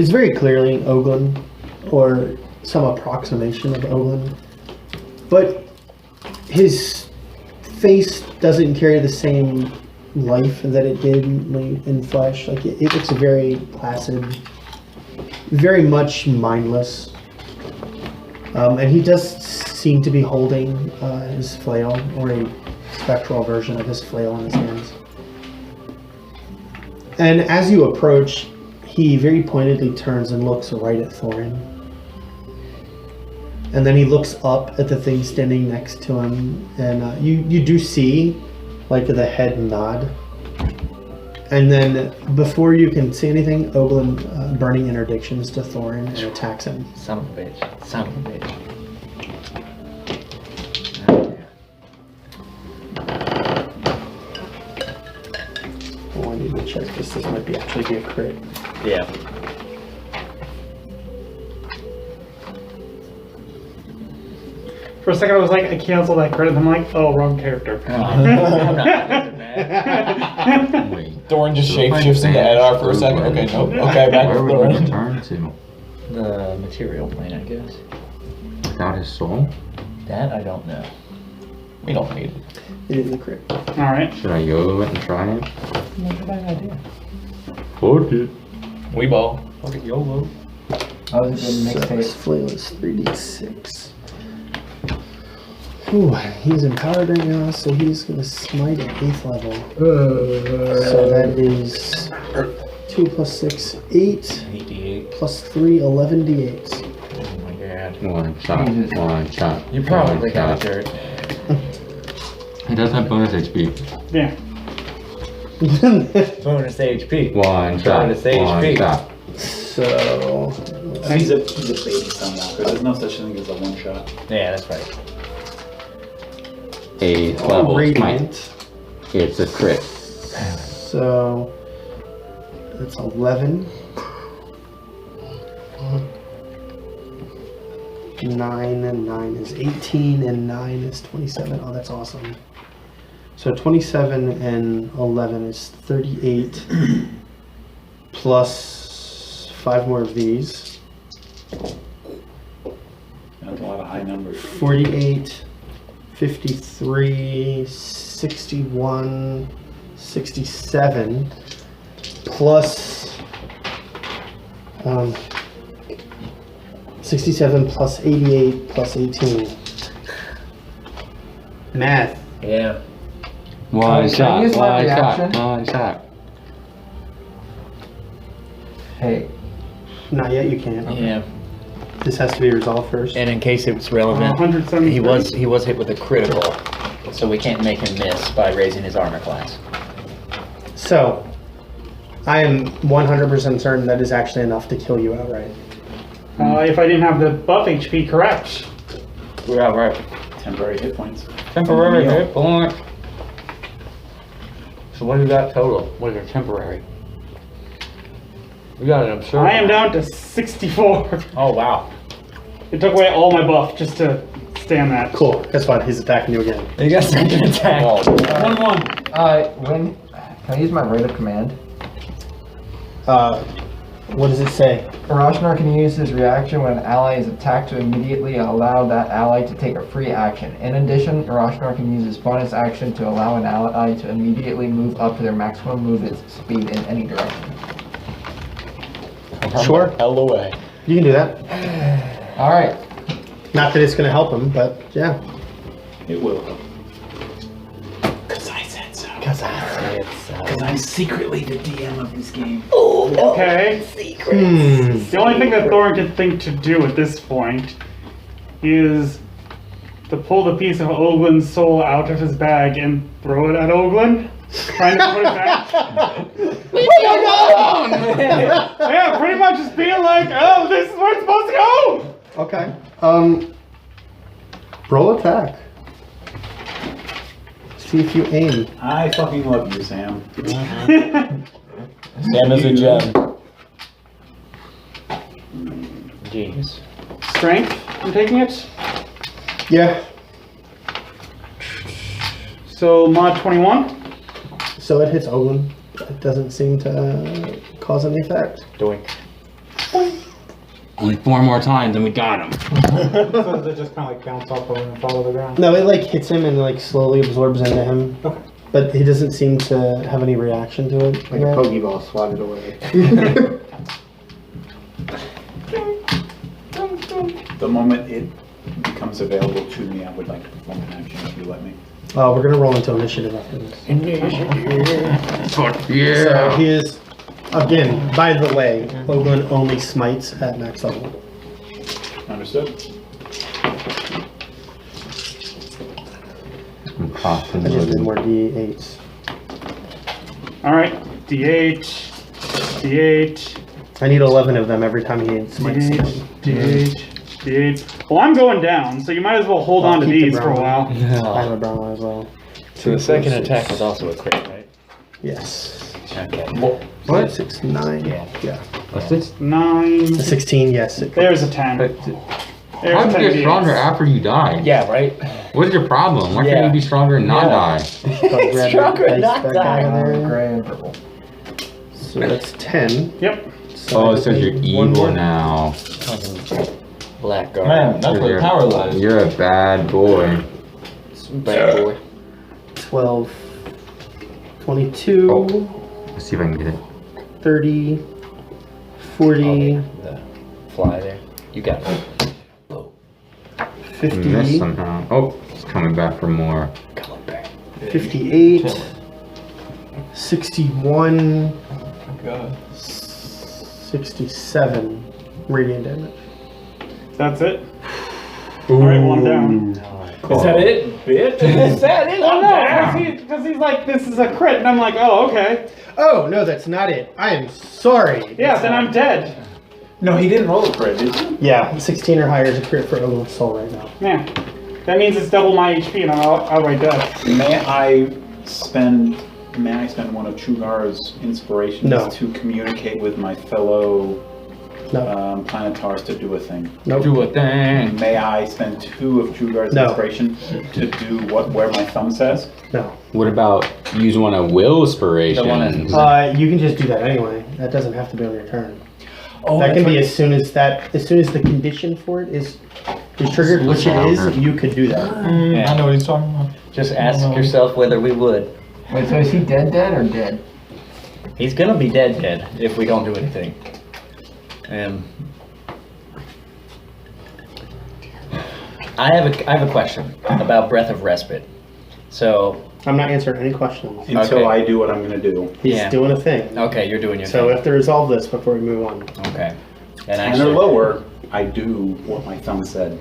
It's very clearly Oglen, or some approximation of Oglen, but his face doesn't carry the same life that it did in flesh. Like it looks very placid, very much mindless, and he does seem to be holding his flail, or a spectral version of his flail in his hands. And as you approach, he very pointedly turns and looks right at Thorin. And then he looks up at the thing standing next to him, and you do see like the head nod. And then before you can say anything, Oglen burning interdictions to Thorin and attacks him. Son of a bitch. Son of a bitch. Oh, I need to check this. This might actually be a crit. Yeah. For a second, I was like, I cancel that credit. I'm like, oh, wrong character. Wait. Thorin just shapeshifts into Edar for a second. Okay, nope. Okay, back to Where would he Thorin. return to? The material plane, I guess. Without his soul? That I don't know. We don't need it. It is a crit. Alright. Should I YOLO it and try it? Not a bad idea. Fuck it. We ball. Fuck it, YOLO. Oh, this is a So good his mixtape. flail is 3d6. Ooh, he's empowered right now, so he's going to smite at 8th level. So that is 2 plus 6, 8, 88. plus 3, 11 d8s. Oh my god. One shot. Jesus. One shot. You probably one got shot. it, He does have bonus HP. Yeah. Bonus HP. One shot. Bonus One HP. shot. So, He's a baby Sunwalker. There's no such thing as a one shot. Yeah, that's right. 8th level smite. radiant. It's a crit. So, that's 11. 9 and 9 is 18, and 9 is 27. Oh, that's awesome. So 27 and 11 is 38, plus 5 more of these. That's a lot of high numbers. 48, 53, 61, 67, plus 67 plus 88 plus 18. Math. Yeah. One Can I shot. use my One shot. reaction? One shot. Hey, Not yet, you can't. Yeah. This has to be resolved first. And in case it's relevant, 173. he was hit with a critical, so we can't make him miss by raising his armor class. So, I am 100% certain that is actually enough to kill you outright. If I didn't have the buff HP, correct. Yeah, right. Temporary hit points. Temporary hit point. So what do you got total? What is your temporary? We got an absurd. I am down to 64. Oh wow. It took away all my buff just to stand that. Cool, that's fine. He's attacking you again. You got second attack. 1-1. when can I use my rite of command? What does it say? Rashnar can use his reaction when an ally is attacked to immediately allow that ally to take a free action. In addition, Rashnar can use his bonus action to allow an ally to immediately move up to their maximum movement speed in any direction. Sure. Hell away. You can do that. Alright. Not that it's going to help him, but yeah. It will help. Because I said so. Because I said so. Because I'm secretly the DM of this game. Okay. Hmm. The only thing that Thorin can think to do at this point is to pull the piece of Oglen's soul out of his bag and throw it at Oglen. Trying to put it back. Yeah, pretty much just being like, oh, this is where it's supposed to go. Okay. Roll attack. See if you aim. I fucking love you, Sam. Sam is a gem. Genius. Strength, I'm taking it. Yeah. So mod 21. So it hits Oglen. It doesn't seem to cause any effect. Doink. Only 4 more times and we got him. So does it just kind of like bounce off of him and fall to the ground? No, it like hits him and like slowly absorbs into him. Okay. But he doesn't seam to have any reaction to it. Like a Pokeball swatted away. The moment it becomes available to me, I would like to perform an action if you let me. We're gonna roll into initiative after this. Fuck So yeah. he is, again, by the way, Oglen only smites at max level. Understood? I just did more D8s. Alright, D8, D8, I need 11 of them every time he smites D8, something. D8, D8. Well, I'm going down, so you might as well hold on to Keep the these for a brown while. one. I have a brown one as well. So the second attack was also a crit, right? Yes. Okay. What? 6, 9. Yeah. Yeah. What's this? 9. A 16, yes. There's a 10. How There's do 10 you get D8s. stronger after you die? Yeah, right? What is your problem? Why can't Yeah. you be stronger and not Yeah. die? Stronger and not die. Gray and purple. So that's 10. Yep. So Oh, I it just says you're need one evil more. now. Black guard. Man, that's where the power lies. You're a bad boy. Bad boy. 12, 22, Oh. Let's see if I can get it. 30, 40, The fly there. You got it. Miss 50, somehow. Oh, it's coming back for more. Come on back. 58, 61, God. 67 radiant damage. That's it. Alright, well, I'm down. Is that it, bitch? Is that it? Oh, no, because he's like, this is a crit, and I'm like, oh, okay. Oh, no, that's not it. I am sorry. Yeah, then I'm dead. No, he didn't roll a crit, did you? Yeah, 16 or higher is a crit for Oglen's soul right now. Yeah. That means it's double my HP, and I'm outright dead. May I spend one of Truegar's inspirations No. to communicate with my fellow No. planetars to do a thing? Nope. Do a thing. May I spend 2 of Truegar's No. inspiration to do where my thumb says? No. What about use one of Willspirations? You can just do that anyway. That doesn't have to be on your turn. Oh, That can that's be right. as soon as the condition for it is triggered, which it is, you could do that. I know what he's talking about. Just ask yourself whether we would. Wait, so is he dead or dead? He's gonna be dead if we don't do anything. I have a question about Breath of Respite. So I'm not answering any questions. Until Okay. I do what I'm going to do. He's Yeah. doing a thing. okay, you're doing your So we thing. have to resolve this before we move on. Okay. And And or actually, lower, I do what my thumb said.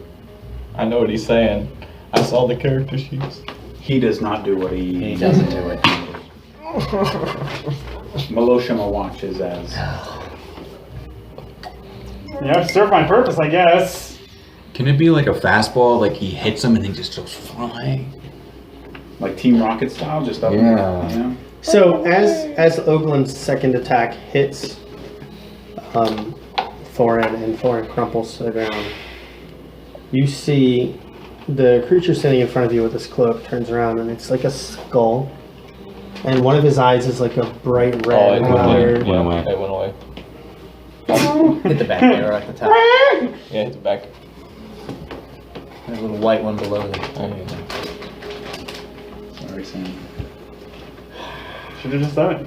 I know what he's saying. I saw the character sheets. He does not do what he he... doesn't do it. Meloshima watches as... Yeah, serve my purpose, I guess. Can it be like a fastball, like he hits him and then just goes flying? Like Team Rocket style, just up Yeah. and down. So as Oglen's second attack hits Thorin and Thorin crumples to the ground, you see the creature sitting in front of you with his cloak turns around and it's like a skull, and one of his eyes is like a bright Oh, red. it and the other- went away. Went away. It went away. Hit the back arrow at the top. Yeah, hit the back. There's a little white one below there. Sorry, Sam. Should have just done it.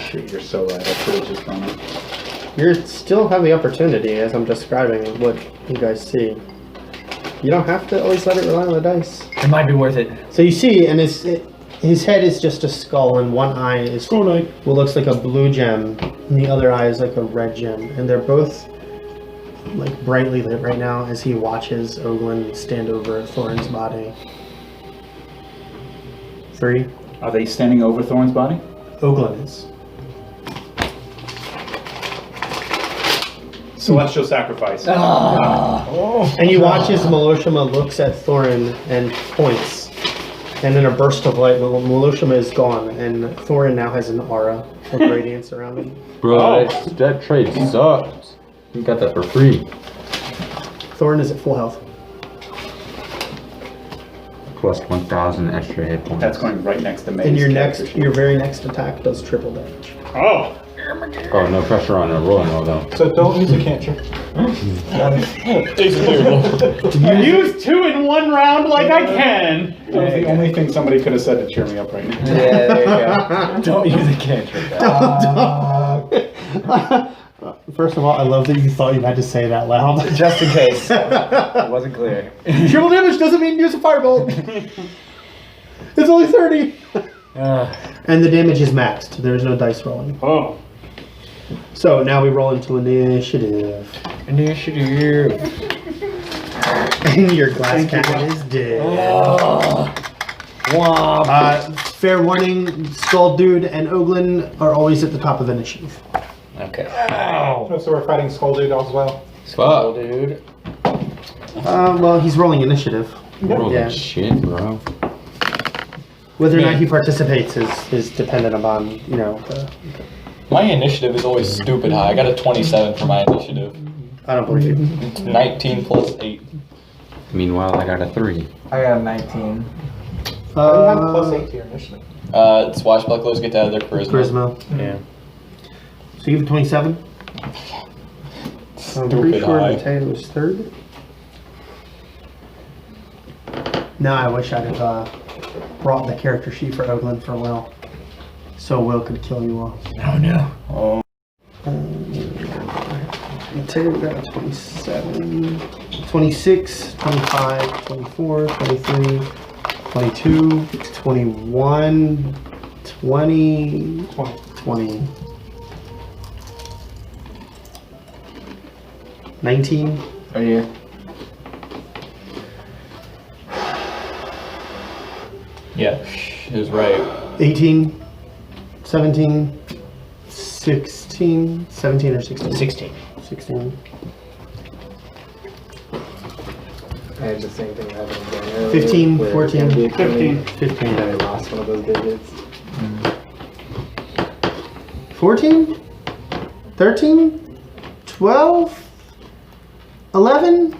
Shoot, you're so right. I should have just done it. You still have the opportunity as I'm describing what you guys see. You don't have to always let it rely on the dice. It might be worth it. So you see, and his head is just a skull, and one eye is what looks like a blue gem, and the other eye is like a red gem, and they're both like brightly lit right now as he watches Oglen stand over Thorin's body. 3. Are they standing over Thorn's body? Oglen is. Celestial sacrifice. And you watch as Meloshima looks at Thorin and points. And in a burst of light, Meloshima is gone, and Thorin now has an aura of radiance around him. Bro, that trade sucks. You got that for free. Thorin is at full health. Plus 1,000 extra hit points. That's going right next to me. And your very next attack does triple damage. Oh. Oh, no pressure on a rolling roll though. So don't use a cantrip. Use 2 in 1 round like I can. That was the only thing somebody could have said to cheer me up right now. Yeah, there you go. Don't use a cantrip. First of all, I love that you thought you had to say it out loud. Just in case. It wasn't clear. Triple damage doesn't mean use a firebolt. It's only 30. And the damage is maxed. There's no dice rolling. Oh. So now we roll into initiative. Initiative. And your glass cannon is dead. Fair warning, Skull Dude and Oglen are always at the top of initiative. Okay. Oh, so we're fighting Skull Dude as well. Skull Dude. Well, he's rolling initiative. Rolling shit, bro. Whether or not he participates is dependent upon, you know, My initiative is always stupid high. I got a 27 for my initiative. I don't believe you. 19 plus 8. Meanwhile, I got a 3. I got a 19. How do you have plus 8 to your initiative? Swashbucklers get to add their charisma. Yeah. So you have 27? I'm pretty sure high. Matteo was third. No, I wish I'd have brought the character sheet for Oglen for Will. So Will could kill you all. Oh no. Oh. Matteo got a 27, 26, 25, 24, 23, 22, 21, 20, 20. 19. Oh yeah. Yeah, it was right. 18, 17, 16, 17 or 16? 16. 16. I had the same thing happen again earlier. 15, where 14, it came 15. And I lost one of those digits. 14, 13, 12, 11.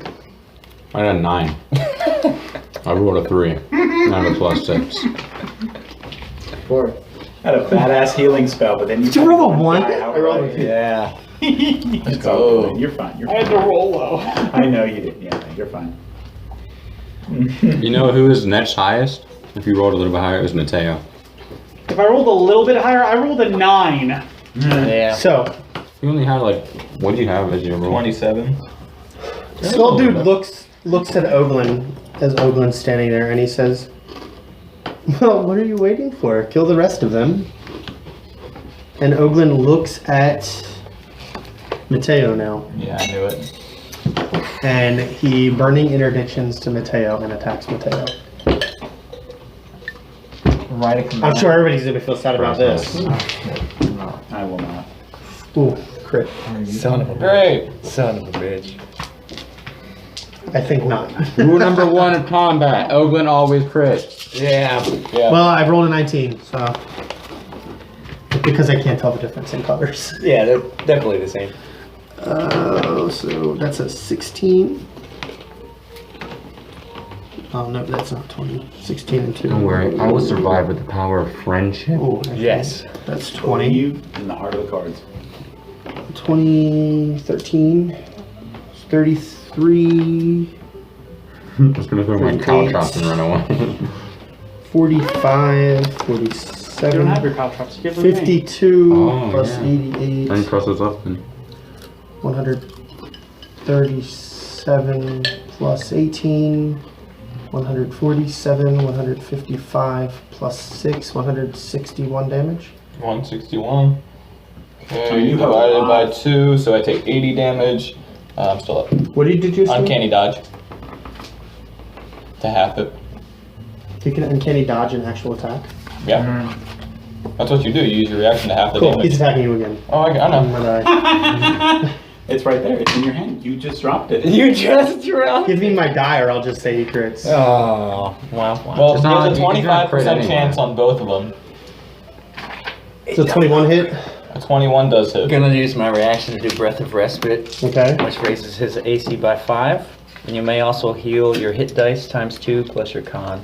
I got a 9. I rolled a 3. Not a +6. 4. Had a badass healing spell, but then you. Did you roll a 1? I rolled a 2. Yeah. It's all good. You're fine. You're I fine. had to roll low. I know you did. Yeah, you're fine. You know who is next highest? If you rolled a little bit higher, it was Matteo. If I rolled a little bit higher, I rolled a 9. Yeah. So, You only had like, what did you have as your roll? 27. Skull Dude looks at Oglen as Oglen's standing there and he says, well, what are you waiting for? Kill the rest of them. And Oglen looks at Matteo now. Yeah, I knew it. And he burning interdictions to Matteo and attacks Matteo. Write a command. I'm sure everybody's gonna feel sad about this. I will not. Ooh, crit. Son of a Great. Son of a bitch. I think not. Rule number 1 in combat, Oglen always crit. Yeah. Yeah. Well, I rolled a 19, so. Because I can't tell the difference in colors. Yeah, they're definitely the same. So that's a 16. Oh, no, that's not 20. 16 and 2. Don't worry, I will survive with the power of friendship. Oh, Yes. that's 20 20. you in the heart of the cards. 20, 13, 33, I'm just gonna throw my caltrops and run away. 45, You don't 47, have your caltrops. Give them to me. 52, Oh, plus yeah. 88, Any crosses left then? 137, plus 18, 147, 155, plus 6, 161 damage. 161. So Okay, you have a divided by lot. 2, so I take 80 damage. I'm still up. What did you just do? Uncanny dodge. To half it. You can uncanny dodge an actual attack. Yeah. That's what you do. You use your reaction to half the Cool, damage. he's attacking you again. Oh, I I'm know. gonna die. It's right there. It's in your hand. You just dropped it. You just dropped. Give me my die or I'll just say he crits. Oh, wow. Well, It's not- there's a you can not crit 25% anyway. chance on both of them. So 21 hit. A 21 does hit. I'm gonna use my reaction to do Breath of Respite, Okay. which raises his AC by 5. And you may also heal your hit dice times 2 plus your con.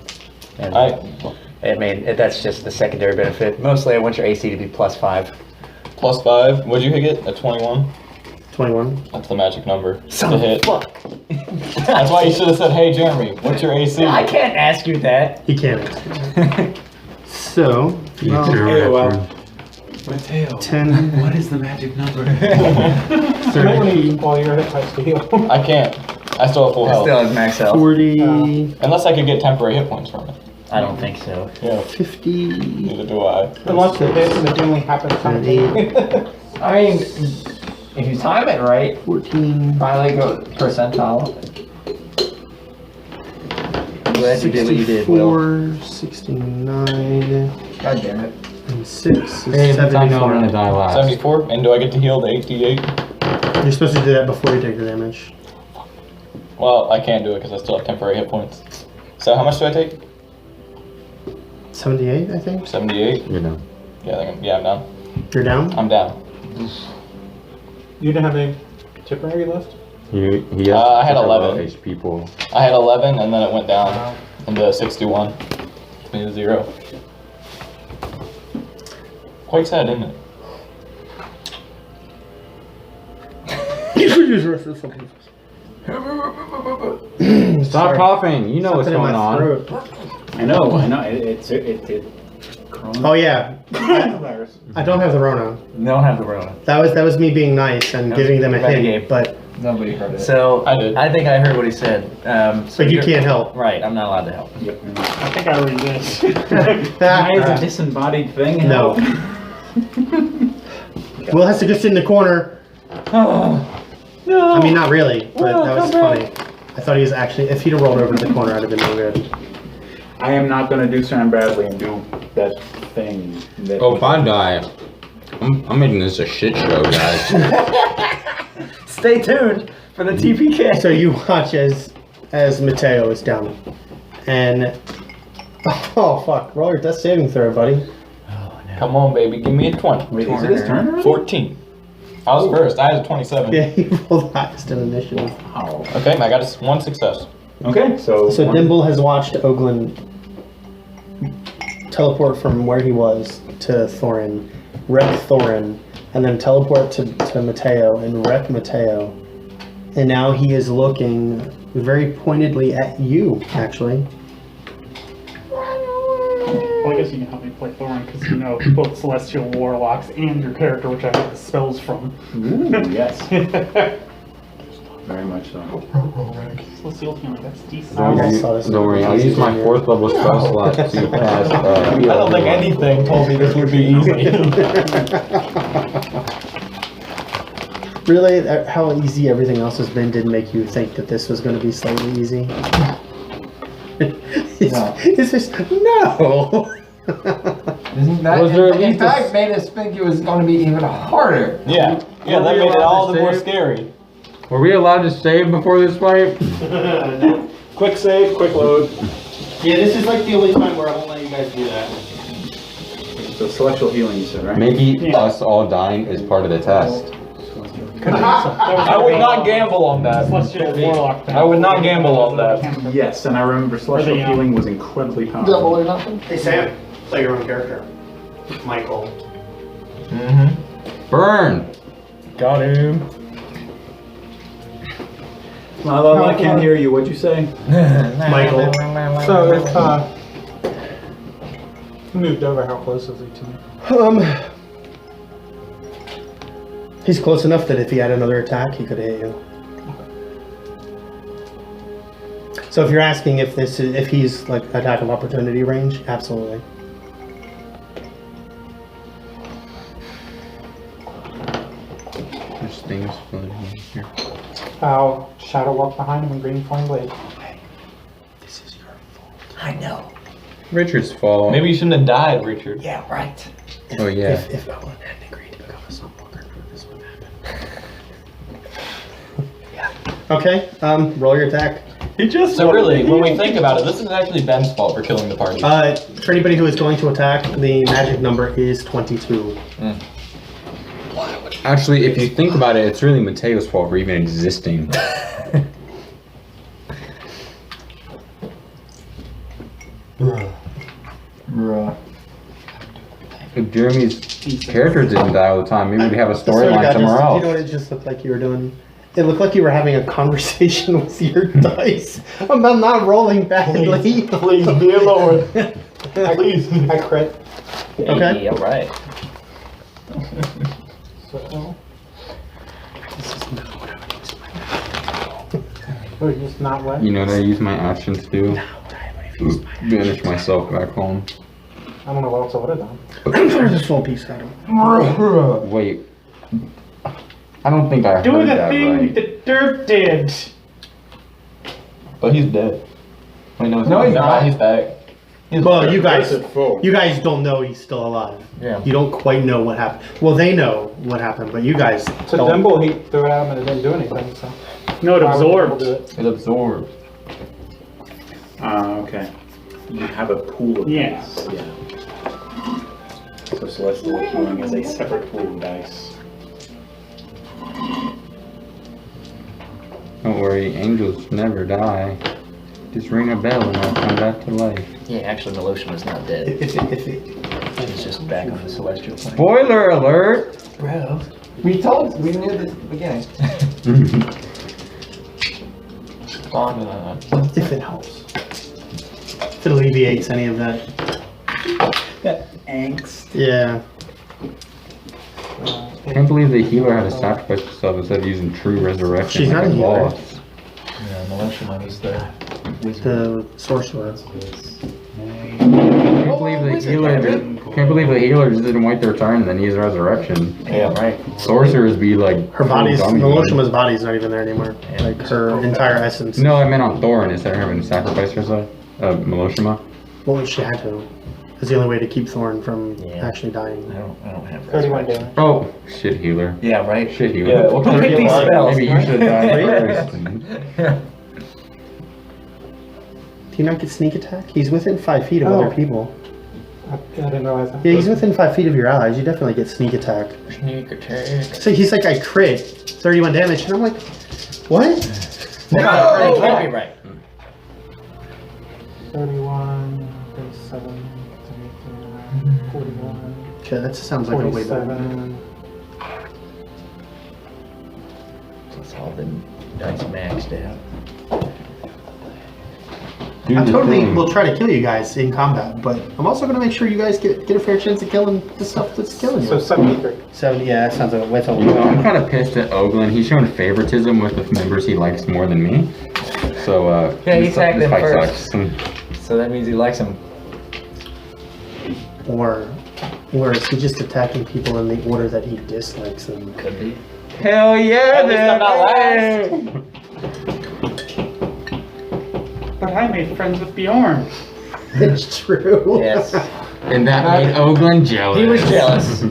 And I mean, that's just the secondary benefit. Mostly I want your AC to be plus 5. Plus 5. What'd you hit? A 21? 21. That's the magic number. Son to of a hit. fuck. That's why you should have said, hey Jeremy, what's your AC? I can't ask you that. He can't. So, well, Matteo, 10. what is the magic number? You might want to eat all your hit points to heal. I can't. I still have full I health. still have max health. 40. Unless I could get temporary hit points from it. I don't think so. Yeah. 50. Neither do I. Unless it hits and it only happens something. I mean, if you time it right, 14. finally go percentile. I'm glad you did what you did, Will. 69. God damn it. And 6 Hey, is I know I'm gonna 74. die last. 74? And do I get to heal the 8d8? You're supposed to do that before you take the damage. Well, I can't do it because I still have temporary hit points. So how much do I take? 78, I think. 78? You know. Yeah, I'm down. You're down? I'm down. You didn't have any temporary left? He has I had such a low 11. HP pool. I had 11 and then it went down into 61. It's me to 0. Quite sad, isn't it? Stop coughing. You know what's Something in going my on. throat. I know. Oh yeah. I don't have the Rona. Don't have the Rona. That was me being nice and That giving was them a renegade. hint, but Nobody heard it. So I did. I think I heard what he said. So but you you're- can't help. Right, I'm not allowed to help. I think I already did. Why is a disembodied thing? No. Will has to go sit in the corner. No. I mean, not really, but that was funny. I thought he was actually. If he'd have rolled over to the corner, I'd have been no good. I am not going to do Sam Bradley and do that thing. That Oh, if I die, I'm making this a shit show, guys. Stay tuned for the TPK. So you watch as Matteo is down, and oh fuck, roll your death saving throw, buddy. Come on, baby, give me a 20. Wait, is it his turn already? 14. I was first. I had a 27. Yeah, he rolled highest in initiative. Wow. Okay, I got one success. Okay, so Dimble has watched Oglen teleport from where he was to Thorin, wreck Thorin, and then teleport to Matteo and wreck Matteo. And now he is looking very pointedly at you, actually. Well, I guess you can help me play Thorin because you know both Celestial Warlocks and your character, which I have the spells from. Ooh, yes. Very much so. Celestial healing, that's decent. I saw this. Don't worry, I'll use my 4th level spell slot to cast. I don't think anything told me this would be easy. Really, how easy everything else has been did make you think that this was going to be slightly easy? It's just, no! Isn't that, Was there at in least fact, made us think it was going to be even harder. Yeah, that made it all the more scary. Were we allowed to save before this fight? Quick save, quick load. Yeah, this is like the only time where I won't let you guys do that. So celestial healing, you said, right? Maybe us all dying is part of the test. I would not gamble on that. Celestial Warlock. I would not gamble on that. Yes, and I remember celestial healing was incredibly powerful. Double or nothing? Hey Sam, play your own character. Michael. Burn! Got him. Lalo, I can't hear you. What'd you say? Michael. So if moved over, how close is he to me? He's close enough that if he had another attack, he could hit you. So if you're asking if he's like attack of opportunity range, absolutely. There's things floating in here. I'll shadow walk behind him and green flame blade. This is your fault. I know. Richard's fault. Maybe you shouldn't have died, Richard. Yeah, right. Oh, yeah. If Oglen hadn't agreed to become a Sunwalker, this wouldn't happen. Okay, roll your attack. He just So really, when we think about it, this is actually Ben's fault for killing the party. For anybody who is going to attack, the magic number is 22. Actually, if you think about it, it's really Mateo's fault for even existing. Bruh. if Jeremy's characters didn't die all the time, maybe we'd have a storyline somewhere else. You know what it just looked like you were doing? It looked like you were having a conversation with your dice about not rolling badly. Please, dear Lord. Please. I crit. Okay. Hey, alright. So, or just not what? You know what I use my action to do? Banish myself back home. I don't know what else I would have done. There's a full piece out of it. Wait. I don't think I Do heard the that thing right. the dirt did. But he's dead. Wait, no, he's not. He's back. Well, you guys don't know he's still alive. Yeah. You don't quite know what happened. Well, they know what happened, but you guys So don't. Dimble, he threw it at him and it didn't do anything, so. No, it Why would absorbed. Dimble do it? It absorbed. Okay. You have a pool of Yes. dice. Yeah. So Celestial Healing is a separate pool of dice. Don't worry, angels never die. Just ring a bell and I'll come back to life. Yeah, actually, Melotion was not dead. If He's just back on the celestial plane. Spoiler alert! Bro. We knew this at the beginning. it helps. If it alleviates any of that. That angst. Yeah. I can't believe the healer had to sacrifice herself instead of using true resurrection. She's not a healer. boss. Yeah, Melotion was the The sorcerer. Can't believe the healer just didn't wait their turn and then use resurrection. Yeah, right. Sorcerers be like Her body's, dummy. Melotima's body's not even there anymore. Like her entire essence. No, I meant on Thorin instead of having to sacrifice herself. Melotima. Well, she had to. It's the only way to keep Thorin from actually dying. I don't have 31 damage. Oh, shit healer. Yeah, right. Shit healer. Yeah, what kind of Pick these healer? spells. Maybe you should have died first. Do you not get sneak attack? He's within 5 feet of Oh. other people. I didn't realize that. Yeah, he's within 5 feet of your allies. You definitely get sneak attack. Sneak attack. So he's like, I crit 31 damage, and I'm like, what? No! That can't be right. 31, 37, 39, 41, Okay, that sounds like a way better. 47. That's all the dice maxed out. Do I the totally thing. will try to kill you guys in combat, but I'm also going to make sure you guys get a fair chance of killing the stuff that's killing you. So 73. 70, yeah, that sounds like that's a You know, I'm kind of pissed at Oglen. He's showing favoritism with the members he likes more than me. So, Yeah, he this attacked them fight first. sucks. So that means he likes him. Or is he just attacking people in the order that he dislikes them? Could be. Hell yeah, At least I'm not man. But I made friends with Bjorn. It's true. Yes. And that made Oglen jealous. He was jealous.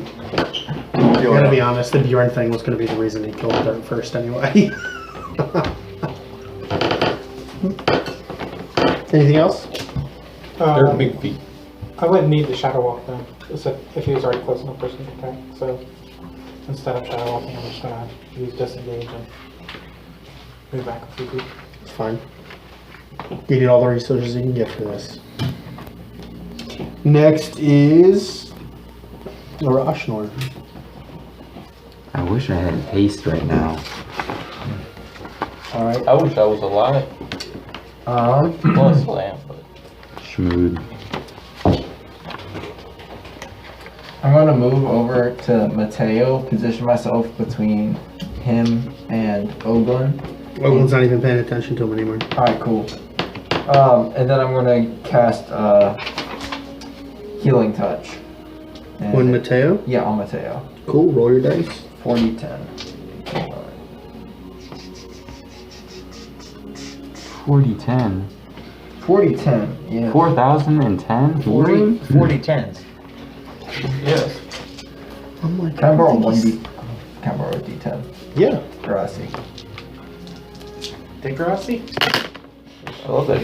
I'm gonna be honest, the Bjorn thing was gonna be the reason he killed Dirt first anyway. Anything else? They're big feet. I wouldn't need the Shadowwalk then, if he was already close enough for sneak attack. So instead of Shadowwalking, I'm just gonna use disengage and move back a few feet. It's fine. You need all the resources you can get for this. Next is Ashranen. I wish I had haste right now. Alright. I wish I was alive. Well, I still am, but. Schmood. I'm gonna move over to Matteo, position myself between him and Oglen. Oglen's not even paying attention to him anymore. Alright, cool. And then I'm gonna cast Healing Touch. And On Matteo? Yeah, on Matteo. Cool, roll your dice. 40-10. 40-10. 40-10, yeah. 4,010? 40 tens. Yes. Oh my god. Can I borrow one D? Can I borrow a D10? Yeah. Grassy. Degrassi? I love that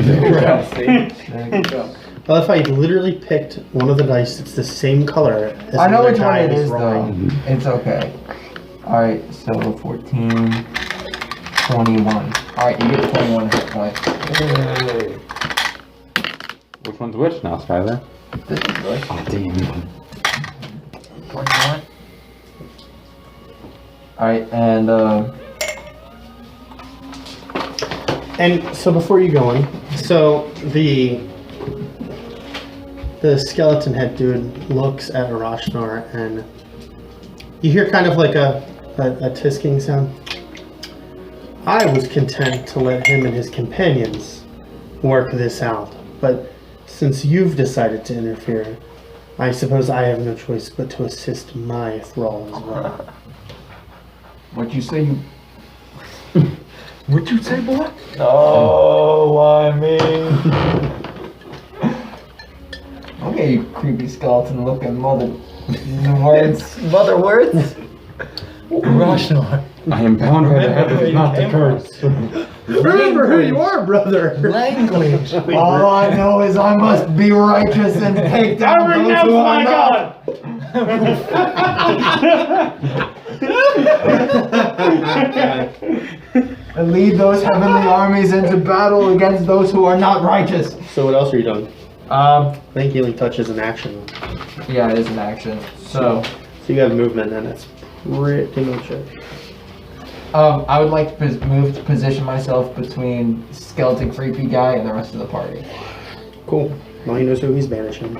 shit. There you go. Well, if I literally picked one of the dice that's the same color as I know the other which one guy it was is rolling. though. It's okay. Alright, so 14, 21. Alright, you get 21 hit points. Which one's which now, Skylar? This is good. Oh, damn. Alright, and And so before you go on, so the skeleton head dude looks at Arashnar and you hear kind of like a tisking sound. I was content to let him and his companions work this out, but since you've decided to interfere, I suppose I have no choice but to assist my thrall as well. what'd you say? What'd you say, boy? Oh, why me? Okay, you creepy skeleton looking mother words. Mother words? Rashnar. I am bound by the heavens not to curse. Remember who you are, brother! Language. All I know is I must be righteous and take down I those renounce who are my not. God! And lead those heavenly armies into battle against those who are not righteous. So what else are you doing? I think healing touch is an action. Yeah, it is an action. So you have movement and that's pretty much it. I would like to move to position myself between skeleton creepy guy and the rest of the party. Cool. Well, he knows who he's banishing.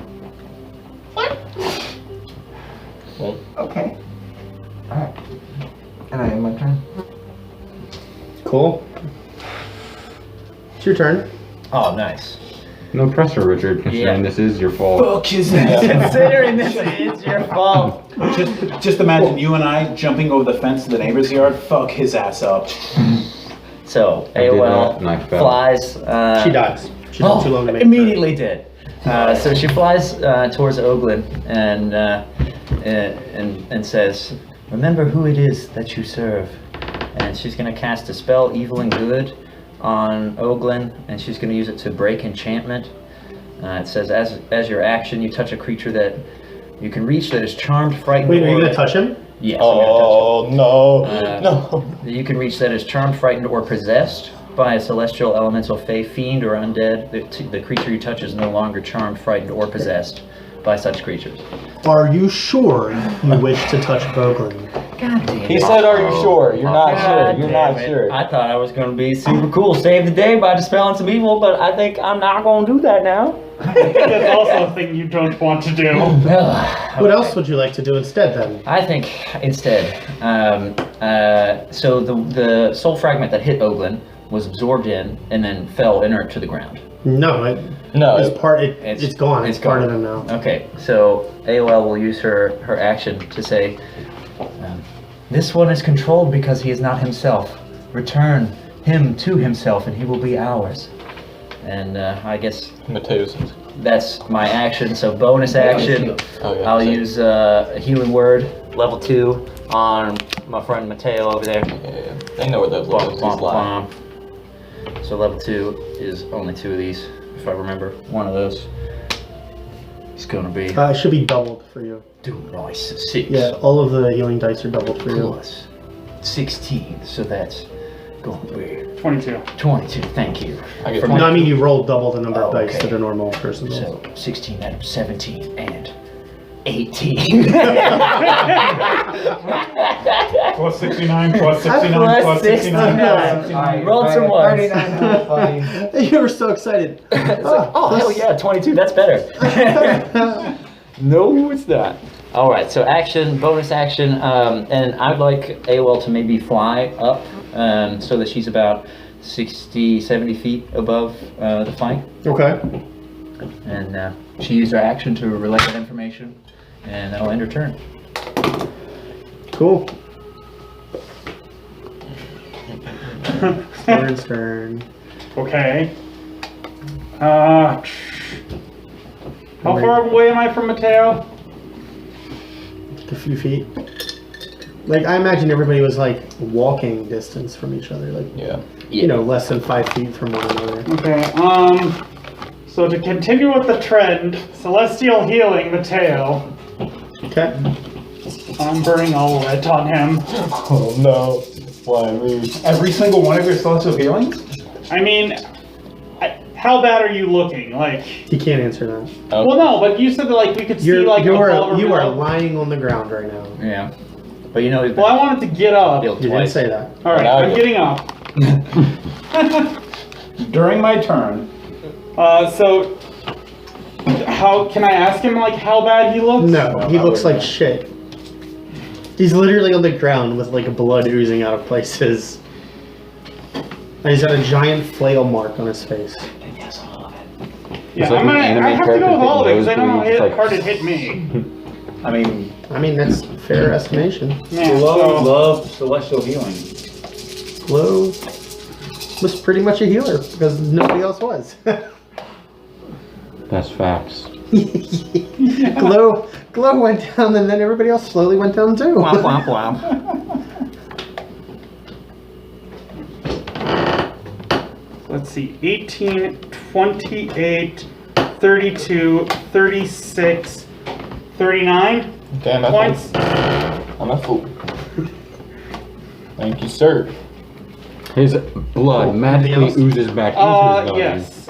Okay. Alright. And I end my turn. Cool. It's your turn. Oh, nice. No pressure, Richard, considering this is your fault. Considering this is your fault. Just imagine you and I jumping over the fence to the neighbor's yard. Fuck his ass up. So, I did that AOL and I fell. flies. She dies. She took too long to make immediately did. So she flies towards Oglen and says, "Remember who it is that you serve." And she's going to cast a spell, Evil and Good, on Oglen, and she's going to use it to break enchantment. It says, as your action, you touch a creature that you can reach that is charmed, frightened, Wait, are you or... going to touch him? Yes. Oh, no. No. You can reach that is charmed, frightened, or possessed by a celestial, elemental, fey, fiend, or undead. The creature you touch is no longer charmed, frightened, or possessed by such creatures. Are you sure you wish to touch Oglen? God damn it. He said, are you sure? You're not God sure. You're damn not it. sure. I thought I was going to be super cool, save the day by dispelling some evil, but I think I'm not going to do that now. That's also a thing you don't want to do. What else would you like to do instead then? I think instead, so the soul fragment that hit Oglen was absorbed in and then fell inert to the ground. No, it's part. It's gone. It's part of him now. Okay, so AOL will use her action to say, "This one is controlled because he is not himself. Return him to himself, and he will be ours." And I guess Matteo's. that's my action. So bonus action, Oh, yeah, I'll same. use a healing word, level 2, on my friend Matteo over there. Yeah. They know where those levels lie. So level 2 is only 2 of these, if I remember. One of those is gonna be It should be doubled for you. nice 6 Yeah, all of the healing dice are doubled for you. plus 16. So that's going to be 22. 22. Thank you. I get No, I mean you roll double the number of Oh, dice okay. that a normal person rolls. So 16 out of 17 and 18. Plus 69, plus 69, Plus plus 69, plus 69. Rolled some ones. 39 buddy. You were so excited. Oh, hell yeah, 22, that's better. No, it's not. All right, so action, bonus action, and I'd like AOL to maybe fly up so that she's about 60, 70 feet above the fight. Okay. And she used her action to relay that information, and that'll end her turn. Cool. Thorin's turn. Okay. How far away am I from Matteo? A few feet. Like I imagine everybody was like walking distance from each other, like Yeah. you know, less than 5 feet from one another. Okay, so to continue with the trend, Celestial Healing Matteo. Okay. I'm burning all of it on him. Oh, no. Why me? Every single one of your celestial healings? I mean, how bad are you looking? Like, He can't answer that. well, no, but you said that like we could see like you above or are below. lying on the ground right now. Yeah. But you know he's been Well, I wanted to get up. healed You didn't twice. say that. All right, Now I'm you- getting up. During my turn, So, how can I ask him like how bad he looks? No, he looks like shit. He's literally on the ground with like blood oozing out of places. And he's got a giant flail mark on his face. Yeah, It's like I'm an gonna, anime I have to character go with all of it because I getting know how nosebleeds, hard like- it hit me. I mean, that's fair estimation. Man, Glow so, loves celestial healing. Glow was pretty much a healer because nobody else was. That's facts. Glow went down and then everybody else slowly went down too. Womp womp womp. let's see, 18, 28, 32, 36, 39 Okay, I'm at points. full. I'm at full. Thank you, sir. His blood magically oozes back into his body. Yes.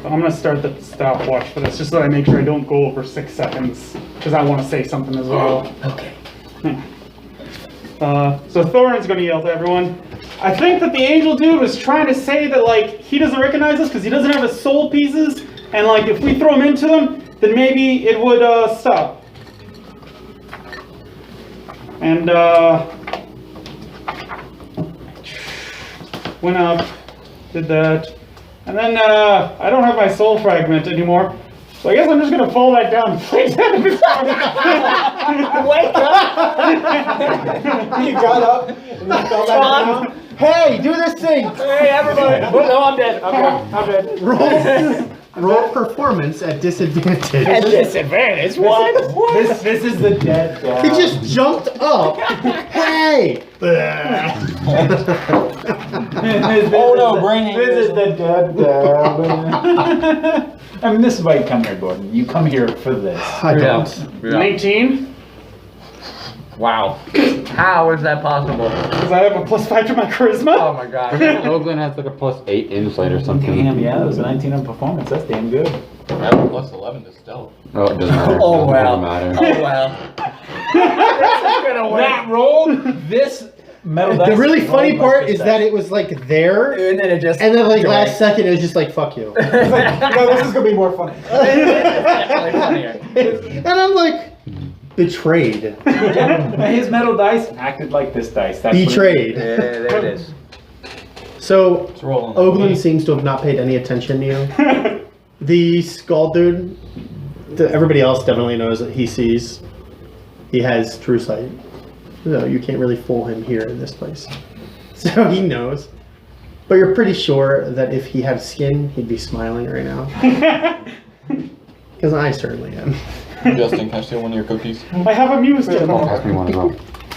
I'm gonna start the stopwatch for this, just so I make sure I don't go over 6 seconds, because I want to say something as well. Okay. So Thorin's gonna yell to everyone. I think that the angel dude was trying to say that like he doesn't recognize us because he doesn't have his soul pieces, and like if we throw him into them, then maybe it would stop. And went up, did that, and then I don't have my soul fragment anymore. So I guess I'm just gonna fall back down and play dead. Wake up! You got up and then fell back down. Hey, do this thing! Hey everybody! Oh, no, I'm dead. I'm dead. Roll performance at disadvantage. At disadvantage? What? This is the dead dad. He just jumped up. Hey! Oh no, brain. This is the dead dad. I mean, this is why you come here, Gordon. You come here for this. I don't. 19, Wow. How is that possible? because I have a +5 to my charisma. Oh my god. Oglen has like a +8 insight or something. Damn, yeah, that was a 19 on performance. That's damn good. I have a +11 to stealth. Oh, it doesn't matter. Oh It well. doesn't matter. Oh well. This is gonna win. That roll, this metal dice. The really funny rolled part like is this that dice. it was like there, And then it just. and then like last second it was just like, fuck you. No, this is gonna be more funny. Definitely funnier. And I'm like, betrayed. His metal dice acted like this dice. That's Betrayed. Yeah, there it is. So, It's rolling. Oglen seems to have not paid any attention to you. The skull dude, everybody else definitely knows that he sees. He has true sight. So you can't really fool him here in this place. So he knows. But you're pretty sure that if he had skin, he'd be smiling right now. Because I certainly am. Justin, can I steal one of your cookies? I have amused him. Pass me one as well.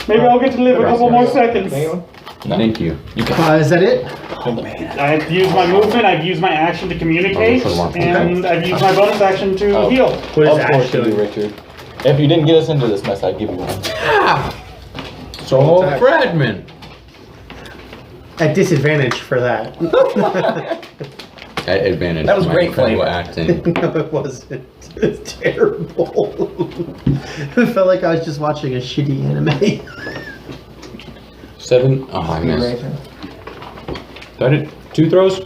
Maybe I'll get to live a couple more seconds. No. Thank you. You can. Is that it? I've used my movement, I've used my action to communicate, and I've used my bonus action to Oh. heal. What is Of course Ash you do, doing? Richard. If you didn't get us into this mess, I'd give you one. Soul fragment. At disadvantage for that. At advantage. That was my great incredible flavor. acting. No, it wasn't. It's terrible. It felt like I was just watching a shitty anime. 7. Oh, I missed. That it? 2 throws?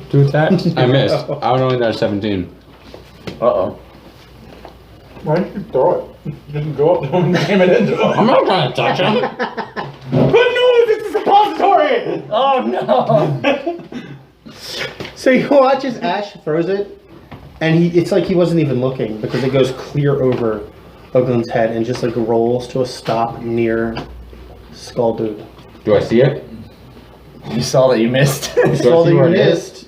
2 attacks? I missed. I would only got 17. Uh-oh. Why did you throw it? You didn't go up there and aim it into him. I'm not trying to touch him. Good news, it's a suppository! Oh no! So you watch as Ash throws it, and it's like he wasn't even looking because it goes clear over Oglen's head and just like rolls to a stop near Skull Dude. Do I see it? You saw that you missed. You saw that see you where it is? missed.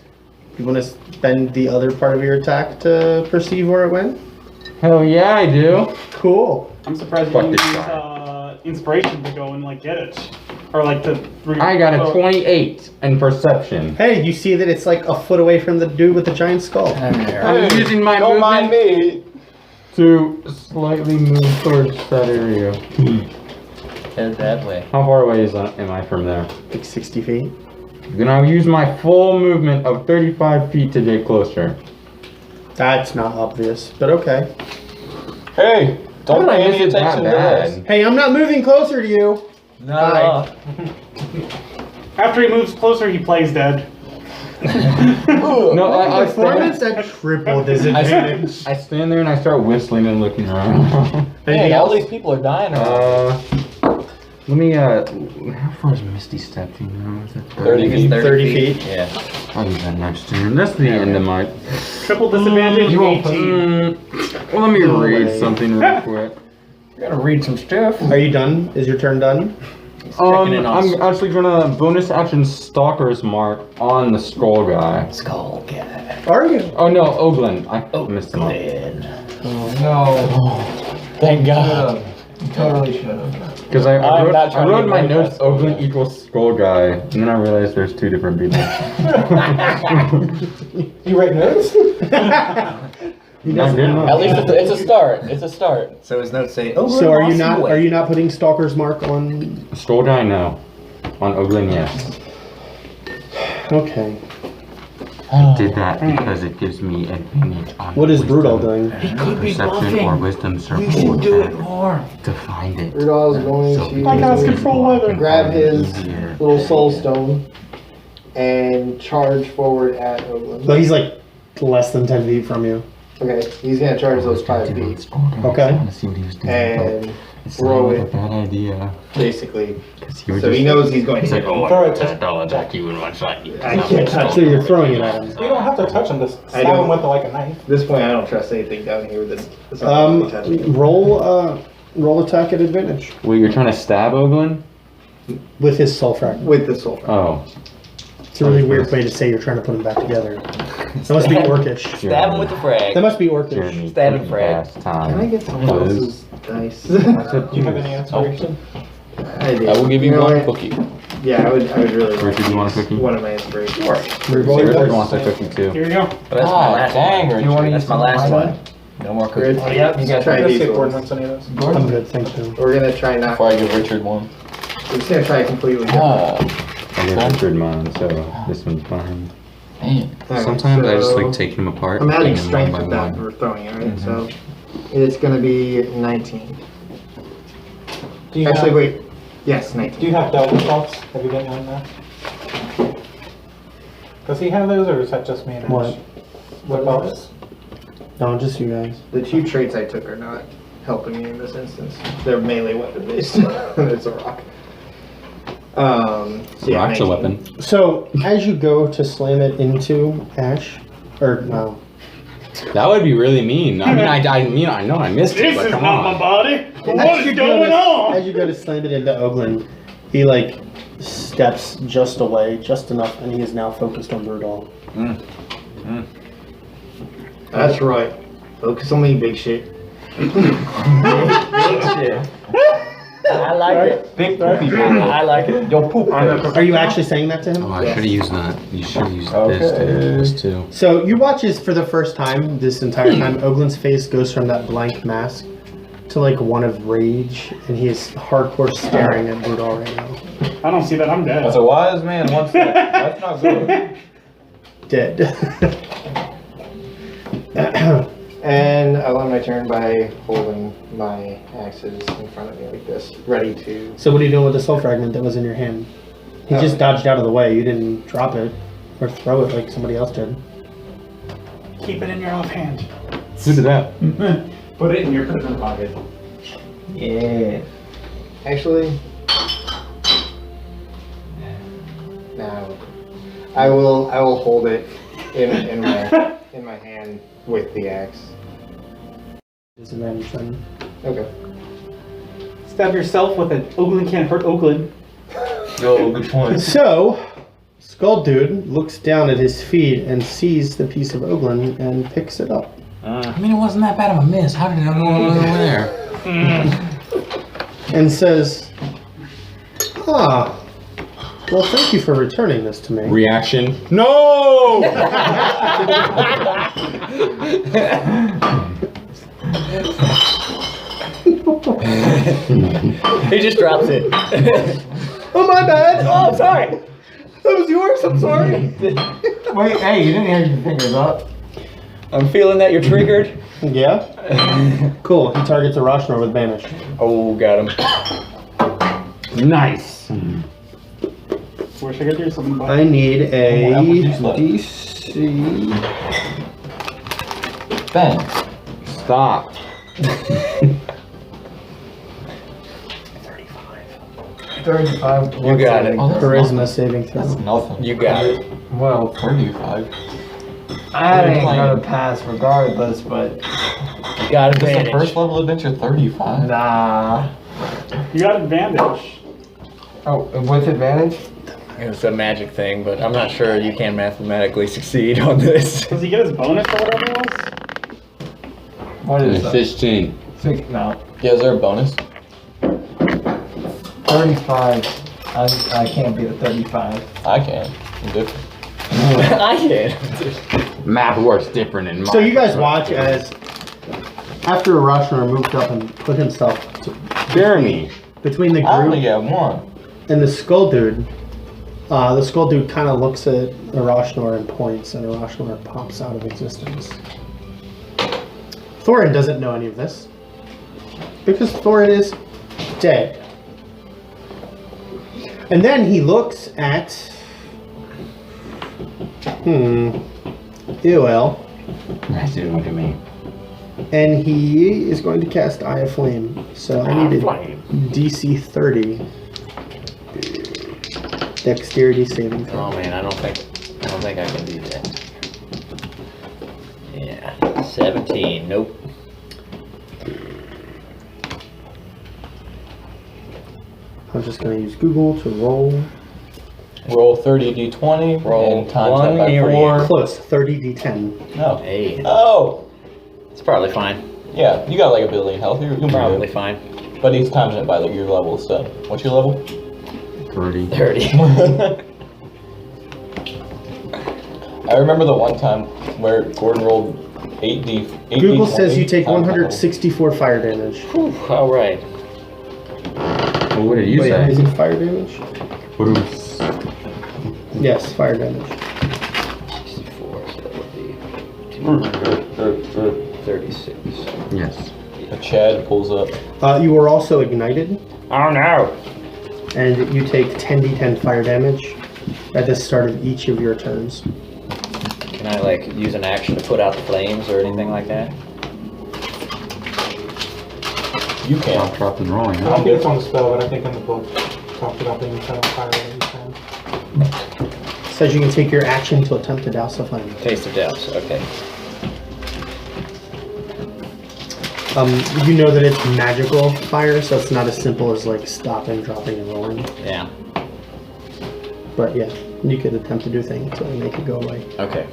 You want to spend the other part of your attack to perceive where it went? Hell yeah, I do. Cool. I'm surprised you Fuck didn't this use guy. inspiration to go and like get it. Or like to... I got a 28 in perception. Hey, you see that it's like a foot away from the dude with the giant skull. I'm using my Don't mind movement me. to slightly move towards that area. Head that way. How far away am I from there? Like 60 feet. Then I'll use my full movement of 35 feet to get closer. That's not obvious, but okay. Hey, Don't pay any miss it that attention to this. bad? Hey, I'm not moving closer to you. No. After he moves closer, he plays dead. No, I Performance stand, at triple disadvantage. I stand there and I start whistling and looking around. Hey, all these people are dying around. Let me, how far is Misty Step, do you know? Is that 30 feet. 30 feet. Yeah. I'll use that next turn. That's the end of my... Triple disadvantage, You won't 18. well, let me No read way. something real quick. Gotta read some stuff. Are you done? Is your turn done? in I'm actually gonna bonus action Stalker's Mark on the Skull guy. Skull guy. Are you? Oh no, Oglen. I missed him. Oh no. Thank God. You totally should have. Because I I'm wrote, not I trying wrote to in my break notes that skull Oglen guy. equals Skull guy, and then I realized there's two different people. You write notes? Not good enough. At least it's a start. It's a start. So his notes say, "Oh, So are you not putting Stalker's Mark on? Skull guy, no. On Oglen, yes. Okay. I did that because it gives me advantage on What is wisdom, Brudall doing? perception or wisdom circle check to find it. Brudall is going So to it I cast is control weather. grab his easier. little soul stone and charge forward at Oglen. But he's like less than 10 feet from you. Okay, he's gonna charge those 5 feet Okay. I want to see what he was doing. and It's throw not a it bad idea. basically. 'Cause he was So he just- knows he's going He's to like, hit. oh, Throw it to I'll attack you in one shot. I can't touch So it. you're throwing it at him. You don't have to touch him, just I stab don't. him with like a knife. At this point, I don't trust anything down here that's not gonna be touching. Roll attack at advantage Wait, you're trying to stab Oglen? with his soul fragment. With the soul. Oh. It's a really weird way to say you're trying to put them back together. That must be orcish. Stab him with the frag. That must be orcish. Jeremy, Stab him, put Fred. past time. Can I get someone Quiz. else's dice? Do you have any inspiration? I do. I will give you know one what? cookie. Yeah, I would really Richard, like you want a to use cookie? one of my inspirations. Reroll your Richard dice. wants a cookie too. Here you go. But that's my last dang, one. Richard. That's my last one. No more cookies. Good. Yep, you guys Try Let's these see if ones. Gordon wants any of those. I'm good, thank you. We're gonna try not. Before I give Richard one. We're just gonna try it completely different. I gave Richard mine, so this one's fine. Man. Alright, Sometimes I just so like taking them apart. I'm adding eating them strength one with by that one. for throwing it, right? So it's gonna be 19. Do you Actually, have, wait. Yes, Do 19. you have Delta Shots? Have you been on that? Does he have those, or is that just me and Ash? What? What about this? No, just you guys. The two traits I took are not helping me in this instance. They're melee weapon based. It's a rock. So yeah, Rock's a 19. weapon. So as you go to slam it into Ash, or no, That would be really mean. I mean, I know I missed it, but come on. body. As you go to slam it into Oglen, he like steps just away, just enough, and he is now focused on Brudall. That's right. Focus on me, big shit. Big shit. I like it. Big poopy boy. I like it. Yo, poop. Are you actually saying that to him? Oh, I should have used that. You should have used Okay. this too. So you watch as for the first time this entire time, Oglen's face goes from that blank mask to like one of rage, and he is hardcore staring at Brudall right now. I don't see that. I'm dead. As a wise man once said, that's not good. Dead. And I'll end my turn by holding my axes in front of me like this, ready to. So what are you doing with the soul fragment that was in your hand? He just dodged out of the way. You didn't drop it or throw it like somebody else did. Keep it in your offhand. Who did that? Put it in your prison pocket. Yeah. Actually, no. I will hold it in my hand with the axe. Disadvantage then. Okay. Stab yourself with it. Oglen can't hurt Oglen. Yo, good point. So, Skull Dude looks down at his feet and sees the piece of Oglen and picks it up. I mean, it wasn't that bad of a miss. How did it go over there? And says, "Ah, well, thank you for returning this to me." Reaction. No! He just drops it. Oh, my bad. Oh, I'm sorry. That was yours. I'm sorry. Wait, hey, you didn't have your fingers up. I'm feeling that you're triggered. Yeah? Cool. He targets a Roshnor with Banish. Oh, got him. Nice. Wish I could do something about I need a Apple DC. Ben. Stop. 35. You got it. Oh, that's Charisma saving throw. That's nothing. You got it. Well, 35. I ain't gonna pass regardless, but You got Is this a advantage. first level adventure 35? nah. You got advantage. Oh, with advantage? It's a magic thing, but I'm not sure you can mathematically succeed on this. Does he get his bonus or whatever it was? What is that? 15. No. Yeah, is there a bonus? 35. I can't beat a 35. I can. I'm different. I can. Math works different in So you guys watch as after Roshnor moved up and put himself Jeremy. between the I only group got one. and the skull dude kind of looks at Roshnor and points, and Roshnor pops out of existence. Thorin doesn't know any of this because Thorin is dead. And then he looks at Ewell, That's it, look at me. and he is going to cast Eye of Flame. So I need a DC 30 dexterity saving throw. Oh man, I don't think I can do that. Yeah, 17. Nope. I'm just going to use Google to roll. Roll 30 d20. Roll and times that by 1d4. Close, 30 d10. No. Hey, Oh! it's probably fine. Yeah, you got like a billion health. You're Probably probably. fine. But he's timing it by like your level, so. What's your level? 30. 30. I remember the one time where Gordon rolled 8d. Google says you take 164 fire damage. Whew, all right. Well, what did you Wait, say? is it fire damage? Bruce. Yes, fire damage. 64, so that would be 236. Yes. Chad pulls up. You are also ignited, Oh no! and you take 10d10 fire damage at the start of each of your turns. Can I like use an action to put out the flames or anything like that? You can. I'll drop and rolling. I don't think it's on the spell, but I think in the book it talked about being kind of fire every time. It says you can take your action to attempt to douse the flame. Taste of doubts. Okay. You know that it's magical fire, so it's not as simple as like stopping, dropping, and rolling. Yeah. But yeah, you could attempt to do things to make it go away. Okay.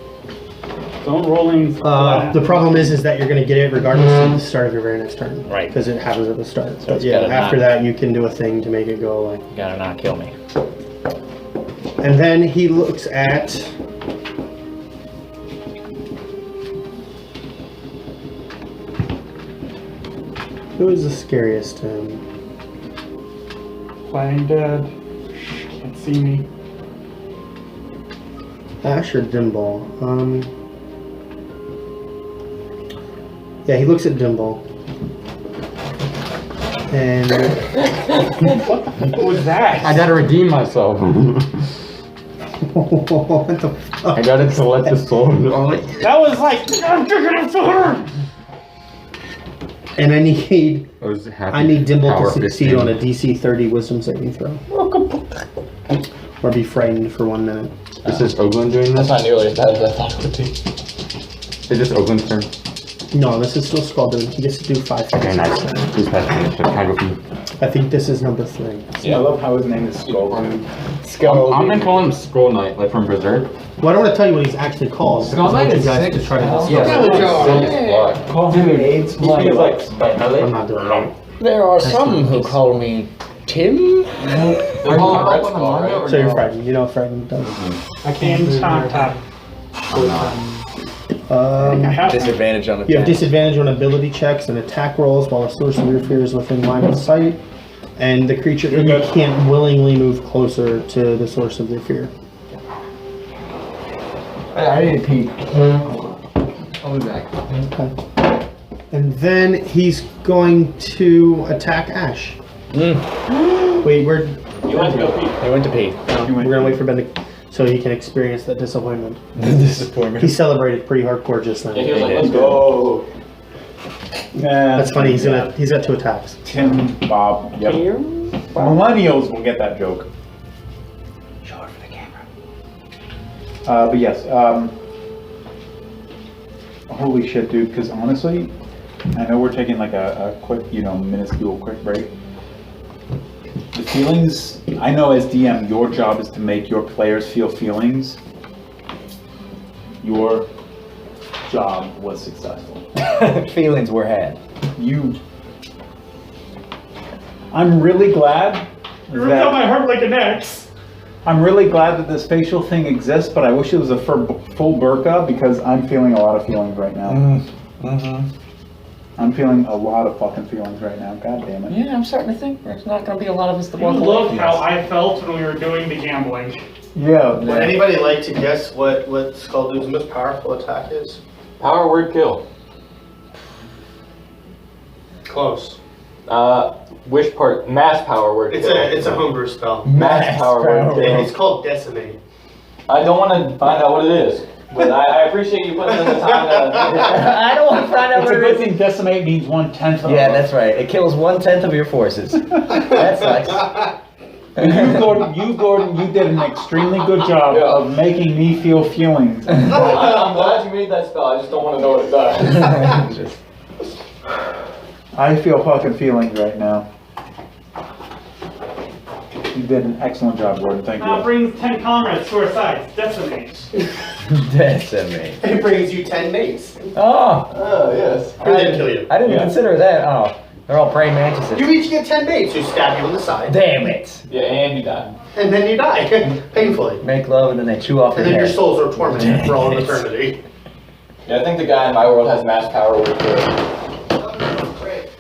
Don't rolling. The problem is that you're going to get it regardless of the start of your very next turn. Right. Because it happens at the start. So But it's yeah, gotta after not- that you can do a thing to make it go away. Gotta not kill me. And then he looks at who is the scariest to him? Playing dead. Can't see me. Ash or Dimble? Yeah, he looks at Dimble. And What was that? I gotta redeem myself. what the fuck? I gotta collect the soul. That was like, I'm taking it for her! And I need Dimble Power to succeed 15. on a DC 30 Wisdom saving throw. Or be frightened for 1 minute. Is this Oglen doing That's this? not nearly as bad as I thought it would be. Is this Oglen's turn? No, this is still Skull-Dude. He gets to do 5 things. Okay, nice. Who's passing initiative? Can I go for you? I think this is number 3. I love how his name is Skull. I'm gonna call him Skull Knight, like from Berserk. Well, I don't want to tell you what he's actually called. Skull I want Knight you is guys sick to try to as discover. Dude, it's blood. I'm not doing that. There are some who call me Tim. They're calling Red Skull, right? So you're frightened. You know what frightened does. I can't move Top, near top. Disadvantage on the You have disadvantage on ability checks and attack rolls while a source of your fear is within line of sight. And the creature, you can't willingly move closer to the source of their fear. I need to pee. I'll be back. Okay. And then he's going to attack Ash. Wait, we're. You went to go pee. I went to pee. We're gonna wait for Ben to, so he can experience that disappointment. Disappointment. He celebrated pretty hardcore just now. Yeah, he was like, let's go. Yeah, That's funny. He's got 2 attacks. Tim, Bob. Yep. Millennials will get that joke. Show it for the camera. But yes, holy shit, dude. Because honestly, I know we're taking like a quick, minuscule quick break. The feelings, I know as DM, your job is to make your players feel feelings. Your job was successful. Feelings were had. I'm really glad You ripped out my heart like an X. I'm really glad that this facial thing exists, but I wish it was a full burqa because I'm feeling a lot of feelings right now. I'm feeling a lot of fucking feelings right now. God damn it. Yeah, I'm starting to think there's not going to be a lot of us to You walk away look from how this. I felt when we were doing the gambling. Yeah. Would anybody like to guess what Skulldude's most powerful attack is? Power word kill. Close. Which part? Mass power word kill. It's a homebrew spell. Mass power word kill. It's called Decimate. I don't want to find out what it is, but I appreciate you putting in the time to. I don't want to find out It's what a it good is. thing decimate means 1/10 of Yeah, them. that's right. It kills 1/10 of your forces. That sucks. You, Gordon, you did an extremely good job of making me feel feelings. I'm glad you made that spell. I just don't want to know what it does. I feel fucking feelings right now. You did an excellent job, Gordon. Thank Now you. brings 10 comrades to our sides. Decimate. Decimate. It brings you 10 mates. Oh! Oh, yes. Who didn't kill you? I didn't consider that. Oh, they're all praying mantises. You each get 10 mates who stab you in the side. Damn it! Yeah, and you die. And then you die. Painfully. Make love and then they chew off And your then your head. souls are tormented for all of eternity. Yeah, I think the guy in my world has mass power word kill.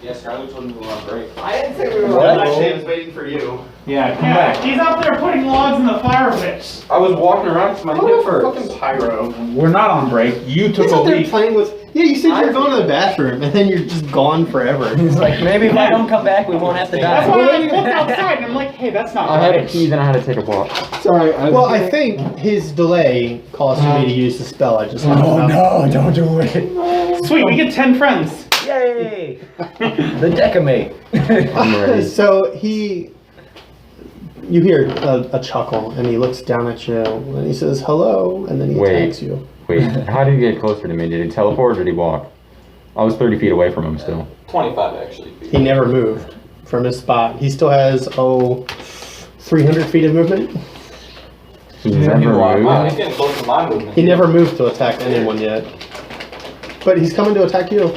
Yes, Charlie told me we were on break. I didn't say we were What? on. Actually, I was waiting for you. Yeah, come Yeah, back. he's out there putting logs in the fire pits. I was walking around because my hip hurts. Fucking pyro. We're not on break. You took He's a out there leak. playing with. Yeah, you said you were going to the bathroom, and then you're just gone forever. He's like, maybe if I don't come back, we won't have to That's die. why I looked outside and I'm like, hey, that's not I had to right. pee, then I had to take a walk. Sorry. Well, I think his delay caused me to use the spell I just talked about. no, don't do it. Sweet, we get 10 friends. Yay! The decimate. I'm ready. So you hear a chuckle, and he looks down at you, and he says hello, and then he attacks you. Wait, how did he get closer to me? Did he teleport or did he walk? I was 30 feet away from him still. 25 actually. He never moved from his spot. He still has 300 feet of movement. He never Wow, moved. he's getting close to my movement. He never moved to attack anyone yet. But he's coming to attack you.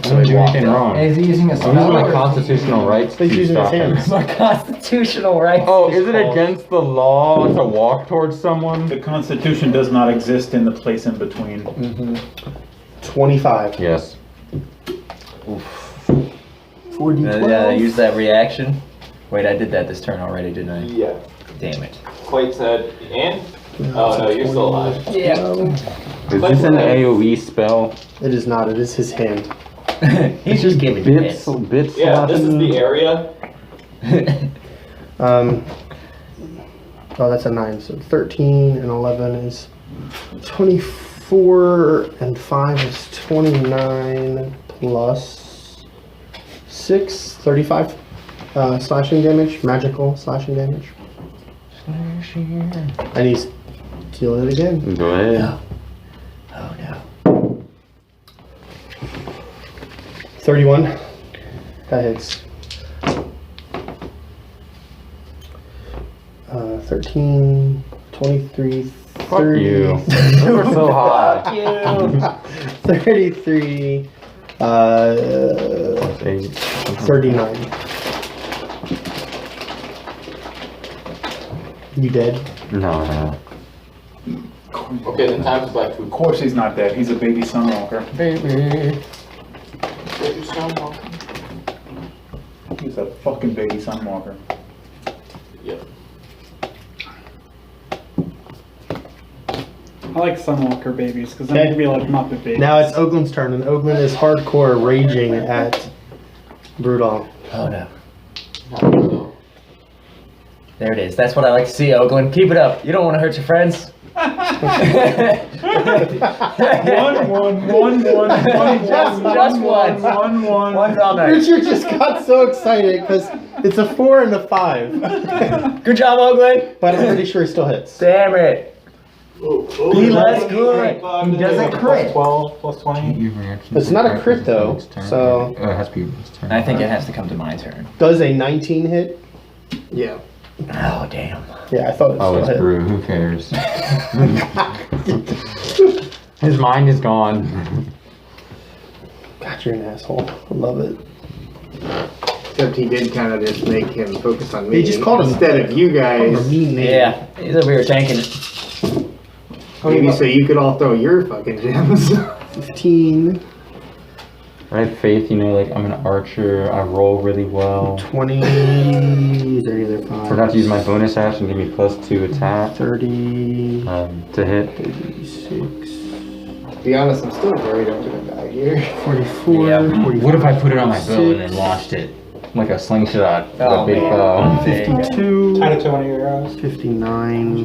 I didn't do anything wrong. Is he using a I'm spell? using my or- constitutional rights He's to using his stop him. hands. My constitutional right. Oh, is it against the law to walk towards someone? The Constitution does not exist in the place in between. 25. Yes. 4d12. Yeah, use that reaction. Wait, I did that this turn already, didn't I? Yeah. Damn it. Quite said. And? Oh no, you're still alive. Yeah. Is this an AoE spell? It is not. It is his hand. He's just giving you Bits, hits. bits. Yeah, this is slapping? the area. Oh, that's a 9. So 13 and 11 is 24, and 5 is 29 plus 6, 35 slashing damage, magical slashing damage. And he's dealing it again. Go ahead. Oh no. 31. That hits. 13, 23, Fuck 30. you. Those are so high. 33, 39. You dead? No, no. Okay, then time's back to Of course he's not dead. He's a baby Sunwalker. Baby. He's a fucking baby Sunwalker. Yep. I like Sunwalker babies because then they can be like Muppet babies. Now it's Oglen's turn, and Oglen is hardcore raging at Brudall. Oh no. There it is. That's what I like to see, Oglen. Keep it up. You don't want to hurt your friends. One. One's all night. Richard just got so excited because it's a 4 and a 5. Good job, Oglen. But I'm pretty sure he still hits. Damn it. Be less good. He doesn't crit. 12 plus 20. It's not a crit though, so it has to be his turn. I think it has to come to my turn. does a 19 hit? Yeah. Oh, damn. Yeah, I thought it Oh, still it's hit. Brew. Who cares? His mind is gone. God, you're an asshole. I love it. Except he did kind of just make him focus on me. He just called him instead of you guys. a mean name. Yeah, he's over here tanking it. Maybe so you could all throw your fucking gems. 15, I have faith, you know, like I'm an archer, I roll really well. 20, is there any other 5? Forgot to use my bonus action, give me +2 attack 30, to hit. 36, To be honest, I'm still worried I'm gonna die here. 44, Yeah. 45, What if I put it on my bow and 46, then launched it? Like a slingshot with Oh, a big man. bow. 52, Tie it to one of your arrows. 59,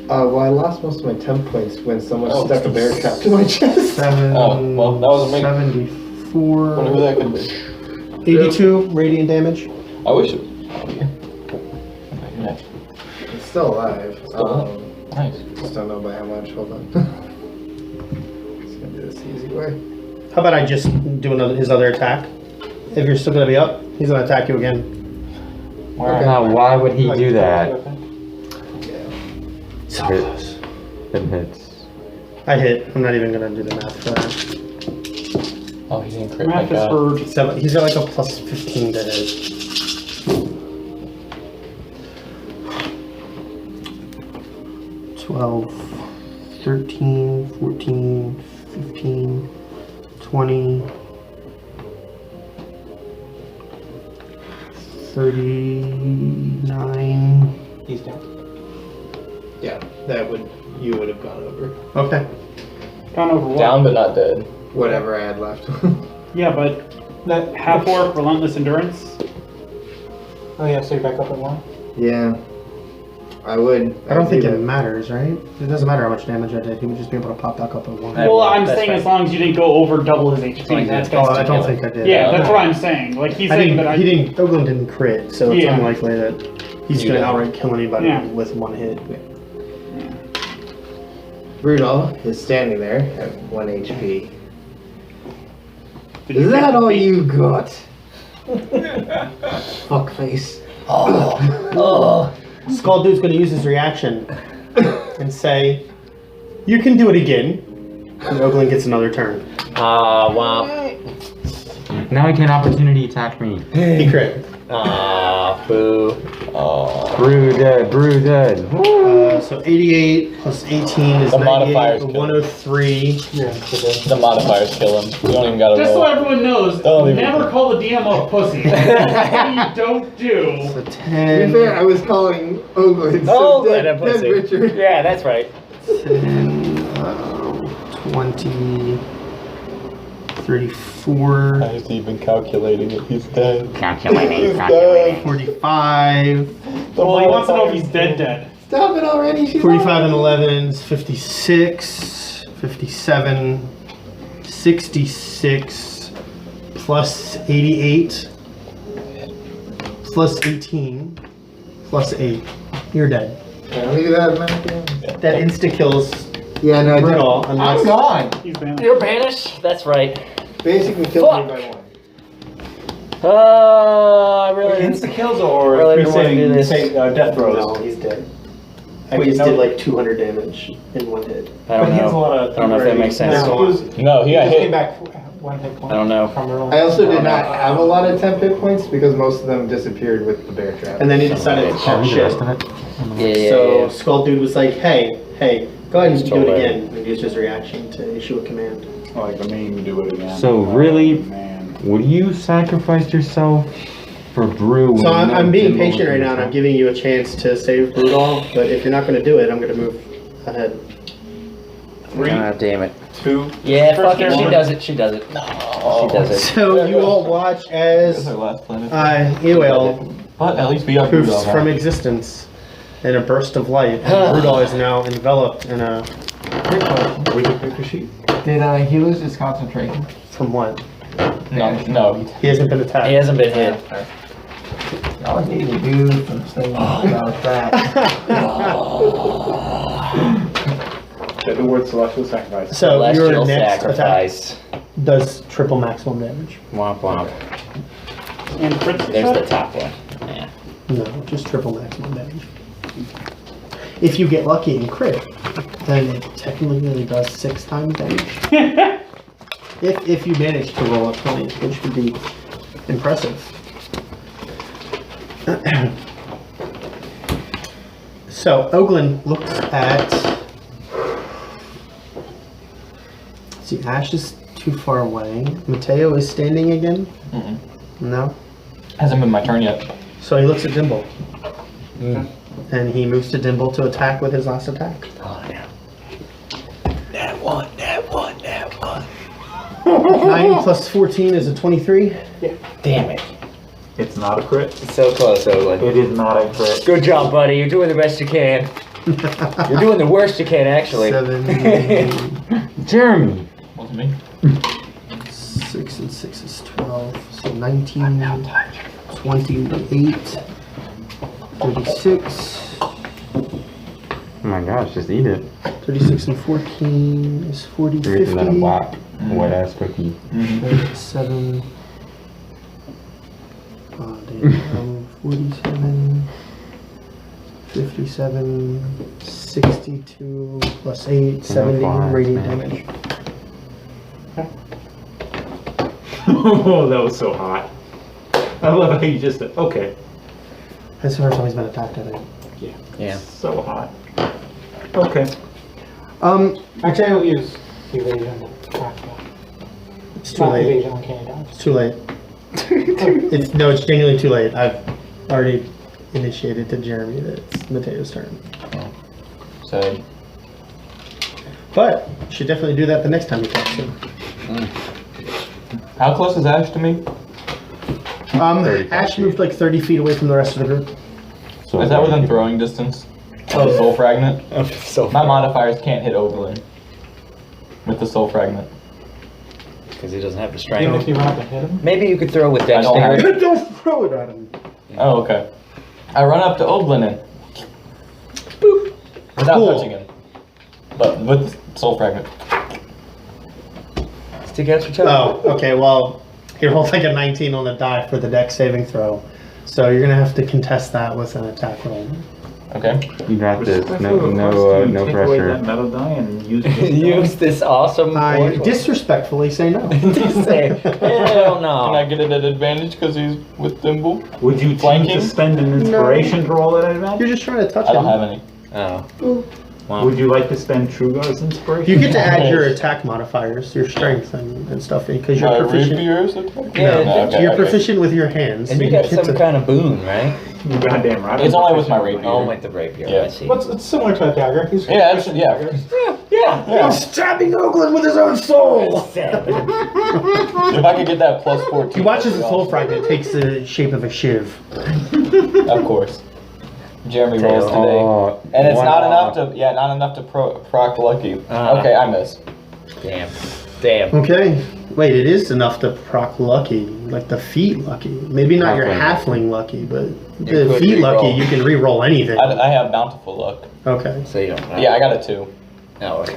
Well, I lost most of my temp points when someone stuck a bear trap to my chest. 7, Oh, well, that was a Wonder who 74, that could be. 82 radiant damage. I wish it. It's still alive. Nice. Just don't know by how much. Hold on. Just gonna do this the easy way. How about I just do his other attack? If you're still gonna be up, he's gonna attack you again. Now, why would he do that? So close. It hits. I hit. I'm not even gonna do the math for that. Oh, he didn't crit. Math is hard. He's got like a plus 15 to hit. $12, 13, 14, 15, 20, 39. He's down. Yeah, you would have gone over. Okay. Gone over what? Down but not dead. Whatever I had left. Yeah, but that Half-Orc Relentless Endurance. Oh yeah, so you're back up at 1? Yeah. I would. I don't think do it that. matters, right? It doesn't matter how much damage I did. He would just be able to pop back up at 1. Well, I'm That's saying fine. as long as you didn't go over double his HP. long as That's you Oh, gonna I don't stick think I did. Yeah, that's what I'm saying. Like he's saying that he didn't. Oglen didn't crit, so it's Yeah. unlikely that he's gonna outright kill anybody Yeah. with 1 hit. Brudall is standing there at 1 HP. Did Is you that get all beat? you got? Fuckface. Oh. Skull Dude's gonna use his reaction and say, "You can do it again." And Oglen gets another turn. Wow. Now he can opportunity attack me. He crit. Boo. Brew dead, brew dead. So 88 plus 18 is The modifiers 98, kill. 103. The modifiers kill him. You don't even gotta Just so roll. everyone knows, Don't even- never call the DM a pussy. That's something you don't do. So To be 10, fair, I was calling Oglen Oh, dead, that pussy. Richard. Yeah, that's right. 10, 20, 34, How is he even calculating it? He's dead. Calculating, 45. Well, he wants to know if he's dead. Stop it already. She's 45 and 11 is 56, 57, 66, plus 88, plus 18, plus 8. You're dead. Can we do that, man? That insta-kills Yeah, no, I did. Brudall unless... I'm gone. He's banished. You're banished? That's right. Basically killed me by 1. I really. Insta kills or Really don't wanna do this. death throws? No, he's dead. I Wait, just no. did like 200 damage in 1 hit. I don't But he has a know. lot of I don't know if that makes sense. No, he got Just came hit. back 1 hit point. I don't know. From rolling. I also did not have a lot of temp hit points because most of them disappeared with the bear trap. And then he decided to talk shit. Yeah. So Skull Dude was like, hey, go ahead and do it Totally. again. And used his reaction to issue a command. Like the meme, do it again. So really, man. would you sacrifice yourself for Brew? So when I'm being Dimble patient was right now, and I'm in giving you a chance to save Brudall. But if you're not going to do it, I'm going to move ahead. 3, damn it. 2. Yeah, First fuck it. She one. does it. She does it. No. She does it. So you all watch as That's our last planet. Ewell But at least we got poofs Brudall, from huh? existence in a burst of light. And Brudall is now enveloped in a... Quick question. Where's your paper sheet? Did he lose his concentration? From what? No. He hasn't been attacked. He hasn't been hit. All I need to do from thing about that. The word celestial sacrifice. So Celestial your next sacrifice. attack does triple maximum damage. Womp womp. And Fritz, There's the top one. Yeah. No, just triple maximum damage. If you get lucky and crit, then it technically does 6 times damage. if you manage to roll a 20, which would be impressive. So Oglen looks at. See, Ash is too far away. Matteo is standing again. Mm-mm. No. Hasn't been my turn yet. So he looks at Dimble. And he moves to Dimble to attack with his last attack. Oh, yeah. That one. 9 plus 14 is a 23. Damn it. It's not a crit. It's so close, Oglen. It is not a crit. Good job, buddy. You're doing the best you can. You're doing the worst you can, actually. 7, Jeremy. Wasn't me. 6 and 6 is 12. So 19, 28, 36. Oh my gosh, just eat it. 36 and 14 is 40, You're eating that 50. wet ass cookie. 37. 47. 57. 62 plus 8, 70 radiant damage. Oh, that was so hot. I love how you just said, okay. That's the first time he's been attacked, I think. Yeah. So hot. Okay. Actually, I will use evasion. It's too Not late. evasion on candy dodge. It's too late. It's genuinely too late. I've already initiated to Jeremy that it's Mateo's turn. So, But should definitely do that the next time he talks to him. how close is Ash to me? 35 Ash feet. moved like 30 feet away from the rest of the group. So Is that within throwing distance? Of the soul fragment? So My modifiers can't hit Oglen with the soul fragment. Because he doesn't have the Even if strength. you run up and hit him. Maybe you could throw with I don't have dexterity. Don't throw it at him. Oh, okay. I run up to Oglen and boop without Cool. touching him, but with the soul fragment. Stick out your toe. Oh, okay. Well, he rolled like a 19 on the die for the dex saving throw. So you're going to have to contest that with an attack roll. Okay. You got this. Respectful No request, no you take away that pressure. metal die and use this Use this awesome. I orange one. disrespectfully say no. Just say, hell Can I no. get it at advantage because he's with Dimble? Would you choose Flanking? to spend an inspiration to roll at advantage? You're just trying to touch I don't him. have any. Oh. Wow. Would you like to spend Truegar's inspiration? You get to add your attack modifiers, your strength and stuff, because My you're proficient. rapier's attack? Yeah, No, okay, You're okay. proficient with your hands. And so you got get some to- kind of boon, right? You goddamn right. It's only with my rapier. Oh, with the rapier. Yeah. I see. What's it's similar to a dagger. He's Yeah, actually, yeah. Yeah. He's stabbing Oglen with his own soul! If I could get that plus 14. He watches that'd the be soul awesome. fragment takes the shape of a shiv. Of course. Jeremy rolls today. Oh, And it's one not off. enough to, not enough to proc lucky. Uh-huh. Okay, I miss. Damn. Damn. Okay. Wait, it is enough to proc lucky, like the feet lucky. Maybe not your Halfling. halfling lucky, but You the could feet lucky, re-roll. you can re-roll anything. I have bountiful luck. Okay. So you don't have Yeah, I got a 2. Oh, okay.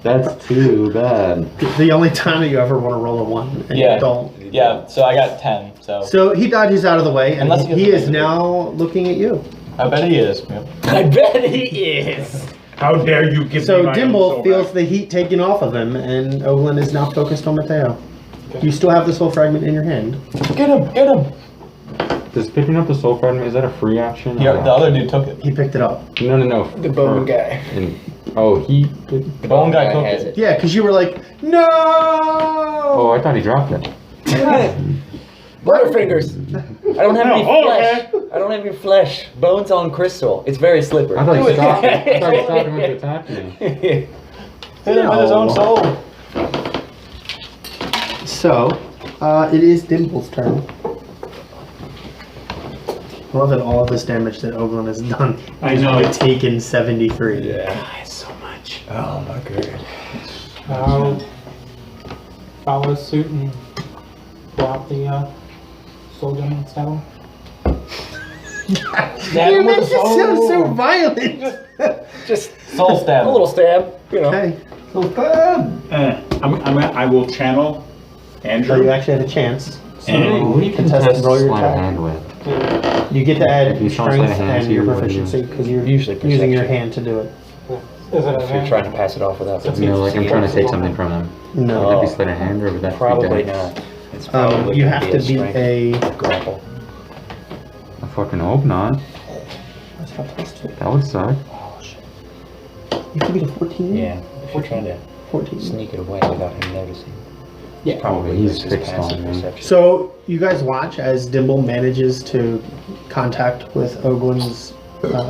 That's too bad. The only time that you ever want to roll a 1, and Yeah. you don't. Yeah, so I got 10, so. So he dodges out of the way, and Unless he he has is a now looking at you. I bet he is. Yeah. I bet he is. How dare you give So me my own Dimble soul feels back. the heat taken off of him, and Oglen is now focused on Matteo. You still have the soul fragment in your hand. Get him! Get him! Does picking up the soul fragment, is that a free action? Yeah, the other dude took it. He picked it up. No. The bone guy. He. The bone guy took has it. Yeah, because you were like, no! Oh, I thought he dropped it. Butterfingers. I don't have any No, flesh. okay. I don't have any flesh. Bones on crystal. It's very slippery. I thought Do he it. stopped him. I thought he stopped him to attack me. Hit him with his own soul. So, it is Dimble's turn. I love that all of this damage that Oglen has done. I know. He's taken 73. Yeah. So much. Oh my god. I'll follow suit and pull out the soul gem and stab him. You make it sound so violent. Just Soul stab. a little stab, you know. Okay. I will channel So Andrew. you actually had a chance. And What do you Contest contest roll your sleight of attack. hand with? You get to add If you saw sleight of strength hand and to your you, what do you- proficiency because you're Usually using your perception. hand to do it. Is it If you're a trying to pass it off without the You know, like I'm trying to take something from them. No. Would that be sleight of hand or would that Probably be dex? not. It's probably You gonna have to beat strength a. grapple. I fucking hope not. That's not plus 2. That would suck. You have to beat a 14? Yeah, if you're trying to 14. sneak it away without him noticing. Yeah. Probably he's loses fixed passive on me. perception. So you guys watch as Dimble manages to contact with Oglen's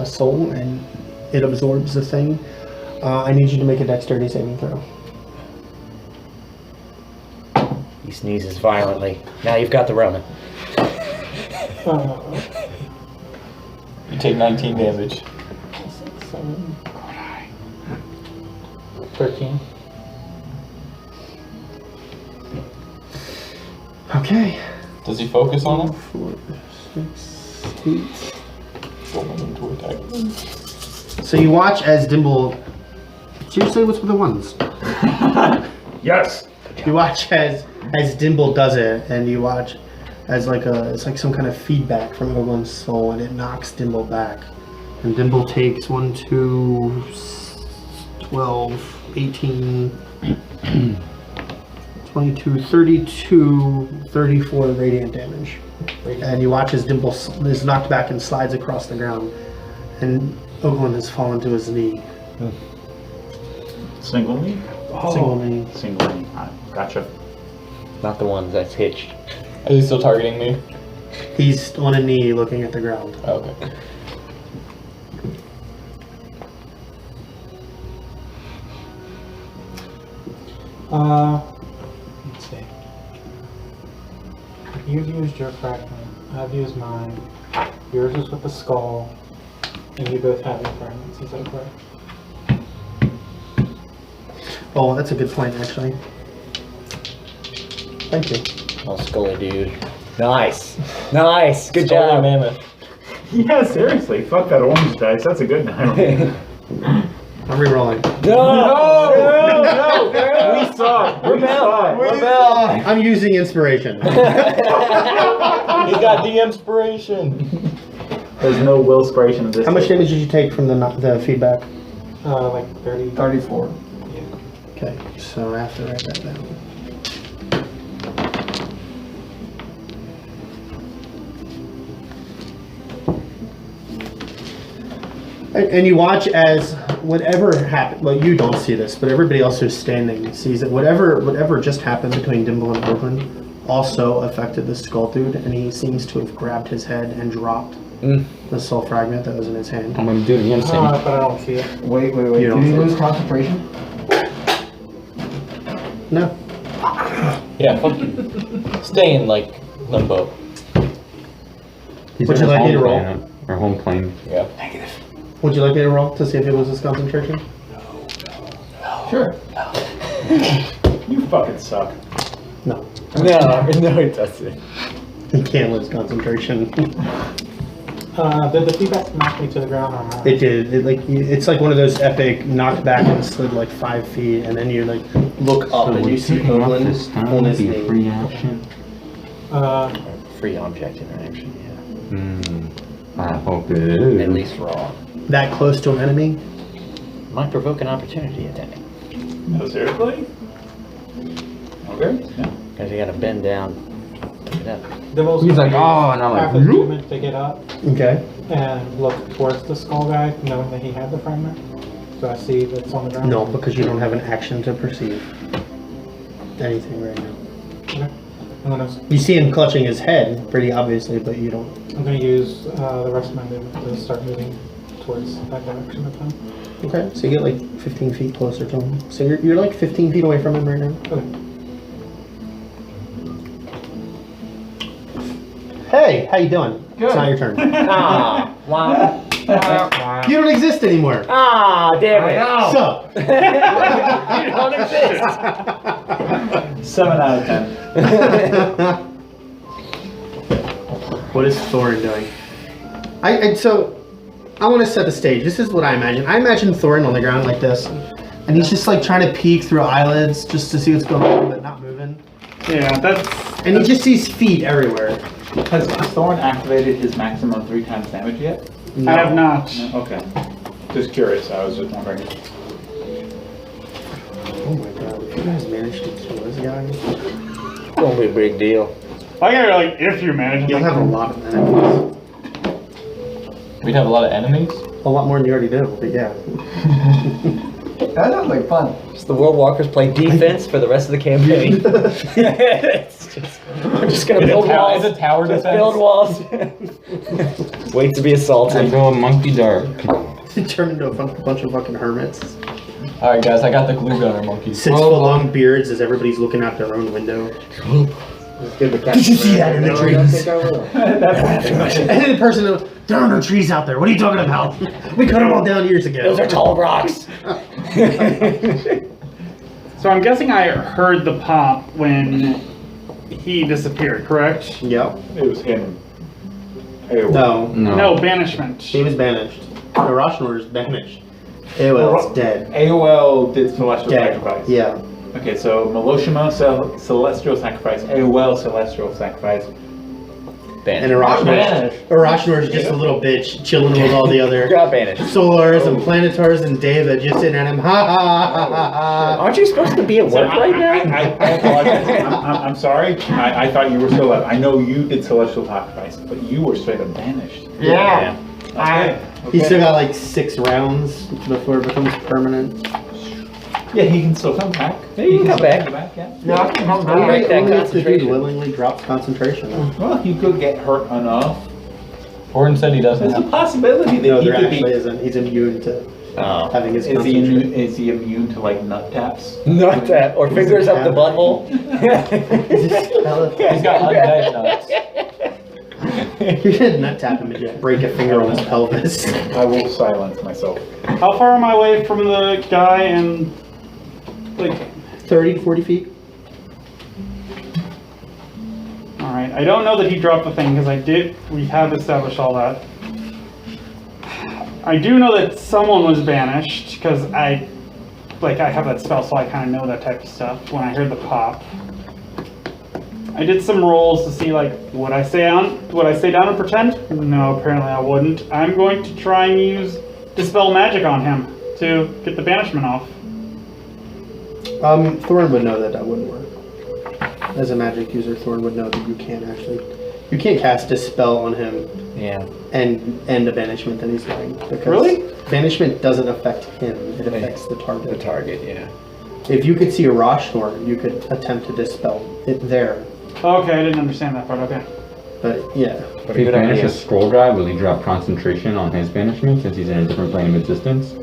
soul and it absorbs the thing. I need you to make a dexterity saving throw. He sneezes violently. Now you've got the Rona. You take 19 damage. 7, 13. Okay. Does he focus on it? 4, 6, 8. Roll him to attack. So you watch as Dimble. Seriously, what's with the ones? Yes. You watch as Dimble does it, and you watch as it's like some kind of feedback from Oglen's soul, and it knocks Dimble back. And Dimble takes 1, 2, 12, 18, 22, 32, 34 radiant damage. And you watch as Dimble is knocked back and slides across the ground, and Oglen has fallen to his knee. Single knee? Single knee. Single knee. Gotcha. Not the ones that's hitched. Is he still targeting me? He's on a knee looking at the ground. Oh, okay. Let's see. You've used your fragment. I've used mine. Yours is with the skull. And you both have your fragments. Is that correct? Oh, that's a good point, actually. Thank you. Oh, Scully, dude. Nice. Nice. Good Scully job. Mammoth. Yeah, seriously. Fuck that orange dice. That's a good one. I'm re-rolling. No! We saw it. We saw it. I'm using inspiration. He got the inspiration. There's no will inspiration in this. How much damage did you take from the feedback? Like 30. 34. Okay, so I have to write that down. And you watch as whatever happened. Well, you don't see this, but everybody else who's standing sees that whatever just happened between Dimble and Oglen also affected the skull dude, and he seems to have grabbed his head and dropped the soul fragment that was in his hand. I'm gonna do it again, But Sam. I don't see it. Wait. You Did don't he see lose it. concentration? No. Yeah, fuck you. Stay in, like, limbo. He's Would in you his like me to home roll? planet, or home plane. Yeah. Would you like me to roll to see if he loses concentration? Sure. You fucking suck. No. No, it doesn't. He can't lose concentration. Did the feedback knock me to the ground or not? It did. It's like one of those epic knocked back and slid like 5 feet, and then you like look up and you see Oglen this time on would his be a knee. free action. Free object interaction, yeah. I hope it is. At least raw. That close to an enemy? Might provoke an opportunity attack. No, seriously? Okay. Yeah. Because you gotta bend down. Pick it up. Dimble's He's like, gonna oh, and I'm use half like, his nope. movement to get up Okay. and look towards the skull guy, knowing that he had the fragment. So I see that's on the ground. No, because you don't have an action to perceive anything right now. Okay. I'm gonna You see him clutching his head, pretty obviously, but you don't. I'm gonna use the rest of my movement to start moving towards that direction of him. Okay, so you get like 15 feet closer to him. So you're like 15 feet away from him right now. Okay. Hey, how you doing? Good. It's not your turn. Ah, wow. You don't exist anymore. Ah, damn it. So. You don't exist. 7 out of 10. What is Thorin doing? So I want to set the stage. This is what I imagine. I imagine Thorin on the ground like this, and he's just like trying to peek through eyelids just to see what's going on, but not moving. Yeah, that's. And he just sees feet everywhere. Has Thorin activated his maximum 3 times damage yet? No. I have not. No? Okay. Just curious. I was just wondering. Oh my god! If you guys manage to kill this guy, Won't be a big deal. I gotta like, if you manage. you'll have a lot of enemies. We'd have a lot of enemies? A lot more than you already do, but yeah. That sounds like fun. Just the World Walkers play defense for the rest of the campaign. It's just, I'm just gonna build walls. It's a tower just defense. build walls. Wait to be I assaulted. go a monkey dart. Turn into a bunch of fucking hermits. Alright guys, I got the glue gunner monkey. 6 foot long beards as everybody's looking out their own window. Did you see that in the trees? I And then the person goes, there are no trees out there. What are you talking about? We cut them all down years ago. Those are tall rocks. So I'm guessing I heard the pop when he disappeared, correct? Yep. It was him. No. No, banishment. He was banished. No, Roshnor is banished. AOL's dead. AOL did Celestial Dead. Sacrifice. Yeah. Okay, so Meloshima, Celestial Sacrifice, AOL, Celestial Sacrifice. And Roshnor is just a little bitch chilling with all the other Got banished. Solars and Planetars and David just sitting at him. Ha ha ha ha ha. Aren't you supposed to be at work right now? I apologize. I'm sorry. I thought you were still alive. I know you did Celestial Sacrifice, but you were straight up banished. Yeah. Okay. He's still got like 6 rounds before it becomes permanent. Yeah, he can still come back. Yeah, you can come still back. Yeah. No, I can come back. Break that Only if the dude concentration. willingly drops concentration. Well, he could get hurt enough. Thorin said he doesn't There's a have. possibility that No, he there could actually be. isn't. He's immune to having his Is he concentration. immune to like nut taps? Not that. Or fingers up the butthole. He's a skeleton. He's got undead nuts. You should nut tap him and just break a finger on his pelvis. I will silence myself. How far am I away from the guy and like 30 to 40 feet. Alright, I don't know that he dropped the thing because we have established all that. I do know that someone was banished because I have that spell, so I kind of know that type of stuff when I heard the pop. I did some rolls to see would I stay down and pretend? No, apparently I wouldn't. I'm going to try and use Dispel Magic on him to get the banishment off. Thorin would know that wouldn't work. As a magic user, Thorin would know that you can't cast Dispel on him. Yeah. And end a banishment that he's doing. Because Really? Banishment doesn't affect him, it affects the target. The target, yeah. If you could see a Roshnor, you could attempt to dispel it there. Okay, I didn't understand that part, okay. But yeah. If he banishes a scroll guy, will he drop concentration on his banishment since he's in a different plane of existence?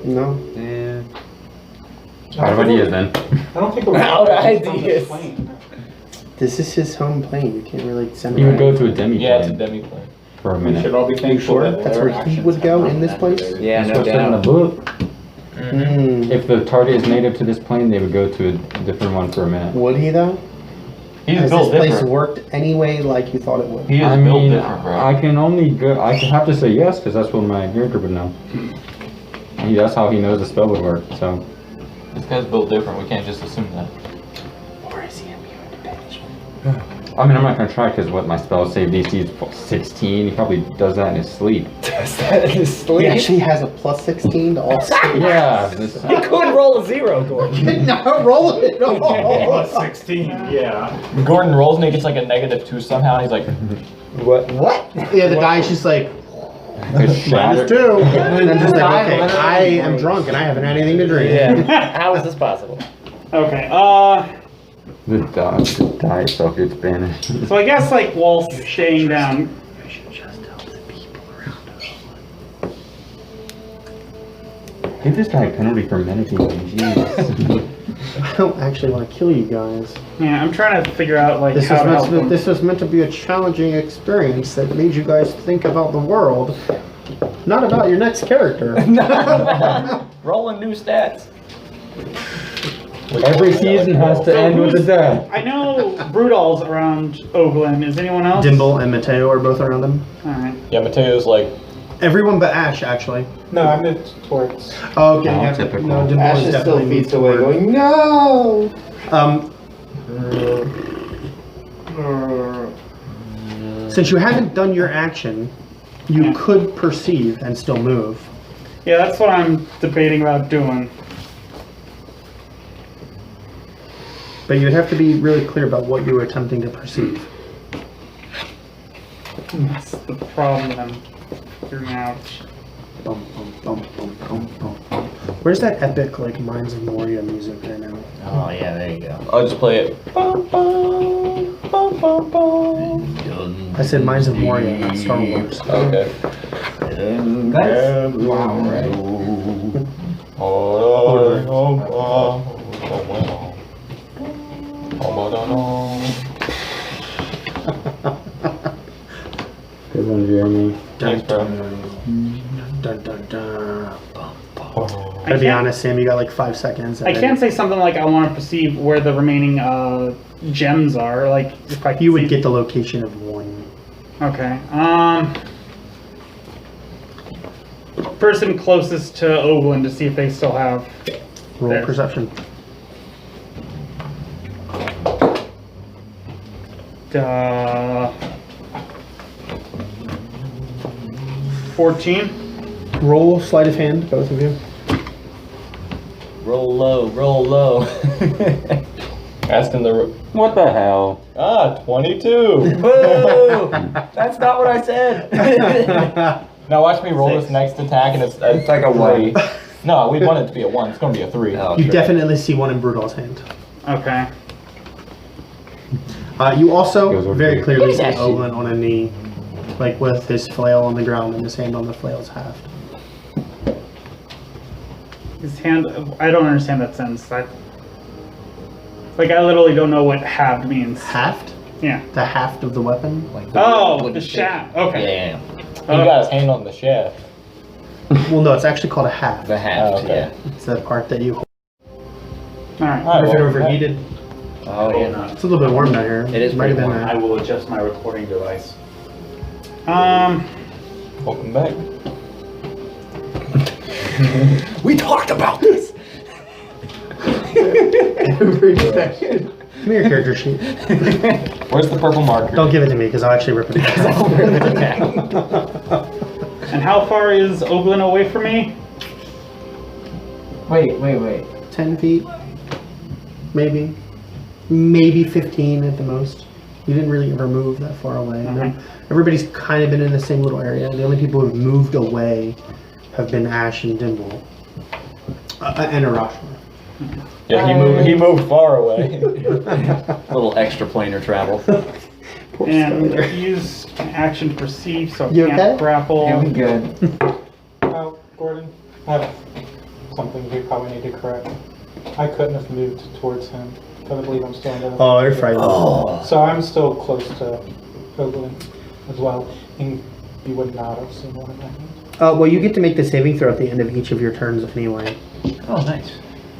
No. Yeah. Out of ideas then. I don't think we're Out of ideas. This is his home plane. You can't really send He him would go to a demi Yeah, it's a plane demi-plane. for a We minute. should all be thankful sure? that That's their where he actions would go have in this not place? been Yeah, It's no what's in the doubt. book. Mm. If the target is native to this plane, they would go to a different one for a minute. Would he though? He's Has built this place different. worked anyway like you thought it would? He is I built mean, different, bro. I can only go. I have to say yes because that's what my character would know. That's how he knows the spell would work. So This guy's built different. We can't just assume that. Or is he immune to banishment? I mean, I'm not gonna try because what my spell save DC is 16. He probably does that in his sleep. Does that in his He sleep? actually has a plus 16 to all saves. Yeah. You could roll a 0, Gordon. Not rolling it all. Plus 16, yeah. Gordon rolls and he gets like a -2 somehow. And he's like, What? Yeah, the guy's just like, It's shattered. -2. And I'm just like, okay, I am drunk and I haven't had anything to drink. Yeah. How is this possible? Okay, The die itself gets banished. so I guess while staying down, Give this guy a penalty for mimicking. Jeez. I don't actually want to kill you guys. Yeah, I'm trying to figure out like This how to help them. was meant to be a challenging experience that made you guys think about the world, not about your next character. Rolling new stats. Every season has to end with a death. I know Brudall's around Oglen. Is anyone else? Dimble and Matteo are both around them. Alright. Yeah, Mateo's like. Everyone but Ash, actually. No, I moved towards. Oh, okay. Oh, Yeah, typical. no, Dimble Ash is is definitely still feet moved away forward. going, no! Since you haven't done your action, you could perceive and still move. Yeah, that's what I'm debating about doing. But you'd have to be really clear about what you were attempting to perceive. That's the problem that I'm figuring out. Bum, bum, bum, bum, bum, bum, bum. Where's that epic, like, Minds of Moria music right now? Oh yeah, there you go. I'll just play it. Bum, bum, bum, bum, bum. I said Minds of Moria, not Star Wars. Okay. That's wow, right? Good one, Jeremy. Thanks, bro. Dun, dun, dun. To be honest, Sam, you got like 5 seconds. I can't say something like I want to perceive where the remaining gems are. Like if I You would see- get the location of one. Okay. Person closest to Oglen to see if they still have. Roll There. perception. 14. Roll sleight of hand, both of you. Roll low, roll low. Asking the. What the hell? 22. Whoa! That's not what I said. Now watch me roll this next attack, and it's like a 1. No, we want it to be a 1. It's gonna be a 3. Oh, You sure. definitely see one in Brudall's hand. Okay. You also Goes over very here. clearly What is see that shit? Oglen on a knee, like with his flail on the ground and his hand on the flail's haft. His hand. I don't understand that sentence. I literally don't know what halved means. Haft? Yeah. The haft of the weapon? Like Oh, wooden the stick. shaft. Okay. Yeah, He got his hand on the shaft. Well, no, it's actually called a haft. the haft. Oh, okay. It's the part that you hold. All right. Alright, If it well, overheated, Yeah. Oh yeah. it's a little bit warm down here. It is Might have pretty been warm. I will adjust my recording device. Welcome back. We talked about this. Every second. Give me your character sheet. Where's the purple marker? Don't give it to me because I'll actually rip it apart. And how far is Oglen away from me? Wait. 10 feet? Maybe. Maybe 15 at the most. You didn't really ever move that far away. Okay. Everybody's kind of been in the same little area. The only people who've moved away have been Ash and Dimble. And Ashranen. Yeah, he moved far away. A little extra planar travel. And use action to perceive, so I You can't okay? grapple. Doing good. Oh, Gordon, I have something we probably need to correct. I couldn't have moved towards him. I believe I'm still under the. Oh, you're frightened. So I'm still close to Oglen as well, and you would not have seen one of my hands. Well, you get to make the saving throw at the end of each of your turns anyway. Oh, nice.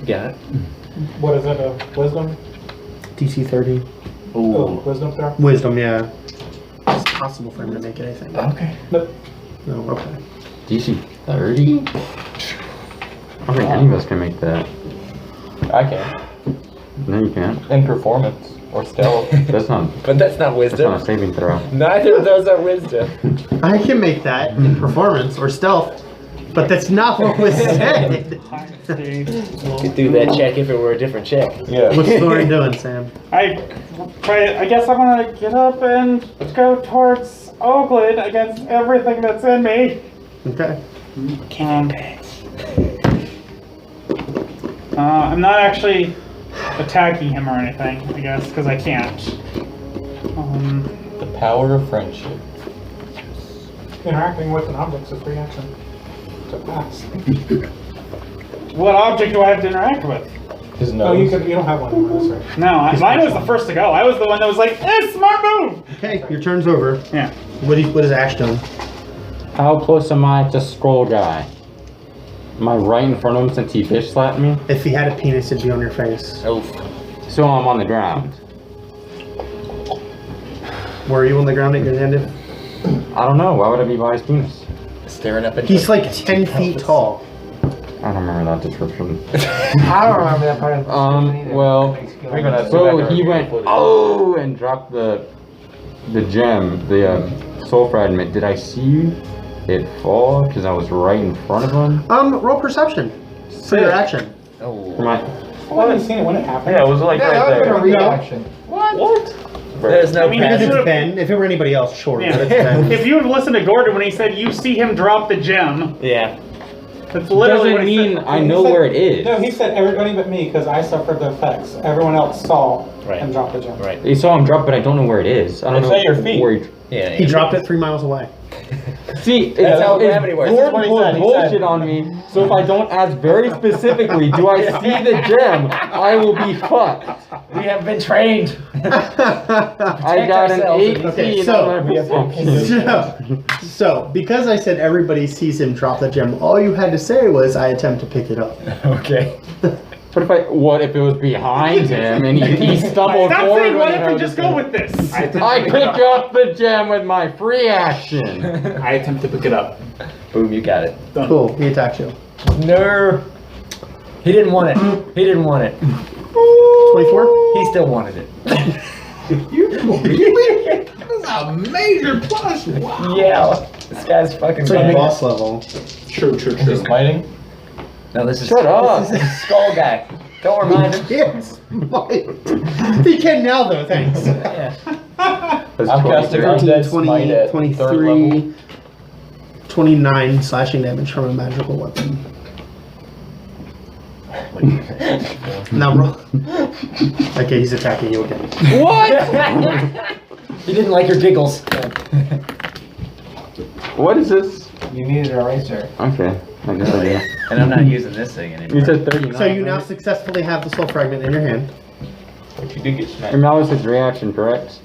Got it. What is it? A wisdom? DC 30. Oh, wisdom throw. Wisdom, yeah. It's possible for him to make it, I think. Okay. Nope. No, okay. DC 30? I don't think any of us can make that. I can. No, you can't. In performance or stealth. That's not. But that's not That's not a wisdom. saving throw. Neither of those are wisdom. I can make that in performance or stealth, but that's not what was said. Could do that check if it were a different check. Yeah. What's Thorin doing, Sam? I guess I'm gonna get up and go towards Oglen against everything that's in me. Okay. I'm not actually attacking him or anything, I guess, because I can't. The power of friendship. Interacting with an object's a free action to pass. What object do I have to interact with? His No, you nose. don't have one of those, right? No, mine was the first to go. I was the one that was like, smart move! Okay, your turn's over. Yeah. What is Ash doing? How close am I to Scroll Guy? Am I right in front of him since he fish slapped me? If he had a penis, it'd be on your face. Oh. So I'm on the ground. Were you on the ground at your end? I don't know. Why would I be by his penis? Staring up at He's like 10 feet tall. I don't remember that description. I don't remember that part of the description either. Well, We're gonna have to go so back and he review went, footage. oh, and dropped the gem, the soul fragment. Did I see it fall? Because I was right in front of him. Roll perception for your action. Oh. For my, Well, I haven't seen it when it happened. Yeah, it was like Yeah, right that would have been a there. reaction. What? There's no I mean, Because it's it's Ben. If it were anybody else, sure. Yeah. But it's Ben. If you would listen to Gordon when he said you see him drop the gem, Yeah. that's literally what doesn't he mean said. I know where it is. No, he said everybody but me because I suffered the effects. Everyone else saw Right. and dropped the gem. Right. You saw him drop, but I don't know where it is. I don't It's know at your feet. where he- Yeah. He dropped it 3 miles away. See, That's how gravity works. Gordon That's what he pulled said, he bullshit said. on me. So if I don't ask very specifically, do I see the gem? I will be fucked. We have been trained. I got an ourselves. 18 Okay, on so- my perception. So, because I said everybody sees him drop the gem, all you had to say was, I attempt to pick it up. Okay. What if it was behind him and he stumbled Stop forward? saying what if and I and was just go with this. I pick up the gem with my free action. I attempt to pick it up. Boom, you got it. Cool, he attacks you. No. He didn't want it. He didn't want it. 24? He still wanted it. That's a major plus. Wow. Yeah. This guy's fucking It's like good. boss level. True. He's fighting. No, this is Shut up. This is Skull Guy. Don't remind him. Yes. He can now, though, thanks. Yeah. I'm casting 13, Undead 20, Smite at 3rd level. 23, 29 slashing damage from a magical weapon. Now roll. Okay, he's attacking you again. He didn't like your giggles. What is this? You needed an eraser. Okay. I guess I do. And I'm not using this thing anymore. You said 39. So you now successfully have the soul fragment in your hand. But you did get smacked. And that was his reaction, correct?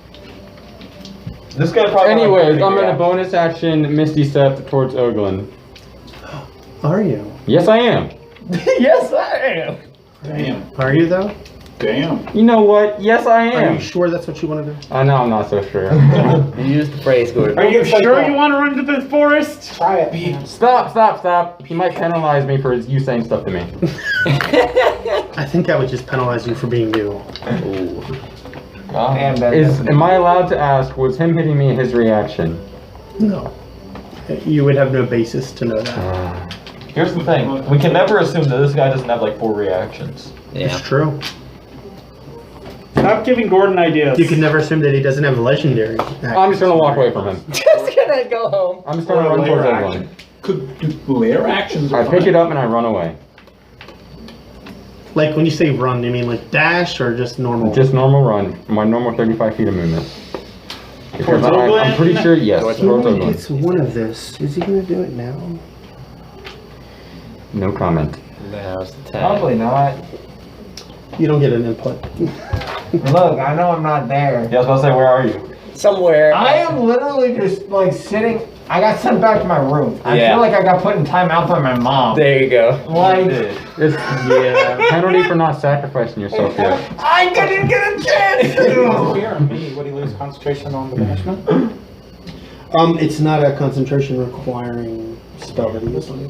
This guy probably. Anyways, I'm in a bonus action Misty Step towards Oglen. Are you? Yes, I am. Yes, I am. Damn. Are you though? Damn. You know what? Yes, I Are am. you sure that's what you want to do? I know I'm not so sure. You used the phrase, Gordon. Are you sure you want to run to the forest? Try it. Man. Stop. He might penalize me for you saying stuff to me. I think I would just penalize you for being new. And then Am I allowed to ask, was him hitting me his reaction? No. You would have no basis to know that. Here's the thing. We can never assume that this guy doesn't have like 4 reactions. It's true. Stop giving Gordon ideas. You can never assume that he doesn't have legendary. I'm just gonna walk away from him. Just gonna go home. I'm just gonna run towards Oglen. Could do layer actions. I pick it up and I run away. Like when you say run, you mean like dash or just normal? Just normal run. My normal 35 feet of movement. Because Towards I'm Oglen? pretty sure, yes, He towards only Oglen. gets one of this. Is he gonna do it now? No comment. Now's the time. probably not. You don't get an input. Look, I know I'm not there. Yeah, I was about to say, where are you? Somewhere. I am literally just like sitting. I got sent back to my room. I Yeah. feel like I got put in timeout by my mom. There you go. Like, It's penalty for not sacrificing yourself yet. I didn't get a chance to! Fear and B, would he lose concentration on the banishment? It's not a concentration requiring spell that he uses on you.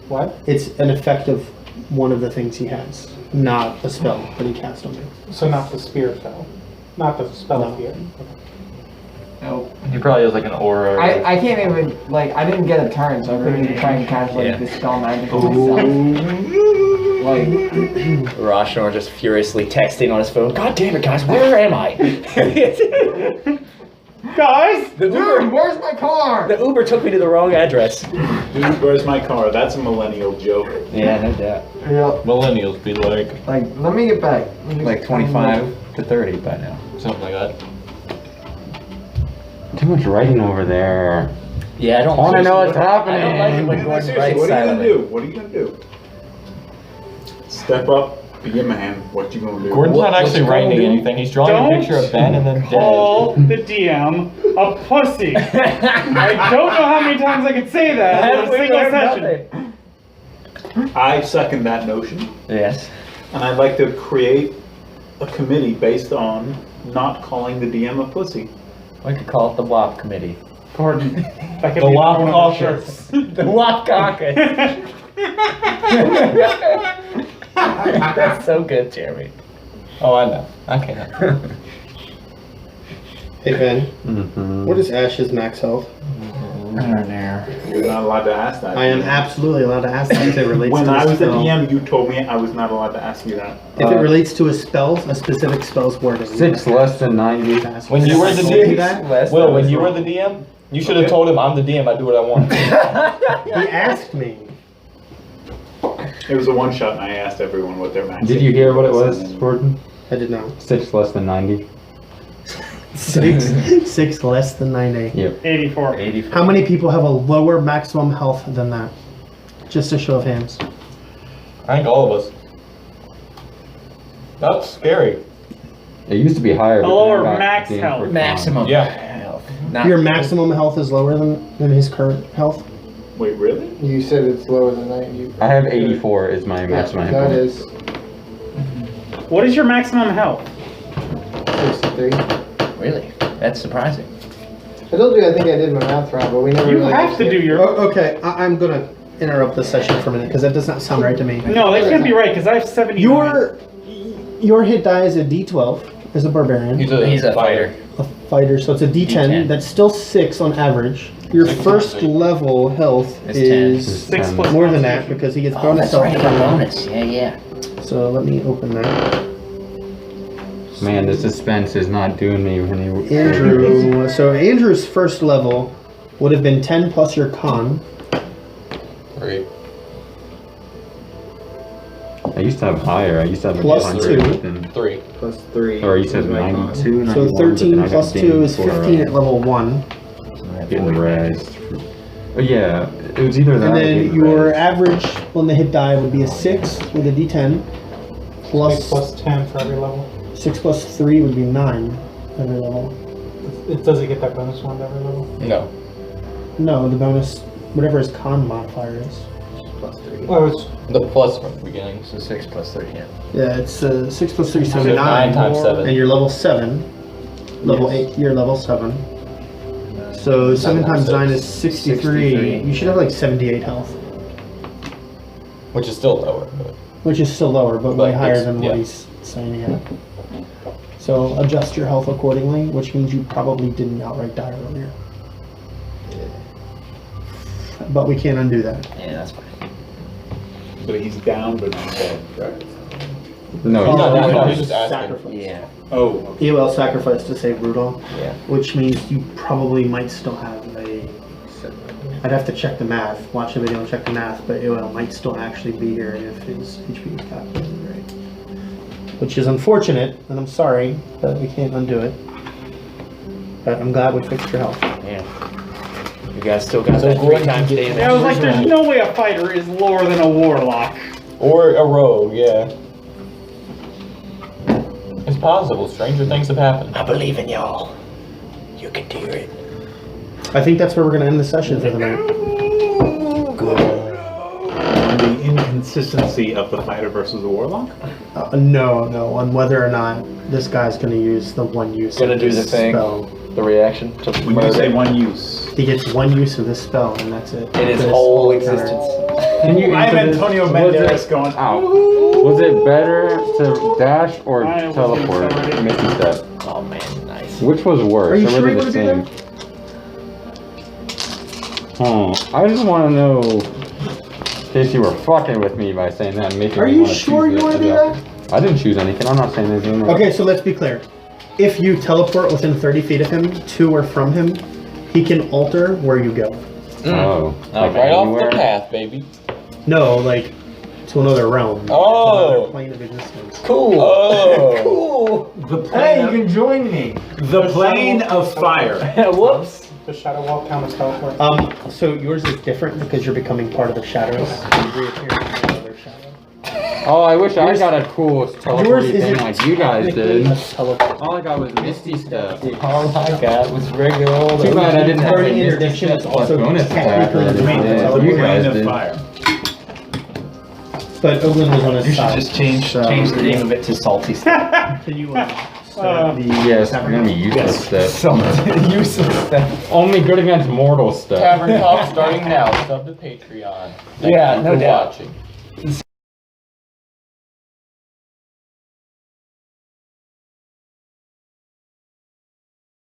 What? It's an effect of one of the things he has, not a spell that he cast on you. So not the spear spell. Not the spell No. fear. Nope. He probably has like an aura. or- I can't even, like, I didn't get a turn, so I couldn't even try and cast, like, Yeah. dispel magic on myself. Like, Roshnor just furiously texting on his phone. God damn it, guys, where am I? Guys! The Uber, dude, where's my car? the Uber took me to the wrong address. Dude, where's my car? That's a millennial joke. Yeah, no doubt. Yeah, Millennials be like like, let me get back. Let me Like get- 25 to 30 by now. something like that. Too much writing over there. Yeah, I don't I wanna know what's I don't like happening. it when Gordon Seriously, writes what are you gonna silently. do? What are you gonna do? Step up, be a man. What you gonna do? Gordon's not actually What's writing gonna do? anything. He's drawing a picture of Ben and then Call the DM a pussy. I don't know how many times I could say that in a single session. I second that notion. Yes. And I'd like to create a committee based on not calling the DM a pussy. We could call it the WAP committee. Gordon. That could The be WAP one of our shirts. The WAP caucus. That's so good, Jeremy. Oh, I know. I can't. Hey Ben, Mm-hmm. what is Ash's max health? You're not allowed to ask that. I am absolutely allowed to ask that if it relates When to a I was the spell. DM, you told me I was not allowed to ask you that. If it relates to a spell, a specific spell's wording. 6 less than 90. When you were the Can I do DM, that? Will, when you were the DM, you should have told him I'm the DM. I do what I want. He asked me. It was a one shot, and I asked everyone what their max. Did you hear what it was, Gordon? I did not. 6 less than 90. 6 less than 90. Yep. 84. How many people have a lower maximum health than that? Just a show of hands. I think all of us. That's scary. It used to be higher. A but lower then I got max DM'd health. for Maximum Yeah. health. Not Your maximum health is lower than his current health? Wait, really? You said it's lower than 90. I have 84 is my maximum hit That point. is What is your maximum health? 63. really. That's surprising. I told you I think I did my math wrong, but we never You really have to do your. Okay, I'm gonna interrupt this session for a minute because that does not sound right to me. No, that can't be right because I have 70. Your hit die is a D12 as a barbarian. He's a fighter. A fighter, so it's a D10. D10. That's still 6 on average. Your 6 first times 8. level health It's is 6 plus more than that constitution. because he gets Oh, bonus that's right. health The from bonus. Yeah. So let me open that. Man, the suspense is not doing me any. Andrew. So Andrew's first level would have been 10 plus your con. 3. I used to have higher. I used to have Plus 100 2. and- 3. Plus 3. Or you said 92, 91. So but 13 then I got plus 2 dinged is for, 15 at level 1. Getting raised. Oh, yeah, it was either that And or then getting your raised. average on the hit die would be a 6 with a D10. 6 Plus plus 10 for every level. 6 plus 3 would be 9 every level. It doesn't get that bonus one every level. No. No, the bonus, whatever his con modifier is. Plus 3. Well, it's The plus from the beginning. So 6 plus 3, yeah. Yeah, it's 6 plus 3 is So 9. 9 times And 7. you're level 7. Level 8, you're level 7. So 7 times 9 is 63. 63. You should have like 78 health, Which is still lower. But which is still lower, but way But higher it's- than yeah. what he's saying here. So adjust your health accordingly, which means you probably didn't outright die earlier. But we can't undo that. Yeah, that's fine. But he's down, but not dead, right? No, He's not that Oh, far, he's he's just asking. sacrifice. Yeah. Oh, okay. EOL sacrifice to save Brudall, Yeah. which means you probably might still have a. I'd have to check the math, watch the video and check the math, but EOL might still actually be here if his HP is calculated right. Which is unfortunate, and I'm sorry, but we can't undo it. But I'm glad we fixed your health. Yeah. You guys still got So that 3 Gordon times can get- damage. Yeah, I was like, there's no way a fighter is lower than a warlock. Or a rogue, yeah. It's possible. Stranger things have happened. I believe in y'all. You can do it. I think that's where we're going to end the session for the night. On the inconsistency of the fighter versus the warlock? No, on whether or not this guy's going to use the one use Gonna of do this the thing. spell. The reaction to When you murder say one use. He gets one use of this spell, and that's it. in his This whole encounter. existence. Can you I'm answer this? Antonio Was Banderas it- going, Ow. Was it better to dash or I was teleport? gonna say Misty step. Oh man, nice. Which was worse? Are you or sure were you they want the to do same? I just want to know, in case you were fucking with me by saying that and making Are me you wanna sure choose you it. want to do Yeah. that? I didn't choose anything. I'm not saying anything. Okay, so let's be clear. If you teleport within 30 feet of him, to or from him, he can alter where you go. Oh. Like Right off anywhere? the path, baby. No, like to another realm. Oh. To another plane of existence. Cool. Oh. Cool. the plane, join me. the plane of fire. Whoops. the Shadow Walk count as teleport. So yours is different because you're becoming part of the shadows. You reappear in another shadow. Oh, I wish I got a cool teleporty thing isn't like you guys did. Teleport. All I got was Misty stuff. All I got was regular old. Too bad I didn't have Turning any Misty interdiction is stuff plus also bonus attack or technically anything. the You Rain guys of did. fire. But Oglen was on his You should side. just change the name of it to Salty Stuff. Can you start the Yes, I'm gonna be useless stuff. Useless stuff. Only good against mortal stuff. Tavern Talk starting now. Sub to Patreon. Thank Yeah, you no for doubt. watching.